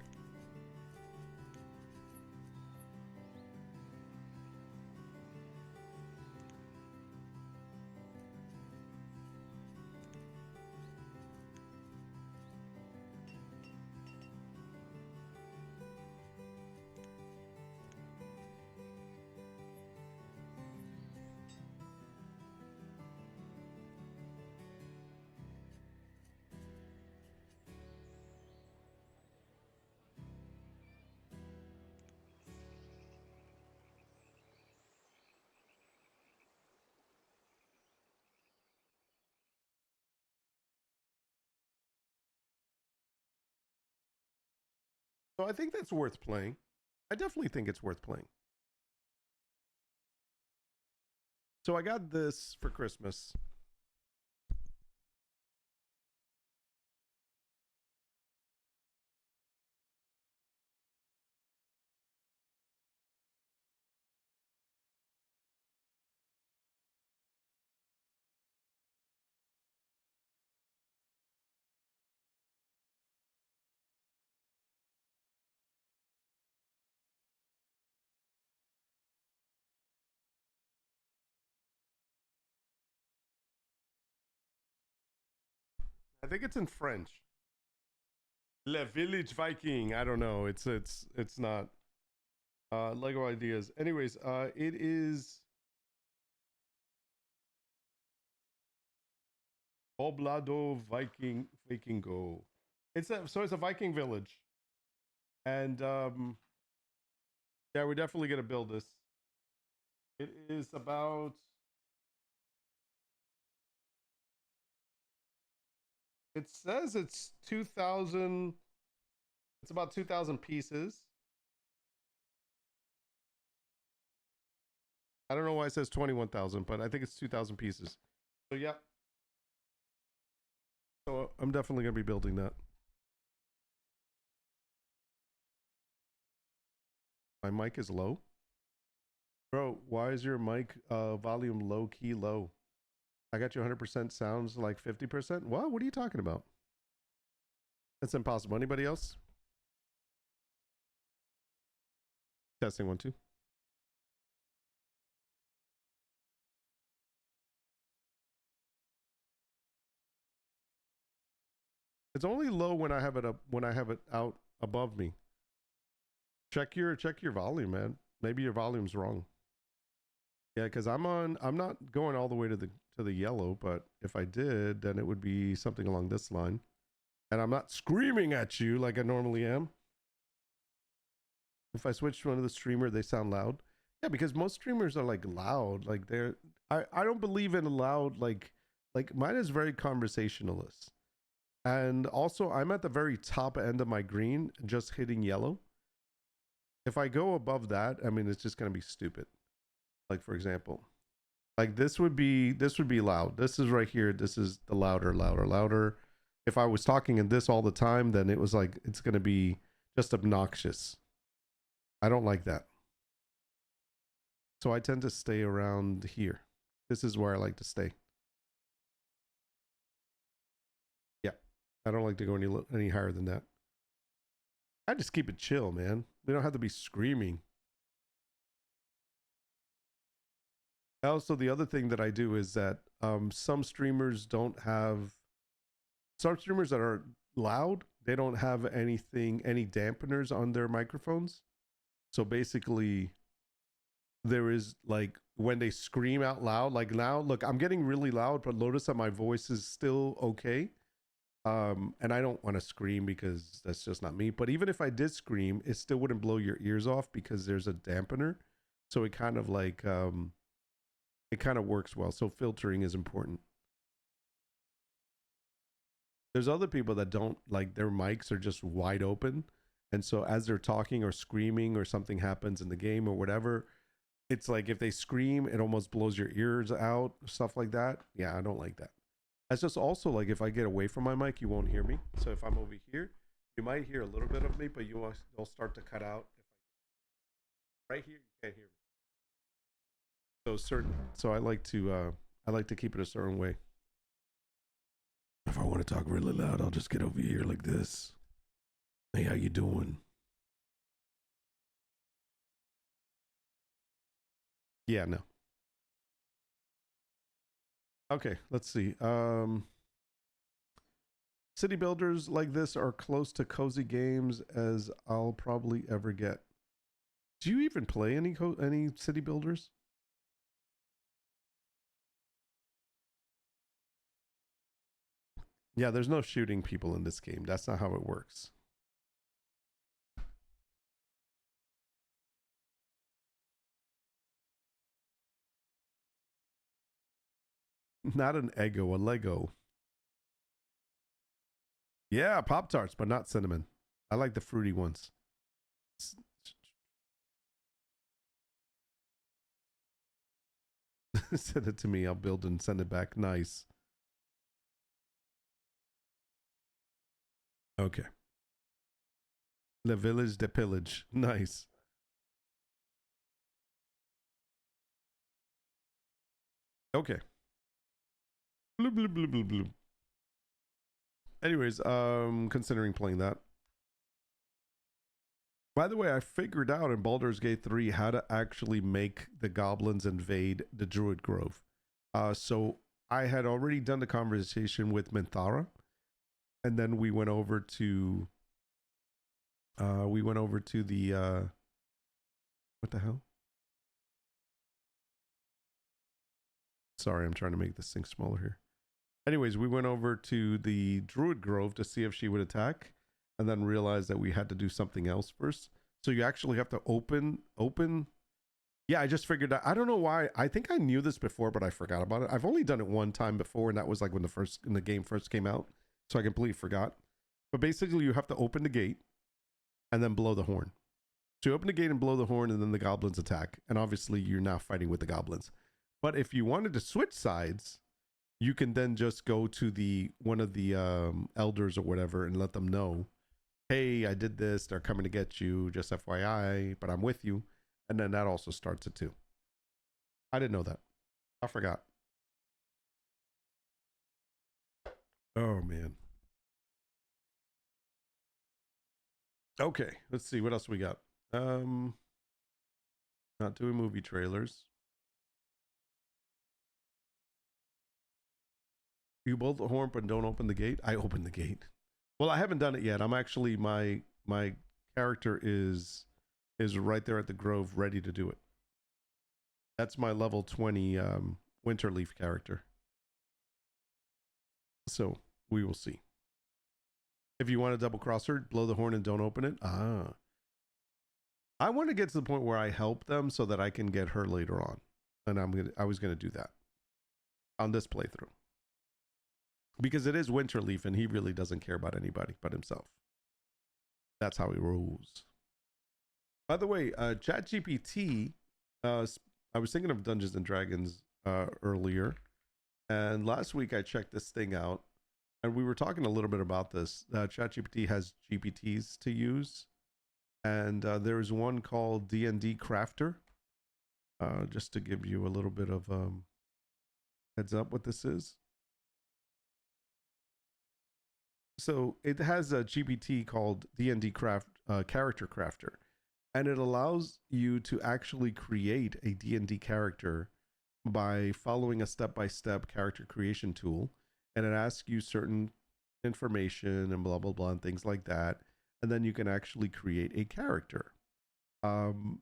So I think that's worth playing. I definitely think it's worth playing. So I got this for Christmas. I think it's in French. Le Village Viking. I don't know. It's not. Lego ideas. Anyways, it is Poblado Vikingo. It's a Viking village, and yeah, we're definitely gonna build this. It is about. It says it's 2,000. It's about 2,000 pieces. I don't know why it says 21,000, but I think it's 2,000 pieces. So yeah. So I'm definitely gonna be building that. My mic is low. Bro, why is your mic volume low key low? I got you 100%, sounds like 50%. What? What are you talking about? That's impossible. Anybody else? Testing 1 2. It's only low when I have it up, when I have it out above me. Check your volume, man. Maybe your volume's wrong. Yeah, because I'm not going all the way to the yellow, but if I did, then it would be something along this line. And I'm not screaming at you like I normally am. If I switch to another streamer, they sound loud. Yeah, because most streamers are like loud. Like I don't believe in loud, like mine is very conversationalist. And also I'm at the very top end of my green, just hitting yellow. If I go above that, I mean, it's just going to be stupid. Like, for example, like this would be loud. This is right here. This is the louder. If I was talking in this all the time, then it was like, it's going to be just obnoxious. I don't like that. So I tend to stay around here. This is where I like to stay. Yeah. I don't like to go any higher than that. I just keep it chill, man. We don't have to be screaming. Also, the other thing that I do is that some streamers that are loud, they don't have any dampeners on their microphones. So basically, there is like when they scream out loud, like now, look, I'm getting really loud, but notice that my voice is still okay. And I don't want to scream because that's just not me. But even if I did scream, it still wouldn't blow your ears off because there's a dampener. So it kind of like it kind of works well. So filtering is important. There's other people that don't, like, their mics are just wide open. And so as they're talking or screaming or something happens in the game or whatever, it's like if they scream, it almost blows your ears out, stuff like that. Yeah, I don't like that. That's just also like if I get away from my mic, you won't hear me. So if I'm over here, you might hear a little bit of me, but you'll start to cut out. Right here, you can't hear me. So I like to keep it a certain way. If I want to talk really loud, I'll just get over here like this. Hey, how you doing? Yeah, no. Okay, let's see. City builders like this are close to cozy games as I'll probably ever get. Do you even play any city builders? Yeah, there's no shooting people in this game. That's not how it works. Not an Eggo, a Lego. Yeah, Pop Tarts, but not cinnamon. I like the fruity ones. Send it to me. I'll build and send it back. Nice. Okay. Le Village de Pillage. Nice. Okay. Bloop, bloop, bloop, bloop, bloop. Anyways, considering playing that. By the way, I figured out in Baldur's Gate 3 how to actually make the goblins invade the Druid Grove. So I had already done the conversation with Minthara, and then we went over to We went over to the what the hell? Sorry, I'm trying to make this thing smaller here. Anyways, we went over to the Druid Grove to see if she would attack, and then realized that we had to do something else first. So you actually have to open. Yeah, I just figured out. I don't know why. I think I knew this before, but I forgot about it. I've only done it one time before, and that was like when the game first came out. So I completely forgot. But basically, you have to open the gate and then blow the horn. So you open the gate and blow the horn, and then the goblins attack. And obviously, you're now fighting with the goblins. But if you wanted to switch sides, you can then just go to the one of the elders or whatever and let them know, hey, I did this. They're coming to get you. Just FYI, but I'm with you. And then that also starts it too. I didn't know that. I forgot. Oh, man. Okay, let's see what else we got. Not doing movie trailers. You blow the horn but don't open the gate. I open the gate. Well, I haven't done it yet. I'm actually my character is right there at the grove, ready to do it. That's my level 20 Winterleaf character. So we will see. If you want to double cross her, blow the horn and don't open it. Ah. I want to get to the point where I help them so that I can get her later on. And I was gonna do that on this playthrough. Because it is Winterleaf and he really doesn't care about anybody but himself. That's how he rolls. By the way, ChatGPT, I was thinking of Dungeons and Dragons earlier, and last week I checked this thing out, and we were talking a little bit about this. ChatGPT has GPTs to use, and there's one called D&D Crafter. Just to give you a little bit of heads up what this is. So it has a GPT called D&D Character Crafter, and it allows you to actually create a D&D character by following a step-by-step character creation tool, and it asks you certain information and blah blah blah and things like that, and then you can actually create a character.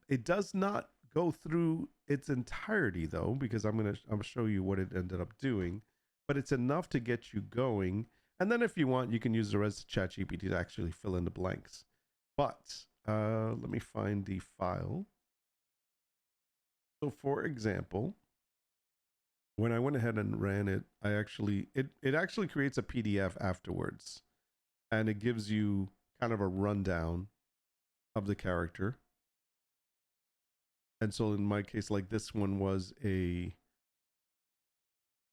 It does not go through its entirety though, because I'm gonna show you what it ended up doing, but it's enough to get you going. And then if you want, you can use the rest of ChatGPT to actually fill in the blanks. But let me find the file. So for example, when I went ahead and ran it, it actually creates a PDF afterwards. And it gives you kind of a rundown of the character. And so in my case, like this one was a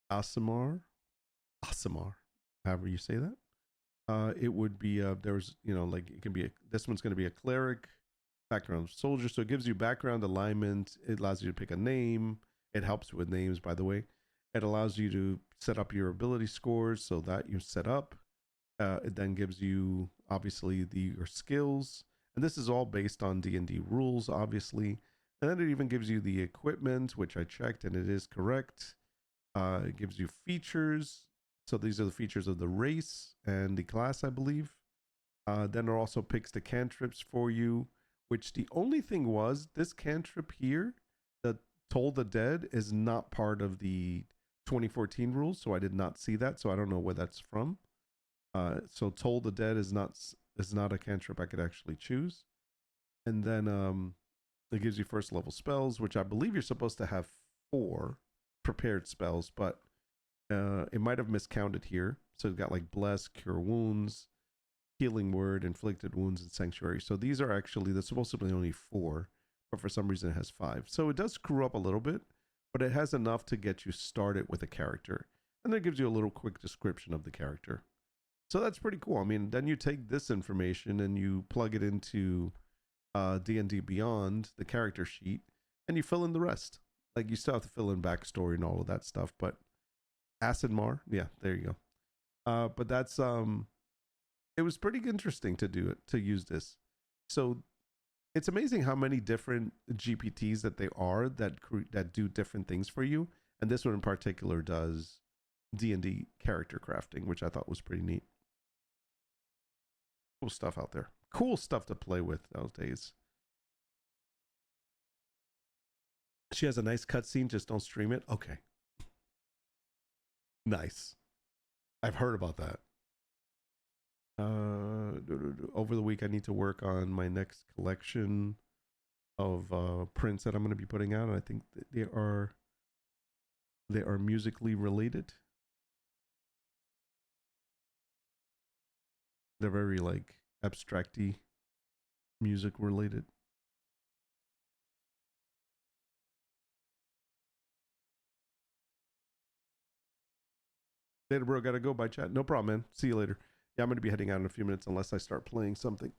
Aasimar, however you say that. It would be there's like it can be this one's going to be a cleric, background soldier, so it gives you background alignment. It allows you to pick a name. It helps with names, by the way. It allows you to set up your ability scores so that you set up. It then gives you obviously your skills, and this is all based on D&D rules, obviously. And then it even gives you the equipment, which I checked and it is correct. It gives you features. So these are the features of the race and the class, I believe. Then it also picks the cantrips for you, which the only thing was this cantrip here, the Toll the Dead, is not part of the 2014 rules. So I did not see that. So I don't know where that's from. So Toll the Dead is not a cantrip I could actually choose. And then it gives you first level spells, which I believe you're supposed to have 4 prepared spells, but it might have miscounted here. So it's got like Bless, Cure Wounds, Healing Word, Inflicted Wounds, and Sanctuary. So these are actually, there's supposed to be only 4, but for some reason it has 5. So it does screw up a little bit, but it has enough to get you started with a character. And then it gives you a little quick description of the character. So that's pretty cool. I mean, then you take this information and you plug it into D&D Beyond, the character sheet, and you fill in the rest. Like you still have to fill in backstory and all of that stuff, but Aasimar, yeah, there you go. But that's it was pretty interesting to use this. So it's amazing how many different GPTs that they are that do different things for you, and this one in particular does D&D character crafting, which I thought was pretty neat. Cool stuff out there. Cool stuff to play with those days. She has a nice cutscene. Just don't stream it. Okay. Nice. I've heard about that. Over the week, I need to work on my next collection of prints that I'm going to be putting out. And I think that they are musically related. They're very like abstracty music related. Later, bro. Gotta go. Bye, chat. No problem, man. See you later. Yeah, I'm gonna be heading out in a few minutes unless I start playing something.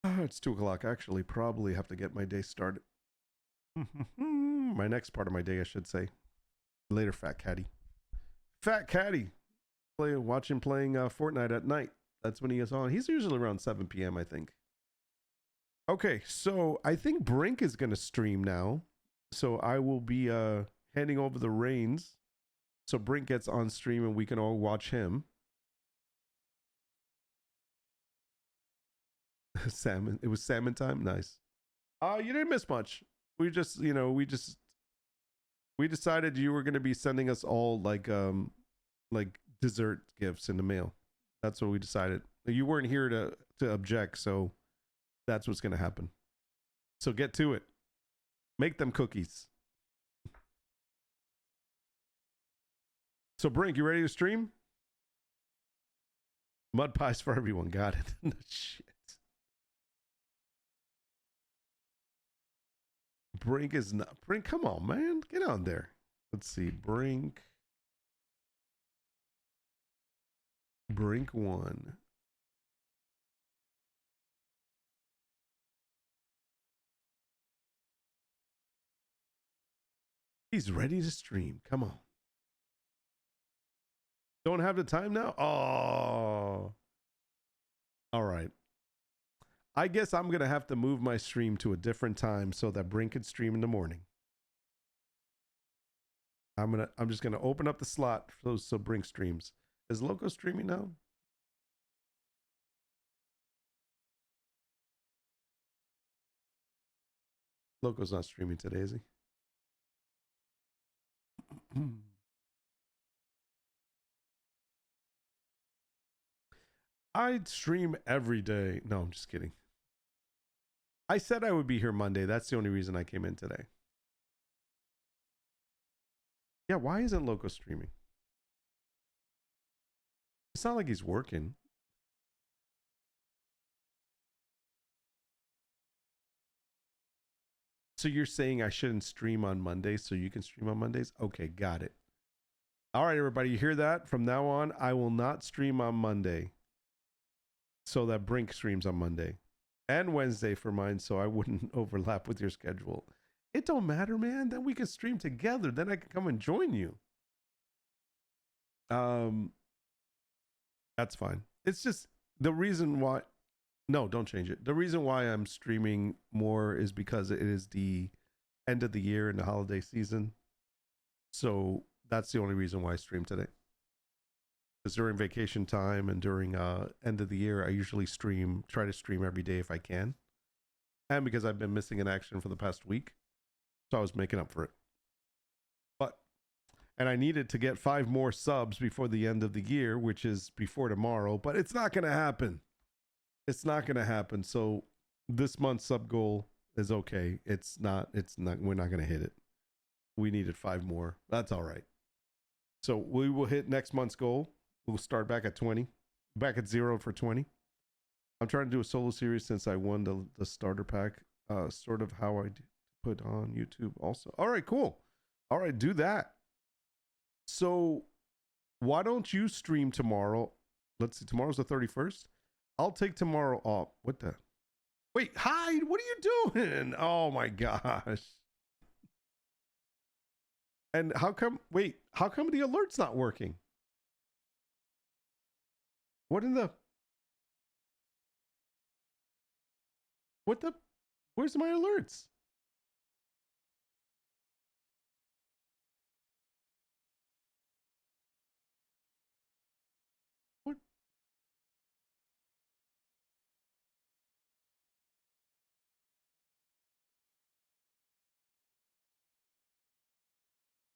It's 2 o'clock. Actually, probably have to get my day started. My next part of my day, I should say. Later, Fat Caddy. Fat Caddy. Watch him playing Fortnite at night. That's when he is on. He's usually around 7 p.m., I think. Okay, so I think Brink is going to stream now. So I will be handing over the reins. So Brink gets on stream and we can all watch him. Salmon. It was salmon time. Nice. You didn't miss much. We just, we decided you were going to be sending us all like dessert gifts in the mail. That's what we decided. You weren't here to object, so that's what's going to happen. So get to it. Make them cookies. So Brink, you ready to stream? Mud pies for everyone. Got it. Shit. Brink is not. Brink, come on, man. Get on there. Let's see. Brink 1. He's ready to stream. Come on. Don't have the time now? Oh. All right. I guess I'm going to have to move my stream to a different time so that Brink can stream in the morning. I'm just going to open up the slot so Brink streams. Is Loco streaming now? Loco's not streaming today, is he? I'd stream every day. No, I'm just kidding. I said I would be here Monday. That's the only reason I came in today. Yeah, why isn't Loco streaming? It's not like he's working. So you're saying I shouldn't stream on Mondays so you can stream on Mondays? Okay, got it. All right, everybody, you hear that? From now on, I will not stream on Monday so that Brink streams on Monday and Wednesday for mine so I wouldn't overlap with your schedule. It don't matter, man. Then we can stream together. Then I can come and join you. That's fine. It's just the reason why. No, don't change it. The reason why I'm streaming more is because it is the end of the year and the holiday season. So that's the only reason why I stream today. Because during vacation time and during end of the year, I usually try to stream every day if I can. And because I've been missing in action for the past week. So I was making up for it. And I needed to get 5 more subs before the end of the year, which is before tomorrow, but it's not going to happen. It's not going to happen. So this month's sub goal is okay. We're not going to hit it. We needed 5 more. That's all right. So we will hit next month's goal. We'll start back at 20, back at 0 for 20. I'm trying to do a solo series since I won the starter pack, sort of how I put on YouTube also. All right, cool. All right, do that. So why don't you stream tomorrow? Let's see, tomorrow's the 31st. I'll take tomorrow off. What the? Wait, hide. What are you doing? Oh my gosh. And how come the alert's not working? Where's my alerts?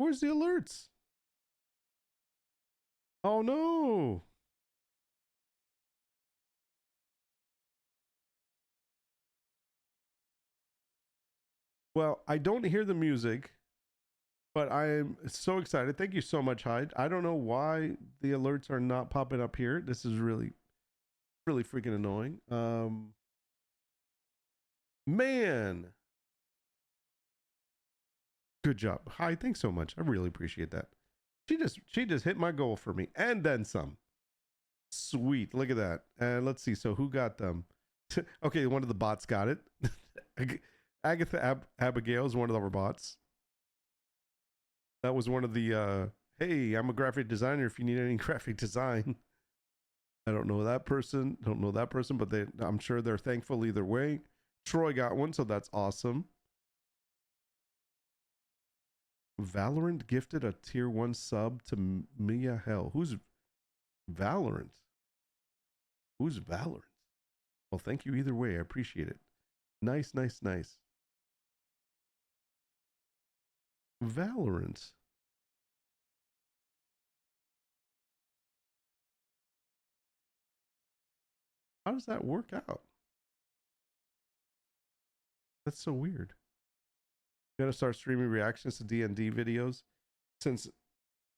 Where's the alerts? Oh no. Well, I don't hear the music, but I'm so excited. Thank you so much, Hyde. I don't know why the alerts are not popping up here. This is really, really freaking annoying. Man. Good job. Hyde, thanks so much. I really appreciate that. She just hit my goal for me and then some. Sweet. Look at that. And let's see. So who got them? Okay, one of the bots got it. Agatha Abigail is one of our bots. That was one of the hey, I'm a graphic designer if you need any graphic design. I don't know that person, but I'm sure they're thankful either way. Troy got one, so that's awesome. Valorant gifted a tier 1 sub to Mia Hell. Who's Valorant? Who's Valorant? Well, thank you either way. I appreciate it. Nice, nice, nice. Valorant. How does that work out? That's so weird. You gotta start streaming reactions to D&D videos since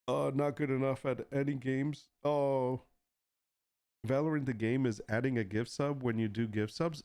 not good enough at any games. Oh, Valorant the game is adding a gift sub when you do gift subs.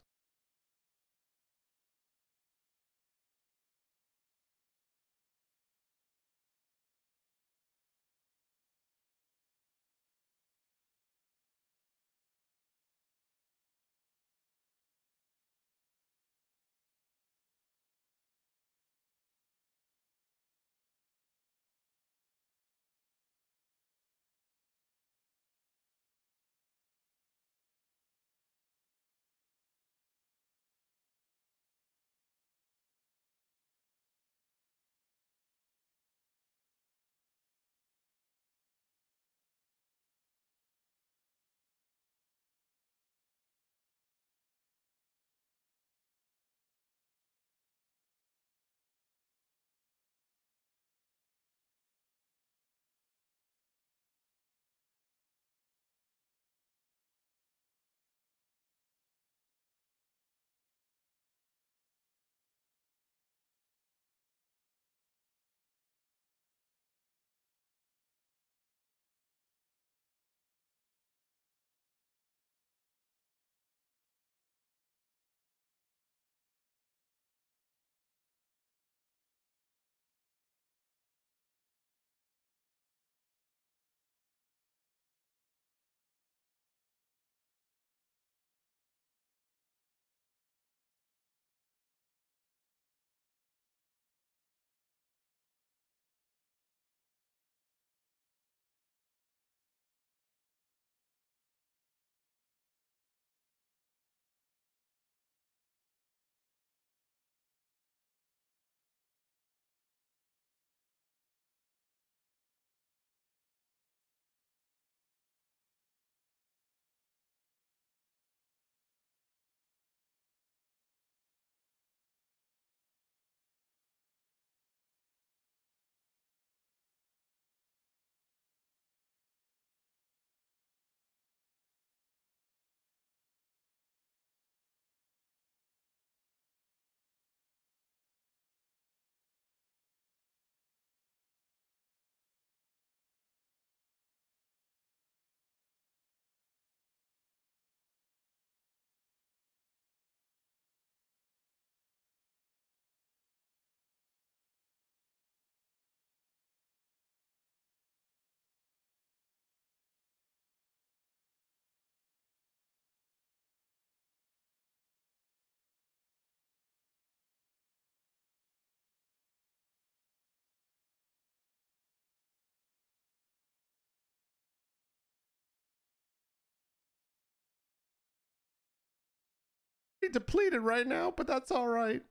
Depleted right now, but that's all right.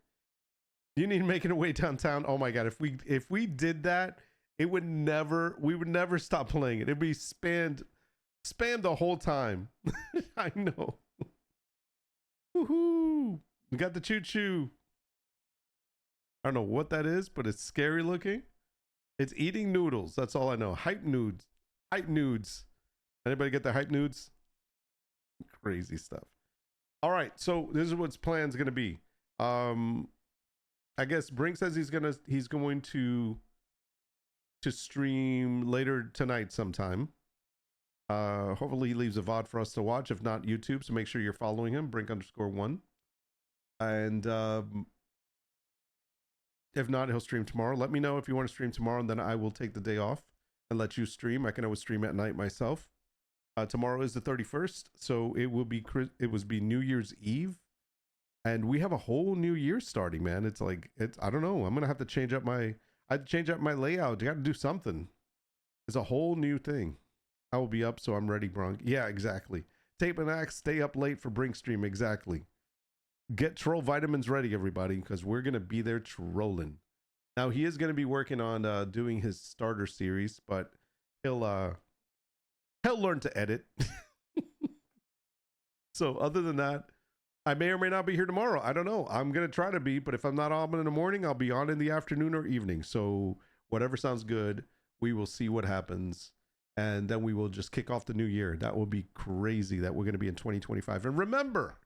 You need making a way downtown. Oh my god, if we did that, we would never stop playing it. It'd be spammed the whole time. I know. Woohoo! We got the choo choo. I don't know what that is, but it's scary looking. It's eating noodles. That's all I know. Hype nudes. Hype nudes. Anybody get the hype nudes? Crazy stuff. All right, so this is what's plan's gonna be. I guess Brink says he's going to stream later tonight sometime. Hopefully he leaves a VOD for us to watch. If not, YouTube. So make sure you're following him, Brink_1. And if not, he'll stream tomorrow. Let me know if you want to stream tomorrow, and then I will take the day off and let you stream. I can always stream at night myself. Tomorrow is the 31st, so it will be New Year's Eve, and we have a whole new year starting, man. It's like I don't know. I'm gonna have to change up my layout. I got to do something. It's a whole new thing. I will be up, so I'm ready, Bronk. Yeah, exactly. Tape and axe, stay up late for Brink stream. Exactly. Get troll vitamins ready, everybody, because we're gonna be there trolling. Now he is gonna be working on doing his starter series, but he'll learn to edit. So other than that, I may or may not be here tomorrow. I don't know. I'm gonna try to be, but if I'm not on in the morning, I'll be on in the afternoon or evening. So whatever sounds good, we will see what happens. And then we will just kick off the new year. That will be crazy that we're going to be in 2025. And remember,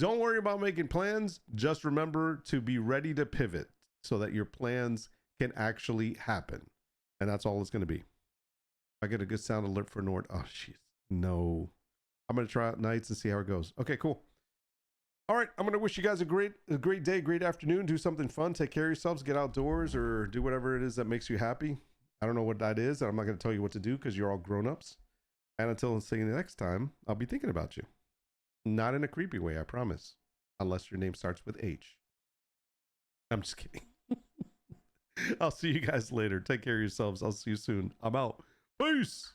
don't worry about making plans. Just remember to be ready to pivot so that your plans can actually happen. And that's all it's going to be. I get a good sound alert for Nord. Oh, shit. No. I'm going to try out nights and see how it goes. Okay, cool. All right. I'm going to wish you guys a great day, great afternoon. Do something fun. Take care of yourselves. Get outdoors or do whatever it is that makes you happy. I don't know what that is, and I'm not going to tell you what to do because you're all grown-ups. And until seeing you next time, I'll be thinking about you. Not in a creepy way, I promise. Unless your name starts with H. I'm just kidding. I'll see you guys later. Take care of yourselves. I'll see you soon. I'm out. Peace.